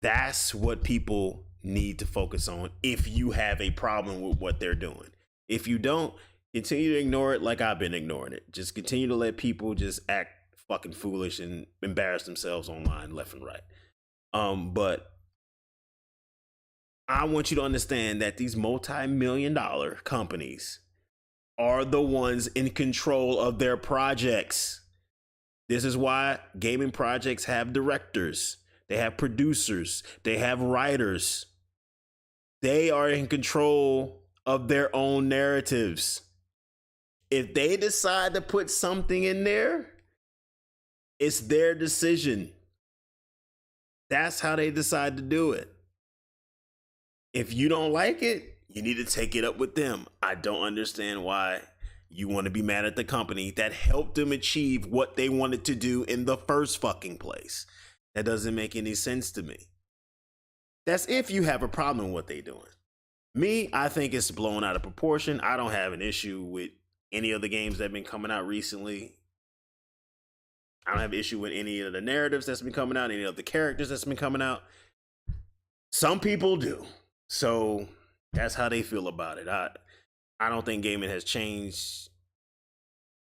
That's what people need to focus on if you have a problem with what they're doing. If you don't, continue to ignore it like I've been ignoring it. Just continue to let people just act fucking foolish and embarrass themselves online left and right. But I want you to understand that these multi-million-dollar companies are the ones in control of their projects. This is why gaming projects have directors, they have producers, they have writers. They are in control of their own narratives. If they decide to put something in there, it's their decision. That's how they decide to do it. If you don't like it, you need to take it up with them. I don't understand why you want to be mad at the company that helped them achieve what they wanted to do in the first fucking place. That doesn't make any sense to me. That's if you have a problem with what they're doing. Me, I think it's blown out of proportion. I don't have an issue with any of the games that have been coming out recently. I don't have an issue with any of the narratives that's been coming out, any of the characters that's been coming out. Some people do. So that's how they feel about it. I don't think gaming has changed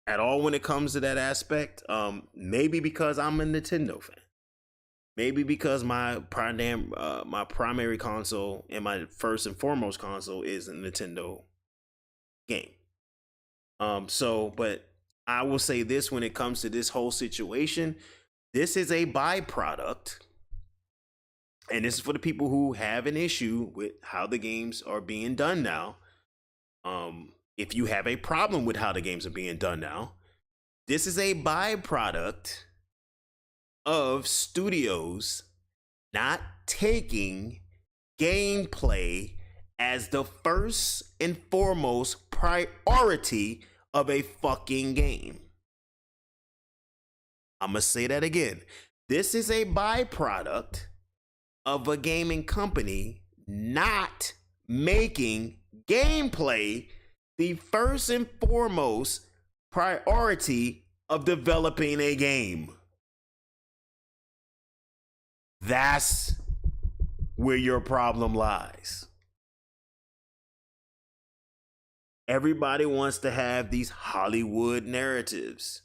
at all when it comes to that aspect. Maybe because I'm a Nintendo fan. Maybe because my primary console and my first and foremost console is a Nintendo game. But I will say this when it comes to this whole situation, this is a byproduct. And this is for the people who have an issue with how the games are being done now. If you have a problem with how the games are being done now, this is a byproduct of studios not taking gameplay as the first and foremost priority of a fucking game. I'm gonna say that again. This is a byproduct of a gaming company not making gameplay the first and foremost priority of developing a game. That's where your problem lies. Everybody wants to have these Hollywood narratives.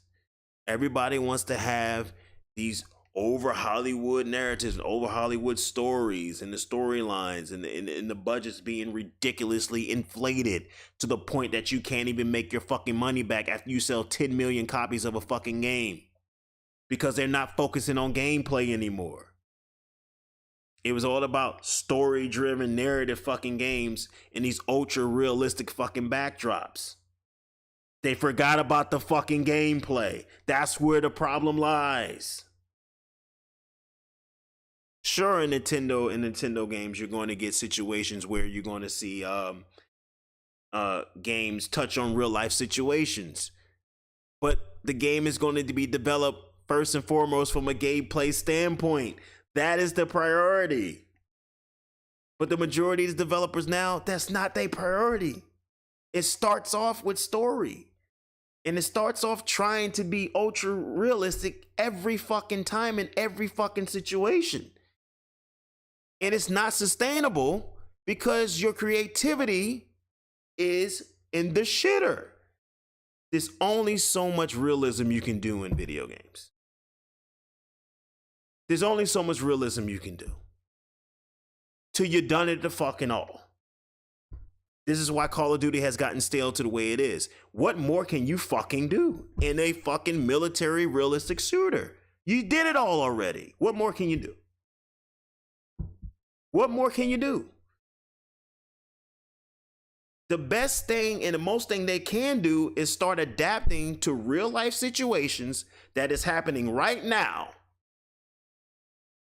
Everybody wants to have these over Hollywood narratives, over Hollywood stories, and the storylines, and the budgets being ridiculously inflated to the point that you can't even make your fucking money back after you sell 10 million copies of a fucking game, because they're not focusing on gameplay anymore. It was all about story-driven narrative fucking games and these ultra-realistic fucking backdrops. They forgot about the fucking gameplay. That's where the problem lies. Sure, in Nintendo games, you're going to get situations where you're going to see games touch on real life situations. But the game is going to be developed first and foremost from a gameplay standpoint. That is the priority. But the majority of the developers now, that's not their priority. It starts off with story. And it starts off trying to be ultra realistic every fucking time in every fucking situation. And it's not sustainable because your creativity is in the shitter. There's only so much realism you can do in video games. There's only so much realism you can do till you're done it the fucking all. This is why Call of Duty has gotten stale to the way it is. What more can you fucking do in a fucking military realistic shooter? You did it all already. What more can you do? What more can you do? The best thing and the most thing they can do is start adapting to real life situations that is happening right now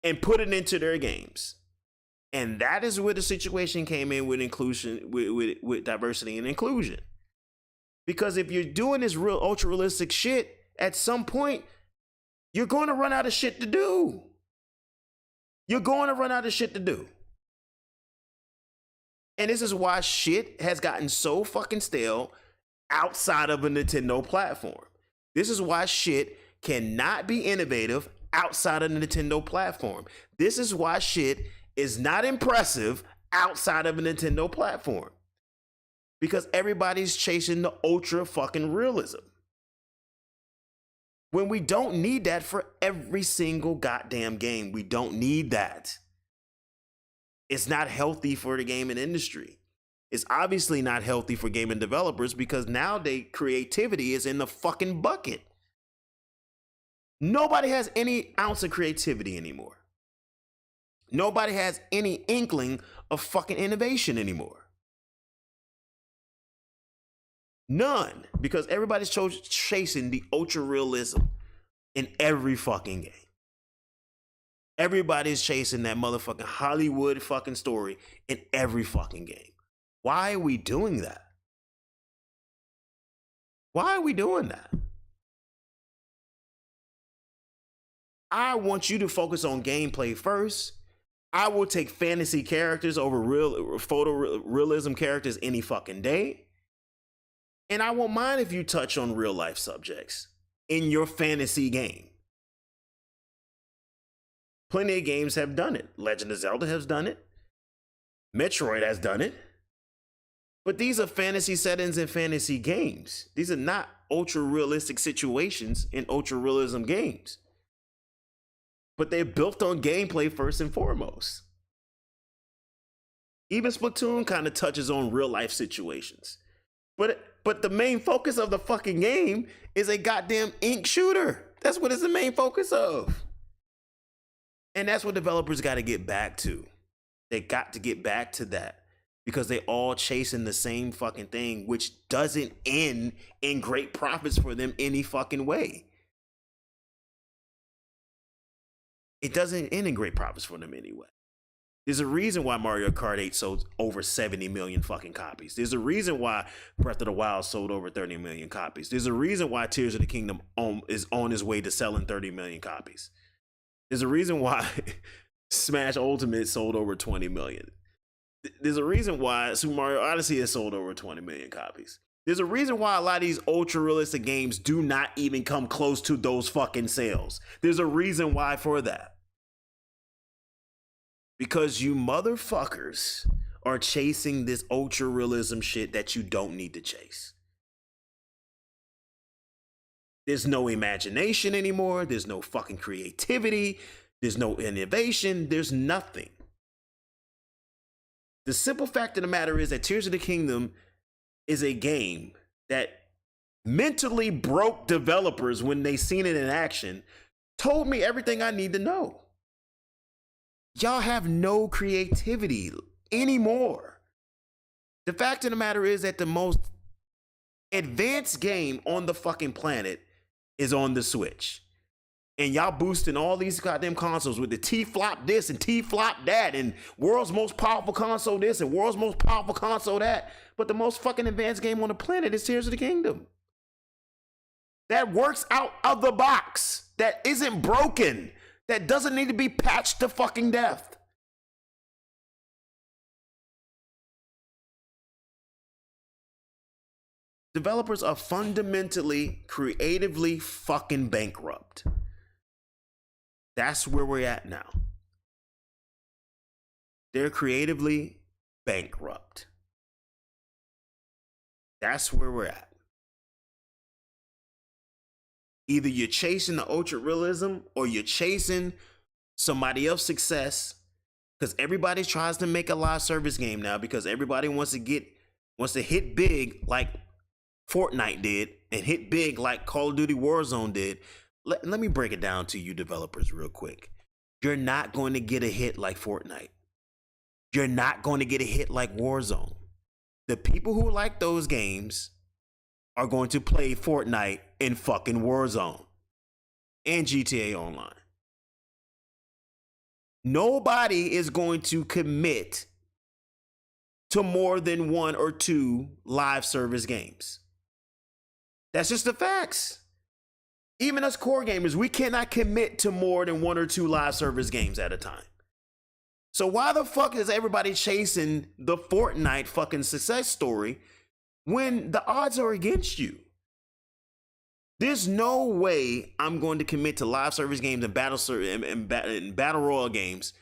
and put it into their games. And that is where the situation came in with inclusion, with diversity and inclusion. Because if you're doing this real ultra realistic shit, at some point, you're going to run out of shit to do. You're going to run out of shit to do. And this is why shit has gotten so fucking stale outside of a Nintendo platform. This is why shit cannot be innovative outside of the Nintendo platform. This is why shit is not impressive outside of a Nintendo platform. Because everybody's chasing the ultra fucking realism. When we don't need that for every single goddamn game. We don't need that. It's not healthy for the gaming industry. It's obviously not healthy for gaming developers because nowadays creativity is in the fucking bucket. Nobody has any ounce of creativity anymore. Nobody has any inkling of fucking innovation anymore. None, because everybody's chasing the ultra realism in every fucking game. Everybody's chasing that motherfucking Hollywood fucking story in every fucking game. Why are we doing that? Why are we doing that? I want you to focus on gameplay first. I will take fantasy characters over photorealism characters any fucking day. And I won't mind if you touch on real life subjects in your fantasy game. Plenty of games have done it. Legend of Zelda has done it. Metroid has done it. But these are fantasy settings and fantasy games. These are not ultra realistic situations in ultra realism games. But they're built on gameplay first and foremost. Even Splatoon kind of touches on real life situations. But the main focus of the fucking game is a goddamn ink shooter. That's what it's the main focus of. And that's what developers got to get back to. They got to get back to that because they all chasing the same fucking thing, which doesn't end in great profits for them any fucking way. It doesn't end in great profits for them anyway. There's a reason why Mario Kart 8 sold over 70 million fucking copies. There's a reason why Breath of the Wild sold over 30 million copies. There's a reason why Tears of the Kingdom is on his way to selling 30 million copies. There's a reason why Smash Ultimate sold over 20 million. There's a reason why Super Mario Odyssey has sold over 20 million copies. There's a reason why a lot of these ultra realistic games do not even come close to those fucking sales. There's a reason why for that. Because you motherfuckers are chasing this ultra realism shit that you don't need to chase. There's no imagination anymore. There's no fucking creativity. There's no innovation. There's nothing. The simple fact of the matter is that Tears of the Kingdom is a game that mentally broke developers when they seen it in action, told me everything I need to know. Y'all have no creativity anymore. The fact of the matter is that the most advanced game on the fucking planet is on the Switch. And y'all boosting all these goddamn consoles with the T-flop this and T-flop that and world's most powerful console this and world's most powerful console that. But the most fucking advanced game on the planet is Tears of the Kingdom. That works out of the box. That isn't broken. That doesn't need to be patched to fucking death. Developers are fundamentally, creatively fucking bankrupt. That's where we're at now. They're creatively bankrupt. That's where we're at. Either you're chasing the ultra realism or you're chasing somebody else's success, because everybody tries to make a live service game now because everybody wants to hit big like Fortnite did and hit big like Call of Duty Warzone did. Let me break it down to you developers real quick. You're not going to get a hit like Fortnite. You're not going to get a hit like Warzone. The people who like those games are going to play Fortnite and fucking Warzone and GTA Online. Nobody is going to commit to more than one or two live service games. That's just the facts. Even us core gamers, we cannot commit to more than one or two live service games at a time. So why the fuck is everybody chasing the Fortnite fucking success story when the odds are against you? There's no way I'm going to commit to live service games and battle royale games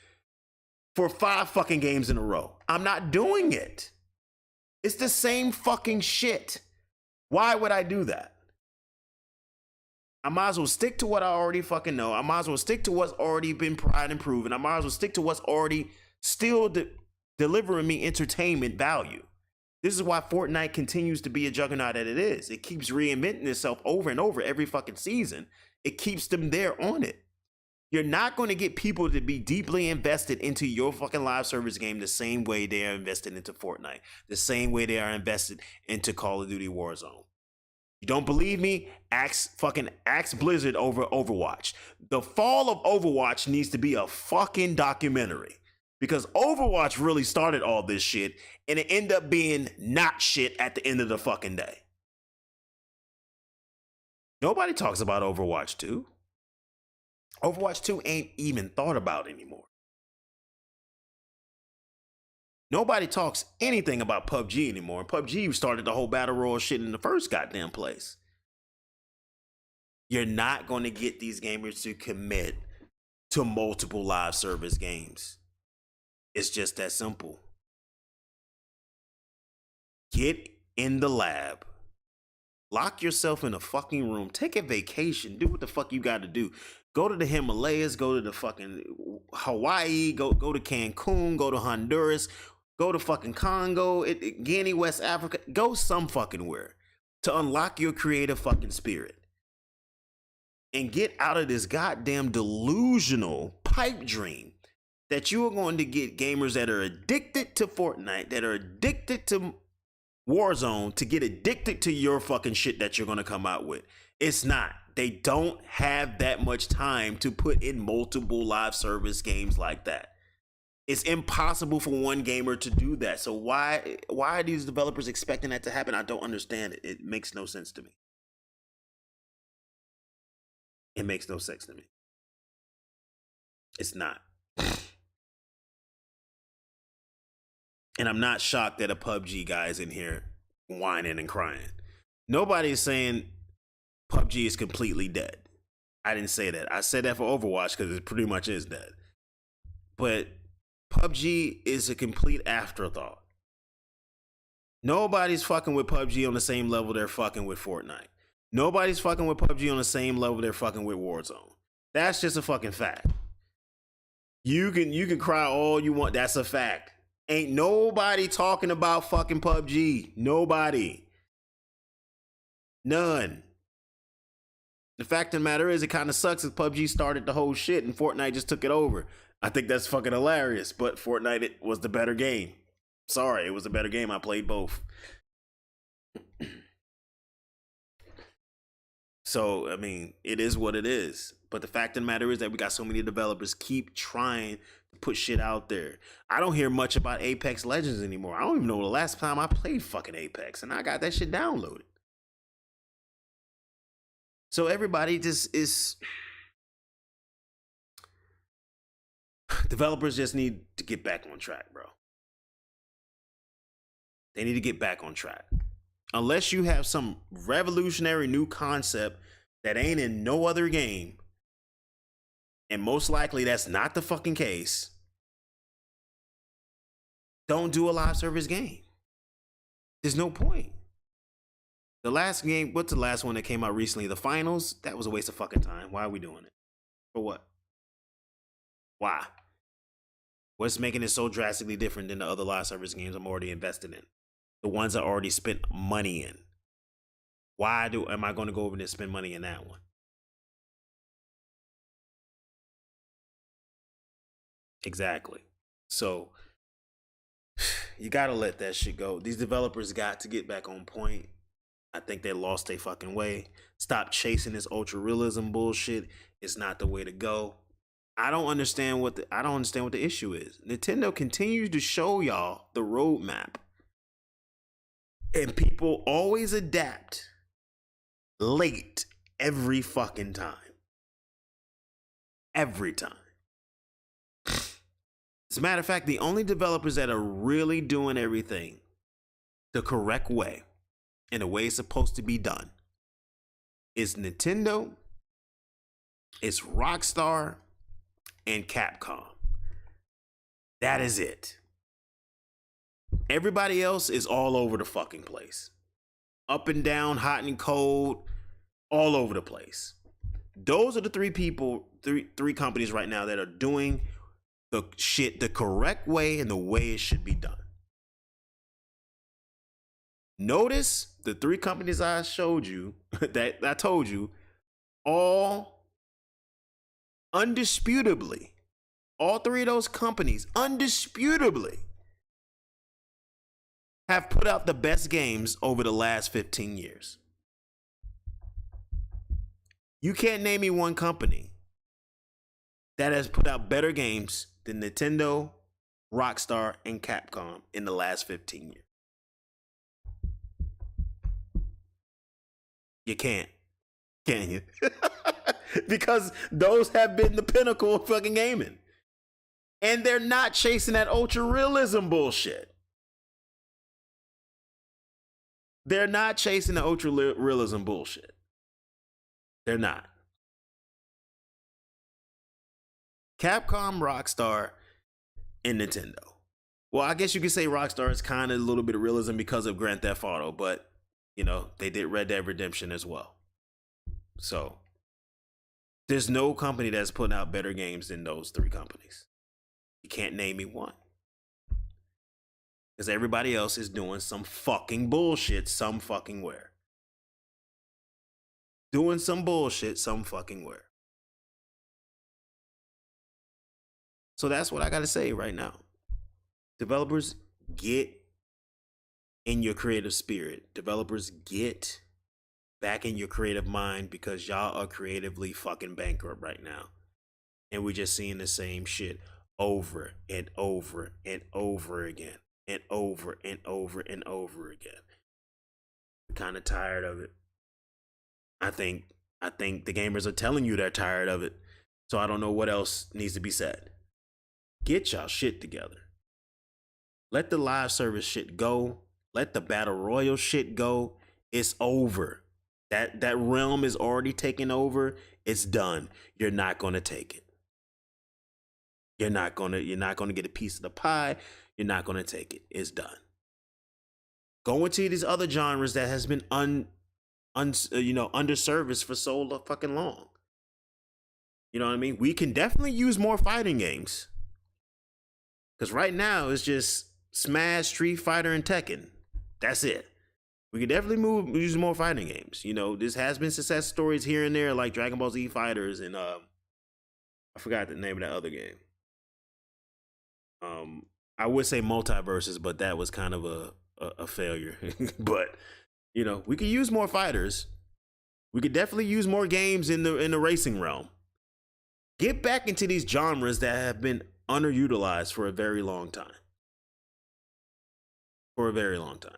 for 5 fucking games in a row. I'm not doing it. It's the same fucking shit. Why would I do that? I might as well stick to what I already fucking know. I might as well stick to what's already been tried and proven. I might as well stick to what's already still delivering me entertainment value. This is why Fortnite continues to be a juggernaut that it is. It keeps reinventing itself over and over every fucking season. It keeps them there on it. You're not going to get people to be deeply invested into your fucking live service game the same way they are invested into Fortnite, the same way they are invested into Call of Duty Warzone. You don't believe me? Ask Blizzard over Overwatch. The fall of Overwatch needs to be a fucking documentary, because Overwatch really started all this shit and it ended up being not shit at the end of the fucking day. Nobody talks about Overwatch 2. Overwatch 2 ain't even thought about anymore. Nobody talks anything about PUBG anymore. PUBG started the whole battle royale shit in the first goddamn place. You're not going to get these gamers to commit to multiple live service games. It's just that simple. Get in the lab. Lock yourself in a fucking room. Take a vacation. Do what the fuck you got to do. Go to the Himalayas. Go to the fucking Hawaii. Go to Cancun. Go to Honduras. Go to fucking Congo, Guinea, West Africa. Go some fucking where to unlock your creative fucking spirit. And get out of this goddamn delusional pipe dream that you are going to get gamers that are addicted to Fortnite, that are addicted to Warzone, to get addicted to your fucking shit that you're going to come out with. It's not. They don't have that much time to put in multiple live service games like that. It's impossible for one gamer to do that. So why are these developers expecting that to happen? I don't understand it. It makes no sense to me. It makes no sense to me. It's not. And I'm not shocked that a PUBG guy is in here whining and crying. Nobody is saying PUBG is completely dead. I didn't say that. I said that for Overwatch because it pretty much is dead. But PUBG is a complete afterthought. Nobody's fucking with PUBG on the same level they're fucking with Fortnite. Nobody's fucking with PUBG on the same level they're fucking with Warzone. That's just a fucking fact. You can cry all you want. That's a fact. Ain't nobody talking about fucking PUBG. Nobody. None. The fact of the matter is, it kind of sucks that PUBG started the whole shit and Fortnite just took it over. I think that's fucking hilarious, but Fortnite was the better game. Sorry, it was a better game. I played both. So, I mean, it is what it is. But the fact of the matter is that we got so many developers keep trying to put shit out there. I don't hear much about Apex Legends anymore. I don't even know the last time I played fucking Apex, and I got that shit downloaded. So everybody just is... Developers just need to get back on track, bro. They need to get back on track. Unless you have some revolutionary new concept that ain't in no other game, and most likely that's not the fucking case, don't do a live service game. There's no point. The last game, what's the last one that came out recently? The finals? That was a waste of fucking time. Why are we doing it? For what? Why? What's making it so drastically different than the other live service games I'm already invested in? The ones I already spent money in. Why am I going to go over there and spend money in that one? Exactly. So you got to let that shit go. These developers got to get back on point. I think they lost their fucking way. Stop chasing this ultra realism bullshit. It's not the way to go. I don't understand what the issue is. Nintendo continues to show y'all the roadmap. And people always adapt late every fucking time. Every time. As a matter of fact, the only developers that are really doing everything the correct way, and the way it's supposed to be done, is Nintendo, it's Rockstar, and Capcom. That is it. Everybody else is all over the fucking place. Up and down, hot and cold, all over the place. Those are the three companies right now that are doing the shit the correct way and the way it should be done. Notice the three companies I showed you, that I told you, all undisputably, all three of those companies undisputably have put out the best games over the last 15 years. You can't name me one company that has put out better games than Nintendo, Rockstar, and Capcom in the last 15 years. You can't. Can you? Because those have been the pinnacle of fucking gaming. And they're not chasing that ultra realism bullshit. They're not chasing the ultra realism bullshit. They're not. Capcom, Rockstar, and Nintendo. Well, I guess you could say Rockstar is kind of a little bit of realism because of Grand Theft Auto, but, you know, they did Red Dead Redemption as well. So, there's no company that's putting out better games than those three companies. You can't name me one. Because everybody else is doing some fucking bullshit some fucking where. Doing some bullshit some fucking where. So that's what I got to say right now. Developers, get in your creative spirit. Developers, get back in your creative mind, because y'all are creatively fucking bankrupt right now. And we're just seeing the same shit over and over and over again. And over and over and over again. I'm kind of tired of it. I think the gamers are telling you they're tired of it. So I don't know what else needs to be said. Get y'all shit together. Let the live service shit go. Let the battle royal shit go. It's over. That realm is already taken over. It's done. You're not gonna take it. You're not gonna get a piece of the pie. You're not gonna take it. It's done. Go into these other genres that has been underserviced for so fucking long. You know what I mean? We can definitely use more fighting games. Because right now it's just Smash, Street Fighter, and Tekken. That's it. We can definitely use more fighting games. You know, this has been success stories here and there, like Dragon Ball Z Fighters and I forgot the name of that other game. I would say Multiverses, but that was kind of a failure. But you know, we could use more fighters. We could definitely use more games in the racing realm. Get back into these genres that have been underutilized for a very long time. For a very long time.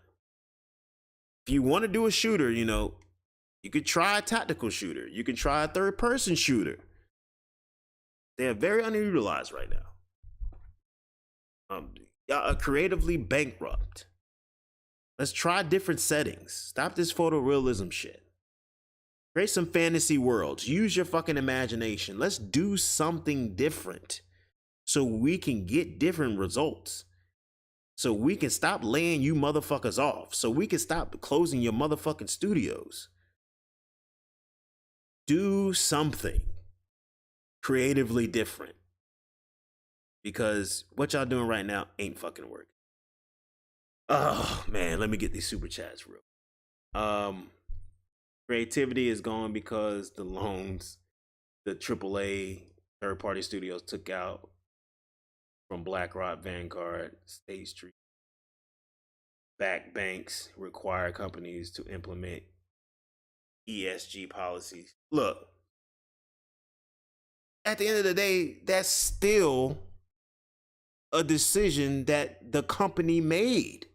If you want to do a shooter, you know, you could try a tactical shooter. You can try a third-person shooter. They are very underutilized right now. Y'all are creatively bankrupt. Let's try different settings. Stop this photorealism shit. Create some fantasy worlds. Use your fucking imagination. Let's do something different so we can get different results. So we can stop laying you motherfuckers off. So we can stop closing your motherfucking studios. Do something creatively different. Because what y'all doing right now ain't fucking working. Oh, man, let me get these super chats real. Creativity is gone because the loans the AAA third-party studios took out from BlackRock, Vanguard, State Street. Back banks require companies to implement ESG policies. Look, at the end of the day, that's still a decision that the company made.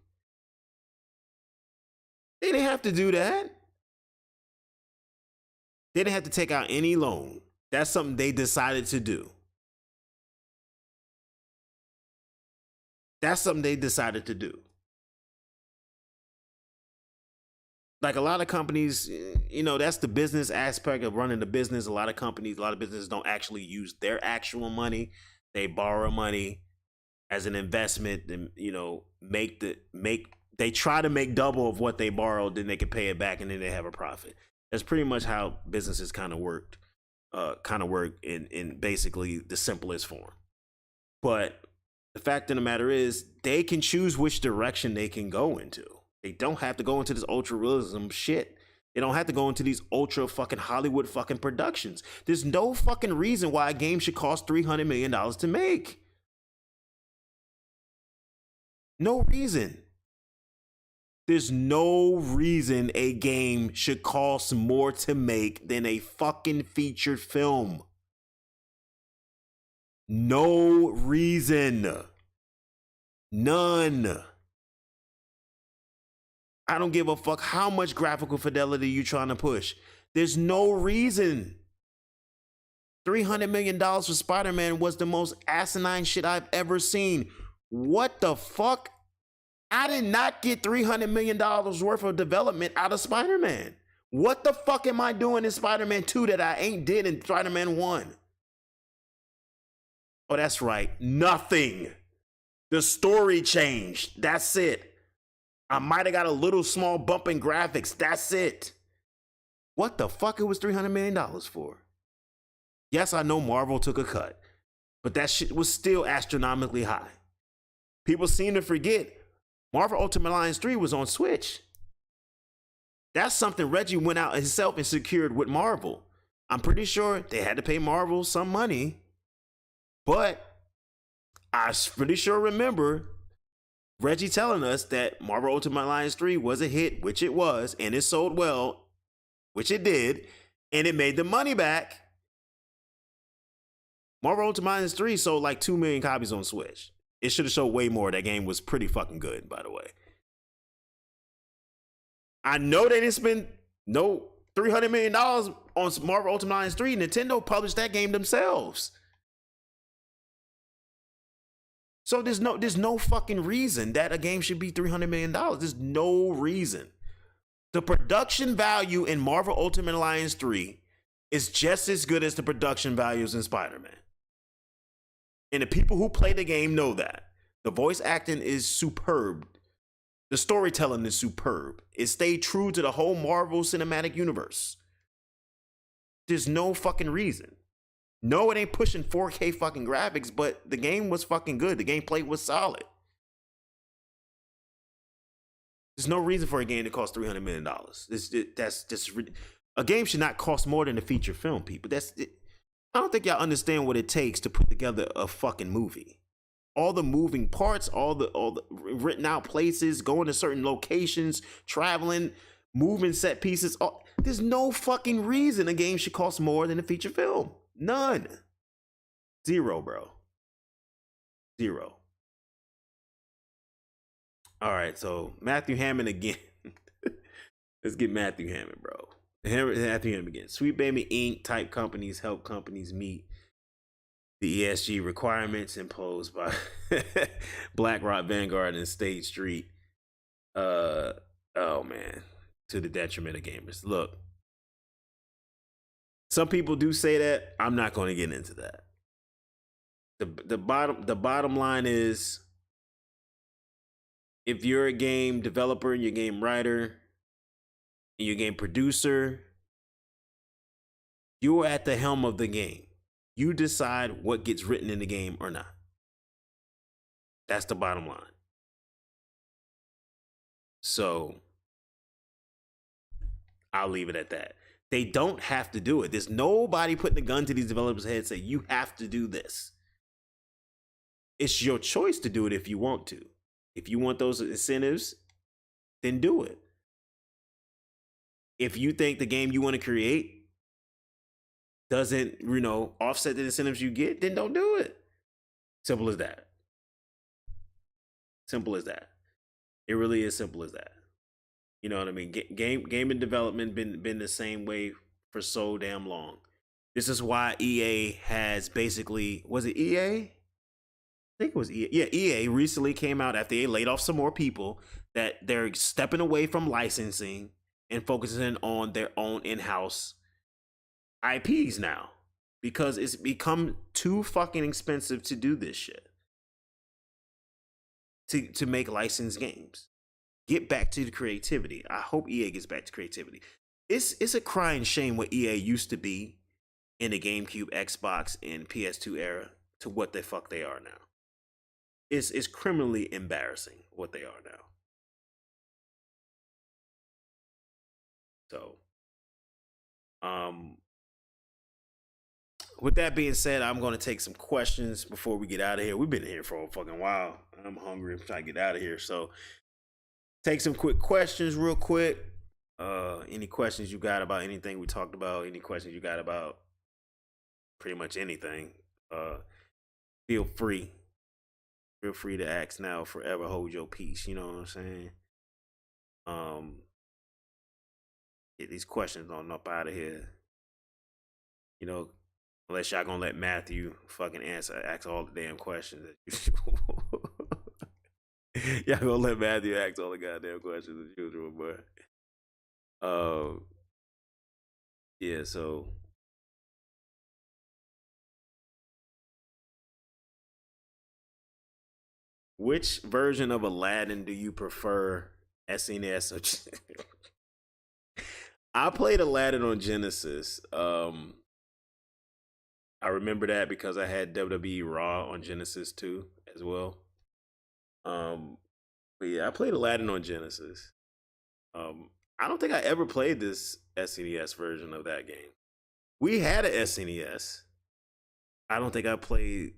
They didn't have to do that. They didn't have to take out any loan. That's something they decided to do. That's something they decided to do. Like a lot of companies, you know, that's the business aspect of running the business. A lot of businesses don't actually use their actual money. They borrow money as an investment, and they try to make double of what they borrowed, then they can pay it back, and then they have a profit. That's pretty much how businesses kind of work in basically the simplest form. But the fact of the matter is, they can choose which direction they can go into. They don't have to go into this ultra realism shit. They don't have to go into these ultra fucking Hollywood fucking productions. There's no fucking reason why a game should cost $300 million to make. No reason. There's no reason a game should cost more to make than a fucking featured film. No reason. None. I don't give a fuck how much graphical fidelity you're trying to push. There's no reason. $300 million for Spider-Man was the most asinine shit I've ever seen. What the fuck? I did not get $300 million worth of development out of Spider-Man. What the fuck am I doing in Spider-Man 2 that I ain't did in Spider-Man 1? Oh, that's right. Nothing. The story changed. That's it. I might have got a little small bump in graphics. That's it. What the fuck it was $300 million for? Yes, I know Marvel took a cut, but that shit was still astronomically high. People seem to forget Marvel Ultimate Alliance 3 was on Switch. That's something Reggie went out himself and secured with Marvel. I'm pretty sure they had to pay Marvel some money, but I pretty sure remember Reggie telling us that Marvel Ultimate Alliance 3 was a hit, which it was, and it sold well, which it did, and it made the money back. Marvel Ultimate Alliance 3 sold like 2 million copies on Switch. It should have showed way more. That game was pretty fucking good, by the way. I know they didn't spend no $300 million on Marvel Ultimate Alliance 3. Nintendo published that game themselves. So there's no fucking reason that a game should be $300 million. There's no reason. The production value in Marvel Ultimate Alliance 3 is just as good as the production values in Spider-Man. And the people who play the game know that. The voice acting is superb. The storytelling is superb. It stayed true to the whole Marvel Cinematic Universe. There's no fucking reason. No, it ain't pushing 4K fucking graphics, but the game was fucking good. The gameplay was solid. There's no reason for a game to cost $300 million. That's just a game should not cost more than a feature film, people. I don't think y'all understand what it takes to put together a fucking movie. All the moving parts, all the written out places, going to certain locations, traveling, moving set pieces. There's no fucking reason a game should cost more than a feature film. None. Zero, bro. Zero. All right, so Matthew Hammond again. Let's get Matthew Hammond, bro. Matthew Hammond again. Sweet Baby Inc. type companies help companies meet the ESG requirements imposed by BlackRock, Vanguard, and State Street. Oh man, to the detriment of gamers. Look, some people do say that. I'm not going to get into that. The bottom line is, if you're a game developer and you're a game writer and you're a game producer, you're at the helm of the game. You decide what gets written in the game or not. That's the bottom line. So I'll leave it at that. They don't have to do it. There's nobody putting a gun to these developers' heads saying you have to do this. It's your choice to do it if you want to. If you want those incentives, then do it. If you think the game you want to create doesn't, offset the incentives you get, then don't do it. Simple as that. Simple as that. It really is simple as that. You know what I mean? Gaming development been the same way for so damn long. This is why EA has basically, was it EA? I think it was EA. Yeah, EA recently came out after they laid off some more people that they're stepping away from licensing and focusing on their own in-house IPs now, because it's become too fucking expensive to do this shit. to make licensed games. Get back to the creativity. I hope EA gets back to creativity. It's a crying shame what EA used to be in the GameCube, Xbox, and PS2 era to what the fuck they are now. It's criminally embarrassing what they are now. So, with that being said, I'm going to take some questions before we get out of here. We've been here for a fucking while. I'm hungry. I'm trying to get out of here. So, take some quick questions real quick. Any questions you got about anything we talked about? Any questions you got about pretty much anything? Feel free. Feel free to ask now. Forever hold your peace. You know what I'm saying? Get these questions on up out of here. You know, unless y'all gonna let Matthew fucking ask all the damn questions as usual. Y'all gonna let Matthew ask all the goddamn questions as usual, but yeah, so which version of Aladdin do you prefer, SNES or I played Aladdin on Genesis. I remember that because I had WWE Raw on Genesis too, as well. But yeah, I played Aladdin on Genesis. I don't think I ever played this SNES version of that game. We had a SNES. I don't think I played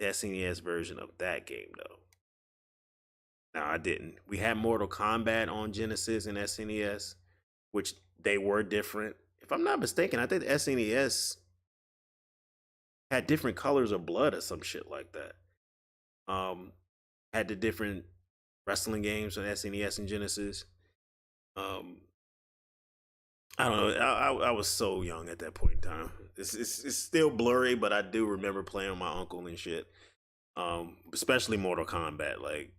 the SNES version of that game though. No, I didn't. We had Mortal Kombat on Genesis and SNES, which they were different. If I'm not mistaken, I think the SNES had different colors of blood or some shit like that. Had the different wrestling games on SNES and Genesis. I don't know. I was so young at that point in time. It's still blurry, but I do remember playing with my uncle and shit. Especially Mortal Kombat. Like,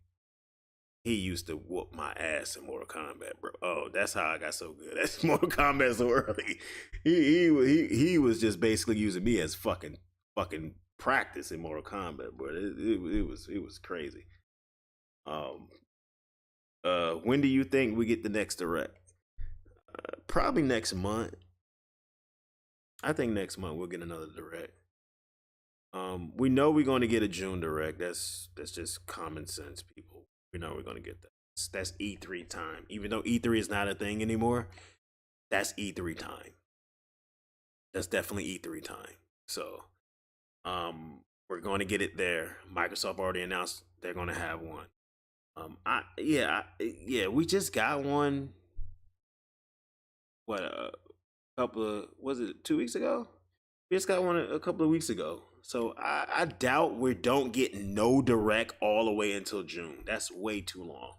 he used to whoop my ass in Mortal Kombat, bro. Oh, that's how I got so good. That's Mortal Kombat so early. He was just basically using me as fucking practice in Mortal Kombat, bro. It was crazy. When do you think we get the next direct? Probably next month. I think next month we'll get another direct. We know we're going to get a June direct. That's just common sense, people. We know we're going to get that. That's E3 time. Even though E3 is not a thing anymore, that's E3 time. That's definitely E3 time. So, we're going to get it there. Microsoft already announced they're going to have one. We just got one. What, a couple of, was it 2 weeks ago? We just got one a couple of weeks ago. So I doubt we don't get no direct all the way until June. That's way too long.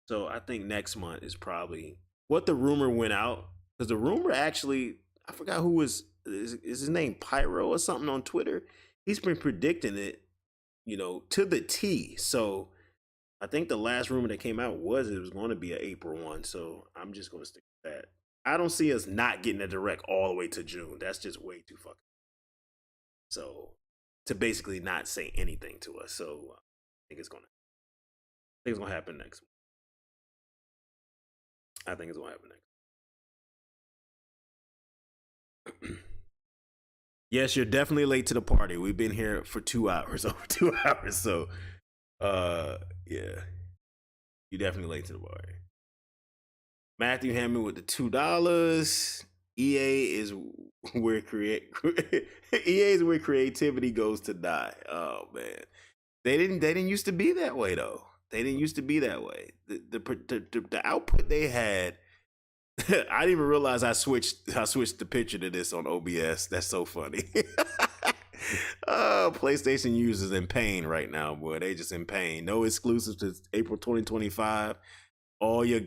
So I think next month is probably what the rumor went out. Because the rumor actually, I forgot who is his name, Pyro or something on Twitter. He's been predicting it, to the T. So I think the last rumor that came out was it was going to be an April one. So I'm just going to stick with that. I don't see us not getting a direct all the way to June. That's just way too fucking. So to basically not say anything to us. So I think it's gonna happen next month. I think it's gonna happen next. Yes, you're definitely late to the party. We've been here for 2 hours, over 2 hours. So yeah. You're definitely late to the party. Matthew Hammond with the $2. EA is where creativity goes to die. Oh man, they didn't used to be that way though. They didn't used to be that way. The output they had, I didn't even realize I switched the picture to this on OBS. That's so funny. PlayStation users in pain right now, boy. They just in pain. No exclusives to April 2025. All your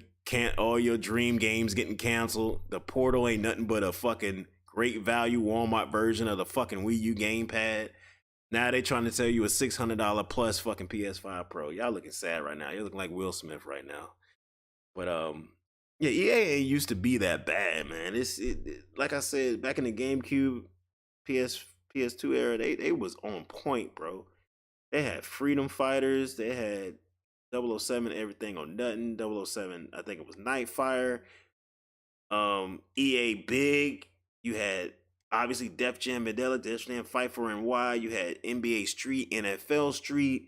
dream games getting canceled. The Portal ain't nothing but a fucking great value Walmart version of the fucking Wii U gamepad. Now they trying to tell you a $600 plus fucking PS5 Pro. Y'all looking sad right now. You're looking like Will Smith right now. But yeah, EA ain't used to be that bad, man. It like I said, back in the GameCube, PS2 era, they was on point, bro. They had Freedom Fighters. They had 007 Everything or Nothing. 007, I think it was Nightfire. EA Big. You had obviously Def Jam Mandela, Def Jam Fight for NY. You had NBA Street, NFL Street.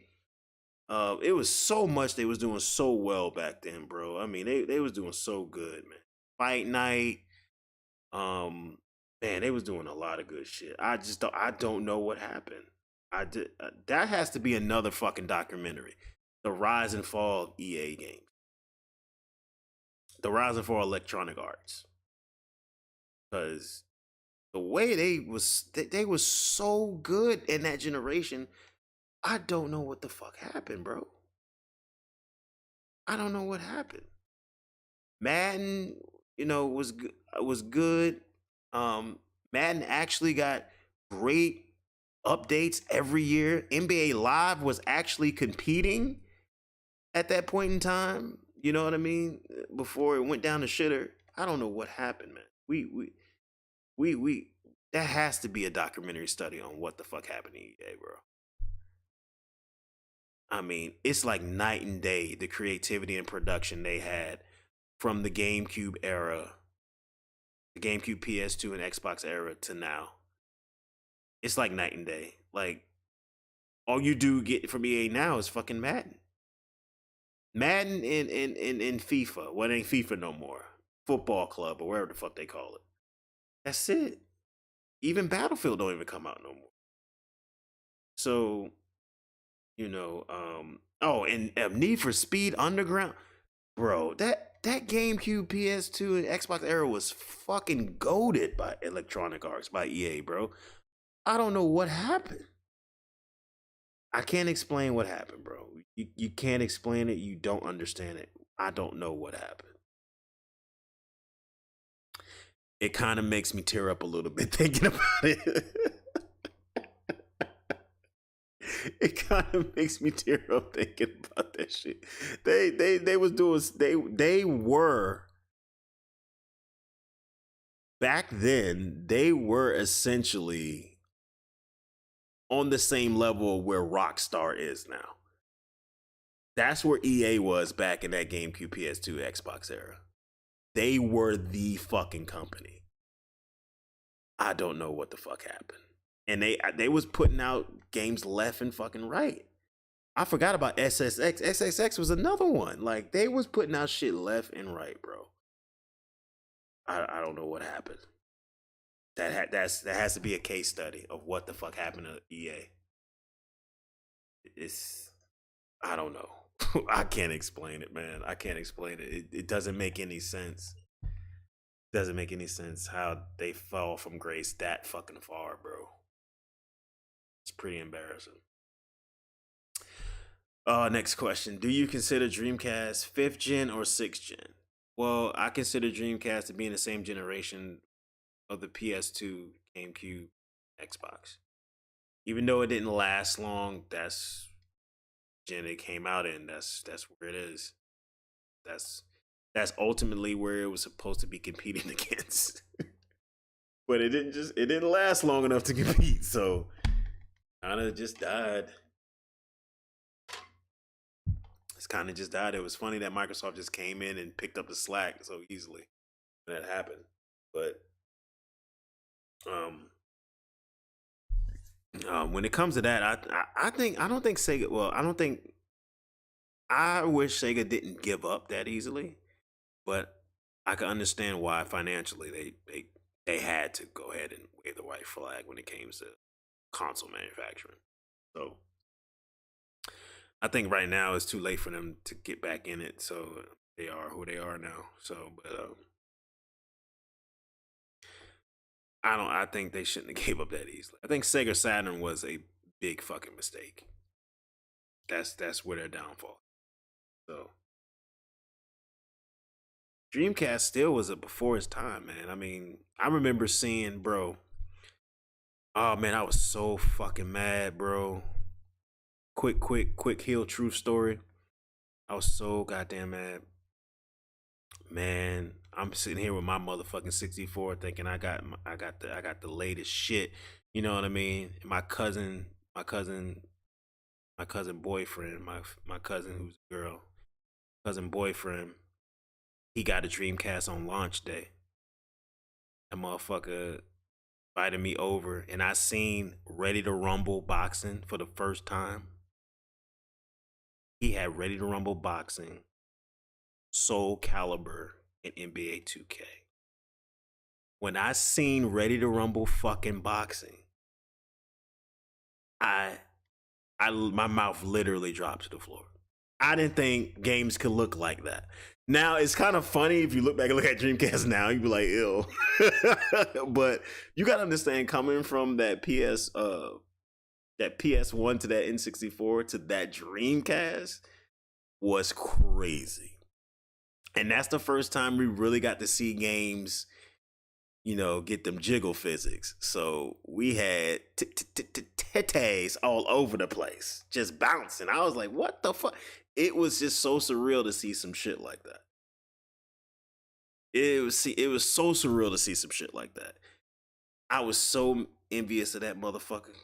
It was so much they was doing so well back then, bro. I mean, they was doing so good, man. Fight Night. Man, they was doing a lot of good shit. I don't know what happened. That has to be another fucking documentary. The rise and fall of EA games. The rise and fall of Electronic Arts. Because the way they was so good in that generation, I don't know what the fuck happened, bro. I don't know what happened. Madden, was good. Madden actually got great updates every year. NBA Live was actually competing at that point in time. You know what I mean? Before it went down the shitter. I don't know what happened, man. We that has to be a documentary study on what the fuck happened to EA, bro. I mean, it's like night and day, the creativity and production they had from the GameCube era, the GameCube, PS2, and Xbox era to now. It's like night and day. Like, all you do get from EA now is fucking Madden. Madden and FIFA. Well, it ain't FIFA no more. Football Club or wherever the fuck they call it. That's it. Even Battlefield don't even come out no more. So, and Need for Speed Underground. Bro, that GameCube, PS2, and Xbox era was fucking goated by Electronic Arts, by EA, bro. I don't know what happened. I can't explain what happened, bro. You can't explain it. You don't understand it. I don't know what happened. It kind of makes me tear up a little bit thinking about it. It kind of makes me tear up thinking about that shit. They were back then, they were essentially on the same level where Rockstar is now. That's where EA was back in that GameCube, PS2, Xbox era. They were the fucking company. I don't know what the fuck happened. And they was putting out games left and fucking right. I forgot about SSX. SSX was another one. Like, they was putting out shit left and right, bro. I don't know what happened. That has to be a case study of what the fuck happened to EA. I don't know. I can't explain it, man. I can't explain it. It doesn't make any sense. Doesn't make any sense how they fell from grace that fucking far, bro. It's pretty embarrassing. Next question. Do you consider Dreamcast 5th gen or 6th gen? Well, I consider Dreamcast to be in the same generation of the PS2, GameCube, Xbox. Even though it didn't last long, that's gen it came out in. That's where it is. That's ultimately where it was supposed to be competing against. But it didn't last long enough to compete, so kind of just died. It's kind of just died. It was funny that Microsoft just came in and picked up the slack so easily when that happened. But when it comes to that, I don't think Sega. Well, I wish Sega didn't give up that easily, but I can understand why financially they had to go ahead and wave the white flag when it came to console manufacturing. So I think right now it's too late for them to get back in it. So they are who they are now. So, but I think they shouldn't have gave up that easily. I think Sega Saturn was a big fucking mistake. That's where their downfall. So Dreamcast still was before its time, man. I mean, I remember seeing, bro. Oh man, I was so fucking mad, bro. Quick heel truth story. I was so goddamn mad. Man, I'm sitting here with my motherfucking 64 thinking I got the latest shit. You know what I mean? My cousin my cousin boyfriend, my cousin who's a girl, cousin boyfriend, he got a Dreamcast on launch day. That motherfucker invited me over, and I seen Ready to Rumble boxing for the first time. He had Ready to Rumble boxing, Soul Calibur, and NBA 2K. When I seen Ready to Rumble fucking boxing, my mouth literally dropped to the floor. I didn't think games could look like that. Now it's kind of funny if you look back and look at Dreamcast now, you'd be like, ew. But you gotta understand, coming from that PS1 to that N64 to that Dreamcast was crazy. And that's the first time we really got to see games, you know, get them jiggle physics. So we had titties all over the place, just bouncing. I was like, what the fuck? It was just so surreal to see some shit like that. It was so surreal to see some shit like that. I was so envious of that motherfucker.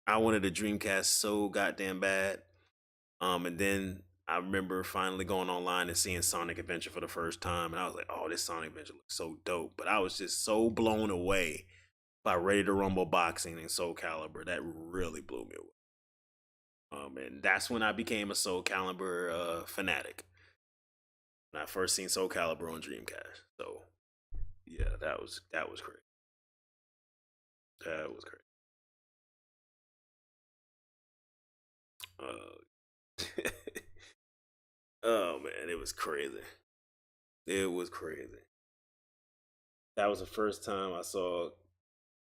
I wanted a Dreamcast so goddamn bad. And then I remember finally going online and seeing Sonic Adventure for the first time, and I was like, oh, this Sonic Adventure looks so dope. But I was just so blown away by Ready to Rumble boxing and Soul Calibur. That really blew me away. And that's when I became a Soul Calibur fanatic. When I first seen Soul Calibur on Dreamcast. So yeah, that was crazy. That was crazy. Oh man, it was crazy. It was crazy. That was the first time I saw.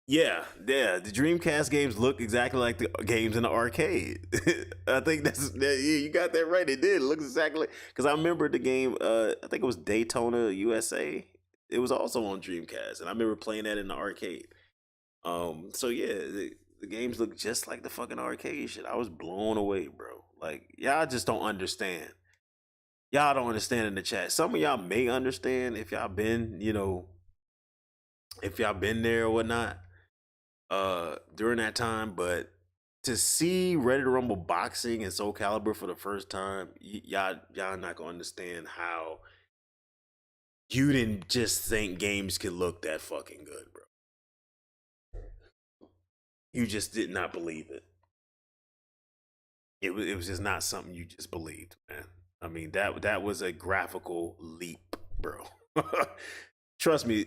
Yeah, the Dreamcast games look exactly like the games in the arcade. I think yeah, you got that right. It did. It looks exactly, because I remember the game. I think it was Daytona USA. It was also on Dreamcast, and I remember playing that in the arcade. So yeah, the games look just like the fucking arcade shit. I was blown away, bro. Like, y'all just don't understand. Y'all don't understand in the chat. Some of y'all may understand if y'all been, you know, if y'all been there or whatnot during that time, but to see Ready to Rumble boxing and Soul Calibur for the first time, y'all not gonna understand how you didn't just think games could look that fucking good, bro. You just did not believe it. It was just not something you just believed, man. I mean, that was a graphical leap, bro. Trust me,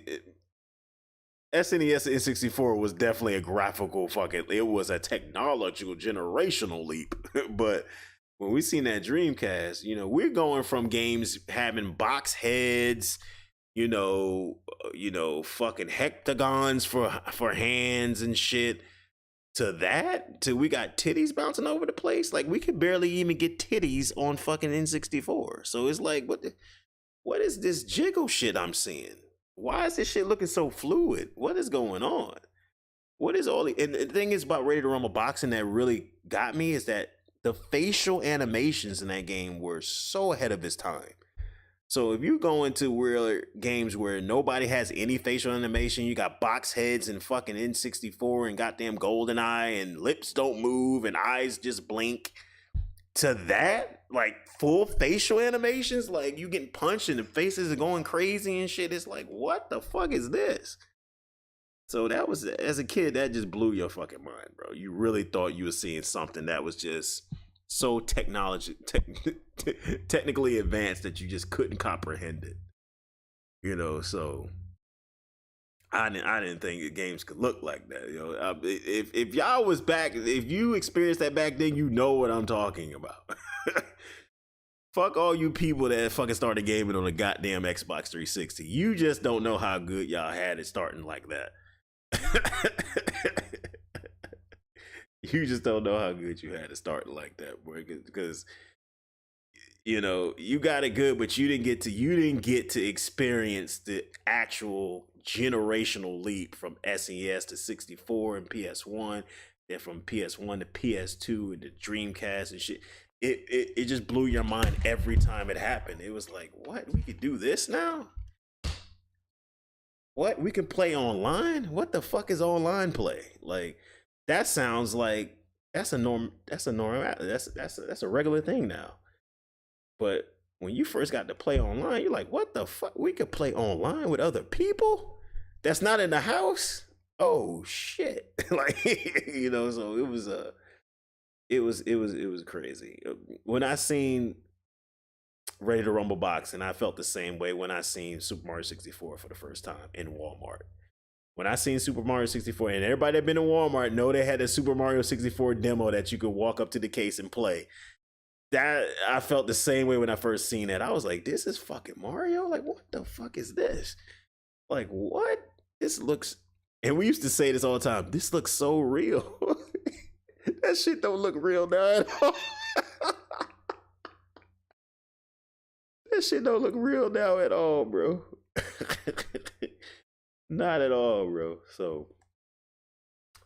SNES and N64 was definitely a graphical fucking, it was a technological generational leap. But when we seen that Dreamcast, you know, we're going from games having box heads, you know, fucking hectagons for hands and shit, to we got titties bouncing over the place. Like, we could barely even get titties on fucking N64. So it's like, what is this jiggle shit I'm seeing? Why is this shit looking so fluid? What is going on? What is all and the thing is about Ready to Rumble boxing that really got me is that the facial animations in that game were so ahead of its time. So if you go into games where nobody has any facial animation, you got box heads and fucking N64 and goddamn GoldenEye and lips don't move and eyes just blink, to that, like, full facial animations, like you getting punched and the faces are going crazy and shit. It's like, what the fuck is this? So that was, as a kid, that just blew your fucking mind, bro. You really thought you were seeing something that was just so technically advanced that you just couldn't comprehend it, you know. So I didn't think the games could look like that, you know. If y'all was back, if you experienced that back then, you know what I'm talking about. Fuck all you people that fucking started gaming on a goddamn Xbox 360. You just don't know how good y'all had it starting like that. You just don't know how good you had it starting like that, boy. Because, you know, you got it good, but you didn't get to experience the actual generational leap from SNES to 64 and PS1, then from PS1 to PS2 and the Dreamcast and shit. It just blew your mind every time it happened. It was like, what? We could do this now? What? We can play online? What the fuck is online play? Like, that sounds like That's a norm. That's a regular thing now. But when you first got to play online, you're like, what the fuck? We could play online with other people that's not in the house. Oh shit! Like so it was crazy. When I seen Ready to Rumble box, and I felt the same way when I seen Super Mario 64 for the first time in Walmart. When I seen Super Mario 64, and everybody that been in Walmart know they had a Super Mario 64 demo that you could walk up to the case and play. That I felt the same way when I first seen it. I was like, this is fucking Mario? Like, what the fuck is this? Like, what? This looks, and we used to say this all the time, this looks so real. That shit don't look real now at all. That shit don't look real now at all, bro. Not at all, bro. So,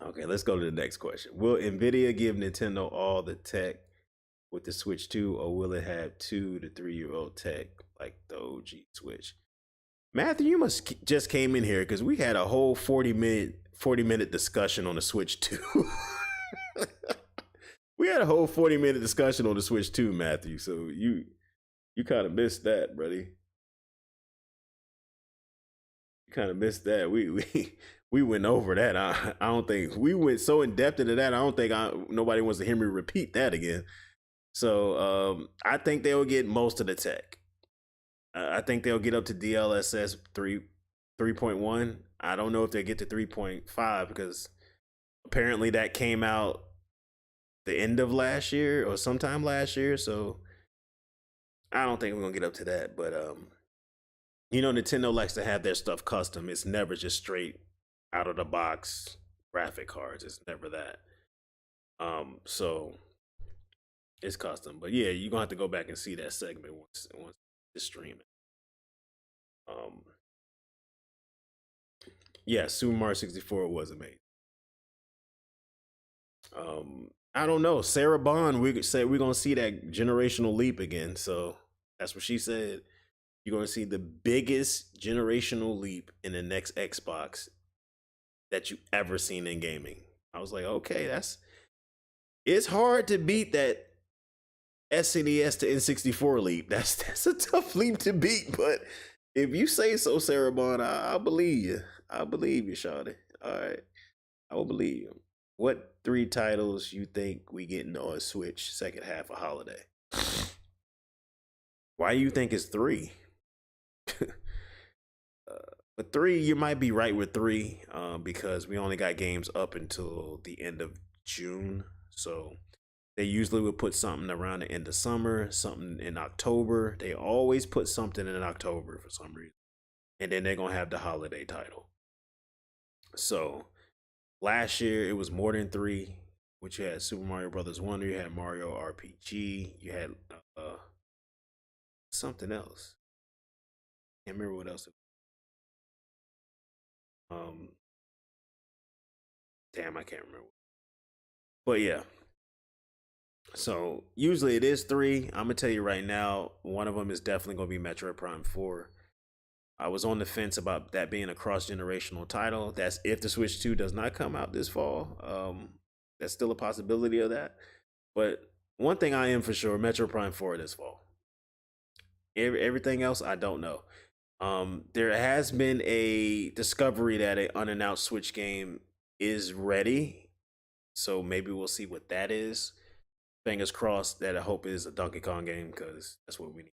okay, let's go to the next question. Will Nvidia give Nintendo all the tech with the Switch 2, or will it have 2 to 3 year old tech like the OG Switch? Matthew, you must just came in here because we had a whole 40-minute discussion on the Switch 2. We had a whole 40-minute discussion on the Switch 2, Matthew. So you kind of missed that, buddy. You kind of missed that. We went over that. I don't think we went so in depth into that. I don't think nobody wants to hear me repeat that again. So I think they'll get most of the tech. I think they'll get up to DLSS 3.1. I don't know if they get to 3.5 because apparently that came out the end of last year or sometime last year. So I don't think we're gonna get up to that. But Nintendo likes to have their stuff custom. It's never just straight out of the box graphic cards. It's never that. So it's custom. But yeah, you're gonna have to go back and see that segment once it's streaming. Yeah, Super Mario 64 was amazing. I don't know. Sarah Bond, we said we're gonna see that generational leap again. So that's what she said. You're gonna see the biggest generational leap in the next Xbox that you ever seen in gaming. I was like, okay, it's hard to beat that SNES to N64 leap. That's a tough leap to beat, but if you say so, Sarah Bond, I'll believe you. I believe you, Shawty. All right, I will believe you. What 3 titles you think we getting on Switch second half of holiday? Why you think it's 3? But 3, you might be right with 3, because we only got games up until the end of June. So they usually would put something around the end of summer, something in October. They always put something in October for some reason. And then they're going to have the holiday title. So last year it was more than 3, which you had Super Mario Brothers Wonder, you had Mario RPG, you had something else. Can't remember what else. Damn, I can't remember. But yeah. So usually it is 3. I'm gonna tell you right now, one of them is definitely gonna be Metroid Prime 4. I was on the fence about that being a cross-generational title. That's if the Switch 2 does not come out this fall. That's still a possibility of that. But one thing I am for sure, Metroid Prime 4 this fall. Everything else, I don't know. There has been a discovery that an unannounced Switch game is ready. So maybe we'll see what that is. Fingers crossed that I hope is a Donkey Kong game because that's what we need.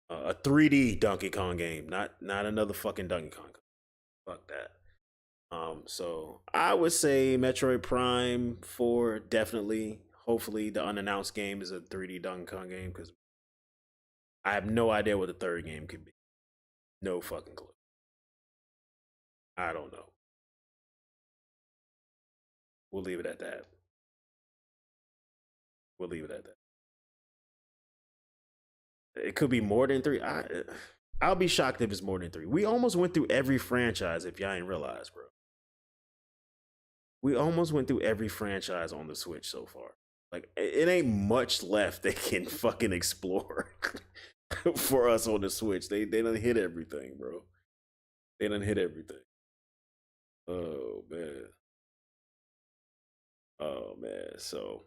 A 3D Donkey Kong game, not another fucking Donkey Kong. Fuck that. So I would say Metroid Prime 4 definitely. Hopefully the unannounced game is a 3D Donkey Kong game because I have no idea what the third game could be. No fucking clue. I don't know. We'll leave it at that. We'll leave it at that. It could be more than 3. I'll be shocked if it's more than 3. We almost went through every franchise if y'all ain't realized, bro. We almost went through every franchise on the Switch so far. Like, it ain't much left they can fucking explore for us on the Switch. They done hit everything, bro. They done hit everything. Oh, man. Oh man. So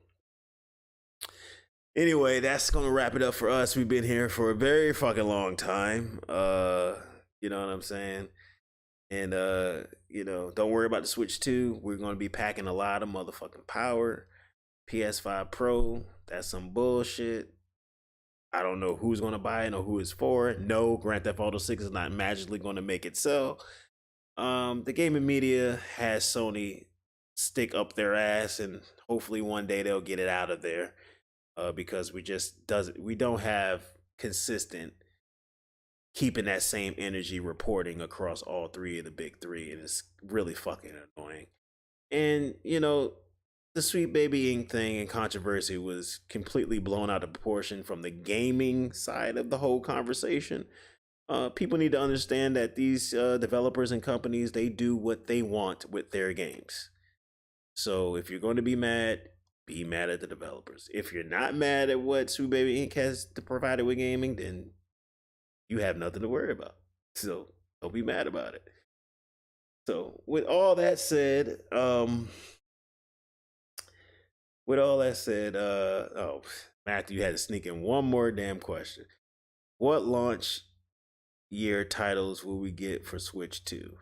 anyway, that's gonna wrap it up for us. We've been here for a very fucking long time. You know what I'm saying? And don't worry about the Switch 2. We're gonna be packing a lot of motherfucking power. PS5 Pro, that's some bullshit. I don't know who's gonna buy it or who it's for. No, Grand Theft Auto 6 is not magically gonna make it sell. The gaming media has Sony stick up their ass, and hopefully one day they'll get it out of there. Because we don't have consistent keeping that same energy reporting across all three of the big three, and it's really fucking annoying. And the Sweet Baby Inc. thing and controversy was completely blown out of proportion from the gaming side of the whole conversation. People need to understand that these developers and companies, they do what they want with their games. So if you're going to be mad at the developers. If you're not mad at what Sweet Baby Inc. has to provide with gaming, then you have nothing to worry about. So don't be mad about it. So with all that said, Matthew had to sneak in one more damn question. What launch year titles will we get for Switch 2?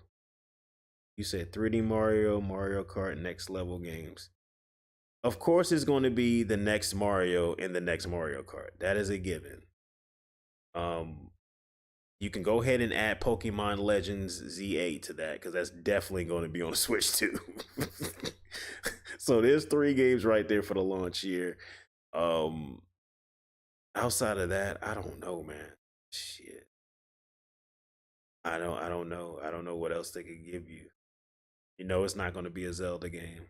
You said 3D Mario, Mario Kart, Next Level games. Of course, it's going to be the next Mario and the next Mario Kart. That is a given. You can go ahead and add Pokemon Legends Z8 to that, because that's definitely going to be on Switch 2. So there's 3 games right there for the launch year. Outside of that, I don't know, man. Shit. I don't know. I don't know what else they could give you. It's not going to be a Zelda game.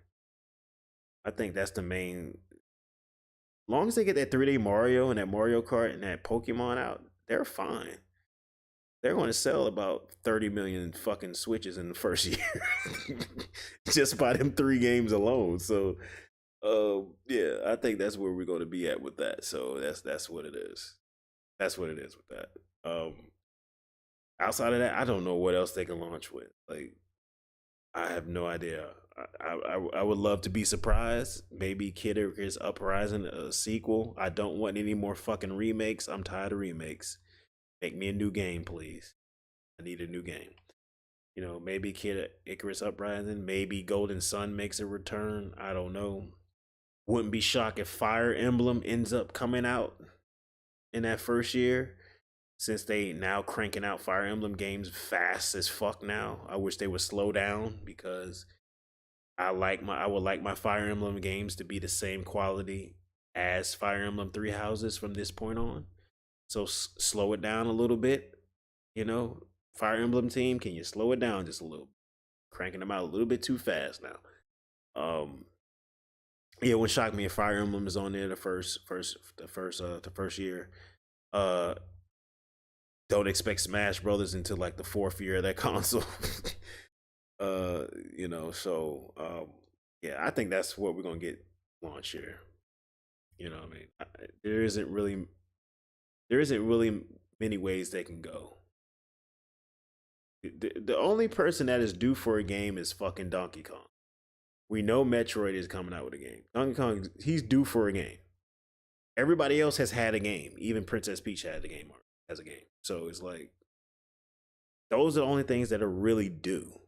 I think that's the main. As long as they get that 3D Mario and that Mario Kart and that Pokemon out, they're fine. They're going to sell about 30 million fucking Switches in the first year. Just by them 3 games alone. So, yeah, I think that's where we're going to be at with that. So that's what it is. That's what it is with that. Outside of that, I don't know what else they can launch with. Like, I have no idea. I would love to be surprised. Maybe Kid Icarus Uprising, a sequel. I don't want any more fucking remakes. I'm tired of remakes. Make me a new game, please. I need a new game. Maybe Kid Icarus Uprising. Maybe Golden Sun makes a return. I don't know. Wouldn't be shocked if Fire Emblem ends up coming out in that first year, since they now cranking out Fire Emblem games fast as fuck now. I wish they would slow down, because I would like my Fire Emblem games to be the same quality as Fire Emblem 3 Houses from this point on. So slow it down a little bit. Fire Emblem team, can you slow it down just a little? Cranking them out a little bit too fast now. Yeah, it would shock me if Fire Emblem is on there the first year. Don't expect Smash Brothers until like the 4th year of that console. Yeah, I think that's what we're gonna get launch year. What I mean? There isn't really many ways they can go. The only person that is due for a game is fucking Donkey Kong. We know Metroid is coming out with a game. Donkey Kong, he's due for a game. Everybody else has had a game. Even Princess Peach had a game or has a game. So it's like, those are the only things that are really due.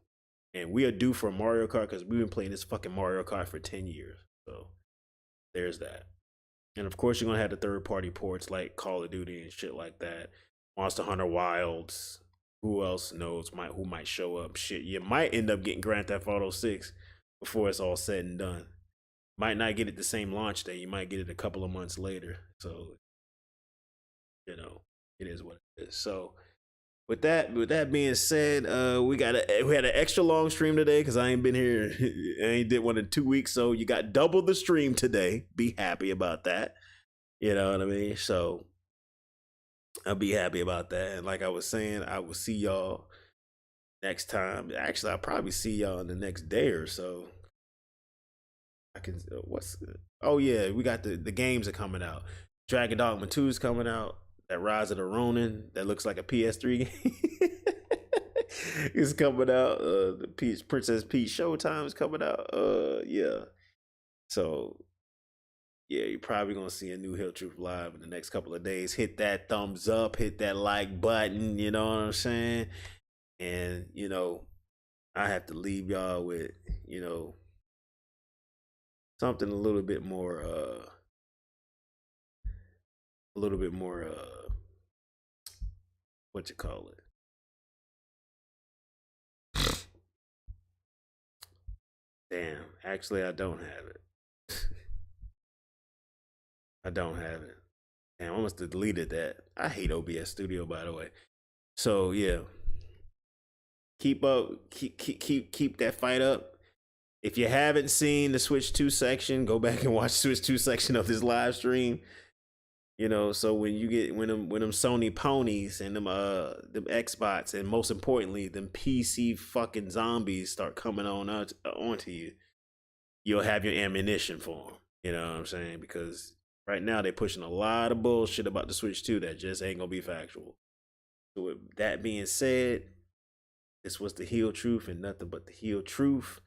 And we are due for Mario Kart because we've been playing this fucking Mario Kart for 10 years. So there's that. And of course, you're going to have the third-party ports like Call of Duty and shit like that. Monster Hunter Wilds. Who else knows who might show up? Shit, you might end up getting Grand Theft Auto 6 before it's all said and done. Might not get it the same launch day. You might get it a couple of months later. So, it is what it is. So, with that being said, we had an extra long stream today because I ain't been here. I ain't did one in 2 weeks, so you got double the stream today. Be happy about that. You know what I mean? So I'll be happy about that. And like I was saying, I will see y'all next time. Actually, I'll probably see y'all in the next day or so. Oh yeah, we got the games are coming out. Dragon Dogma 2 is coming out. That Rise of the Ronin that looks like a PS3 game is coming out. The Princess Peach Showtime is coming out. Yeah. So yeah, you're probably gonna see a new Hill Truth live in the next couple of days. Hit that thumbs up, hit that like button, you know what I'm saying? And I have to leave y'all with, something a little bit more what you call it? Damn, actually I don't have it. I don't have it. Damn, I must have deleted that. I hate OBS Studio, by the way. So yeah, keep that fight up. If you haven't seen the Switch 2 section, go back and watch Switch 2 section of this live stream. So when you get when them Sony ponies and them Xbox and most importantly them PC fucking zombies start coming onto you, you'll have your ammunition for them. You know what I'm saying? Because right now they're pushing a lot of bullshit about the Switch 2 that just ain't gonna be factual. So with that being said, this was the Heel Truth and nothing but the Heel Truth.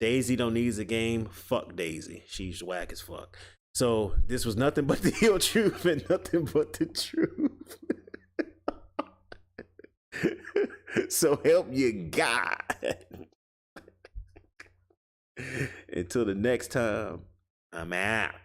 Daisy don't need a game. Fuck Daisy. She's whack as fuck. So this was nothing but the Heel Truth and nothing but the truth. So help you God. Until the next time, I'm out.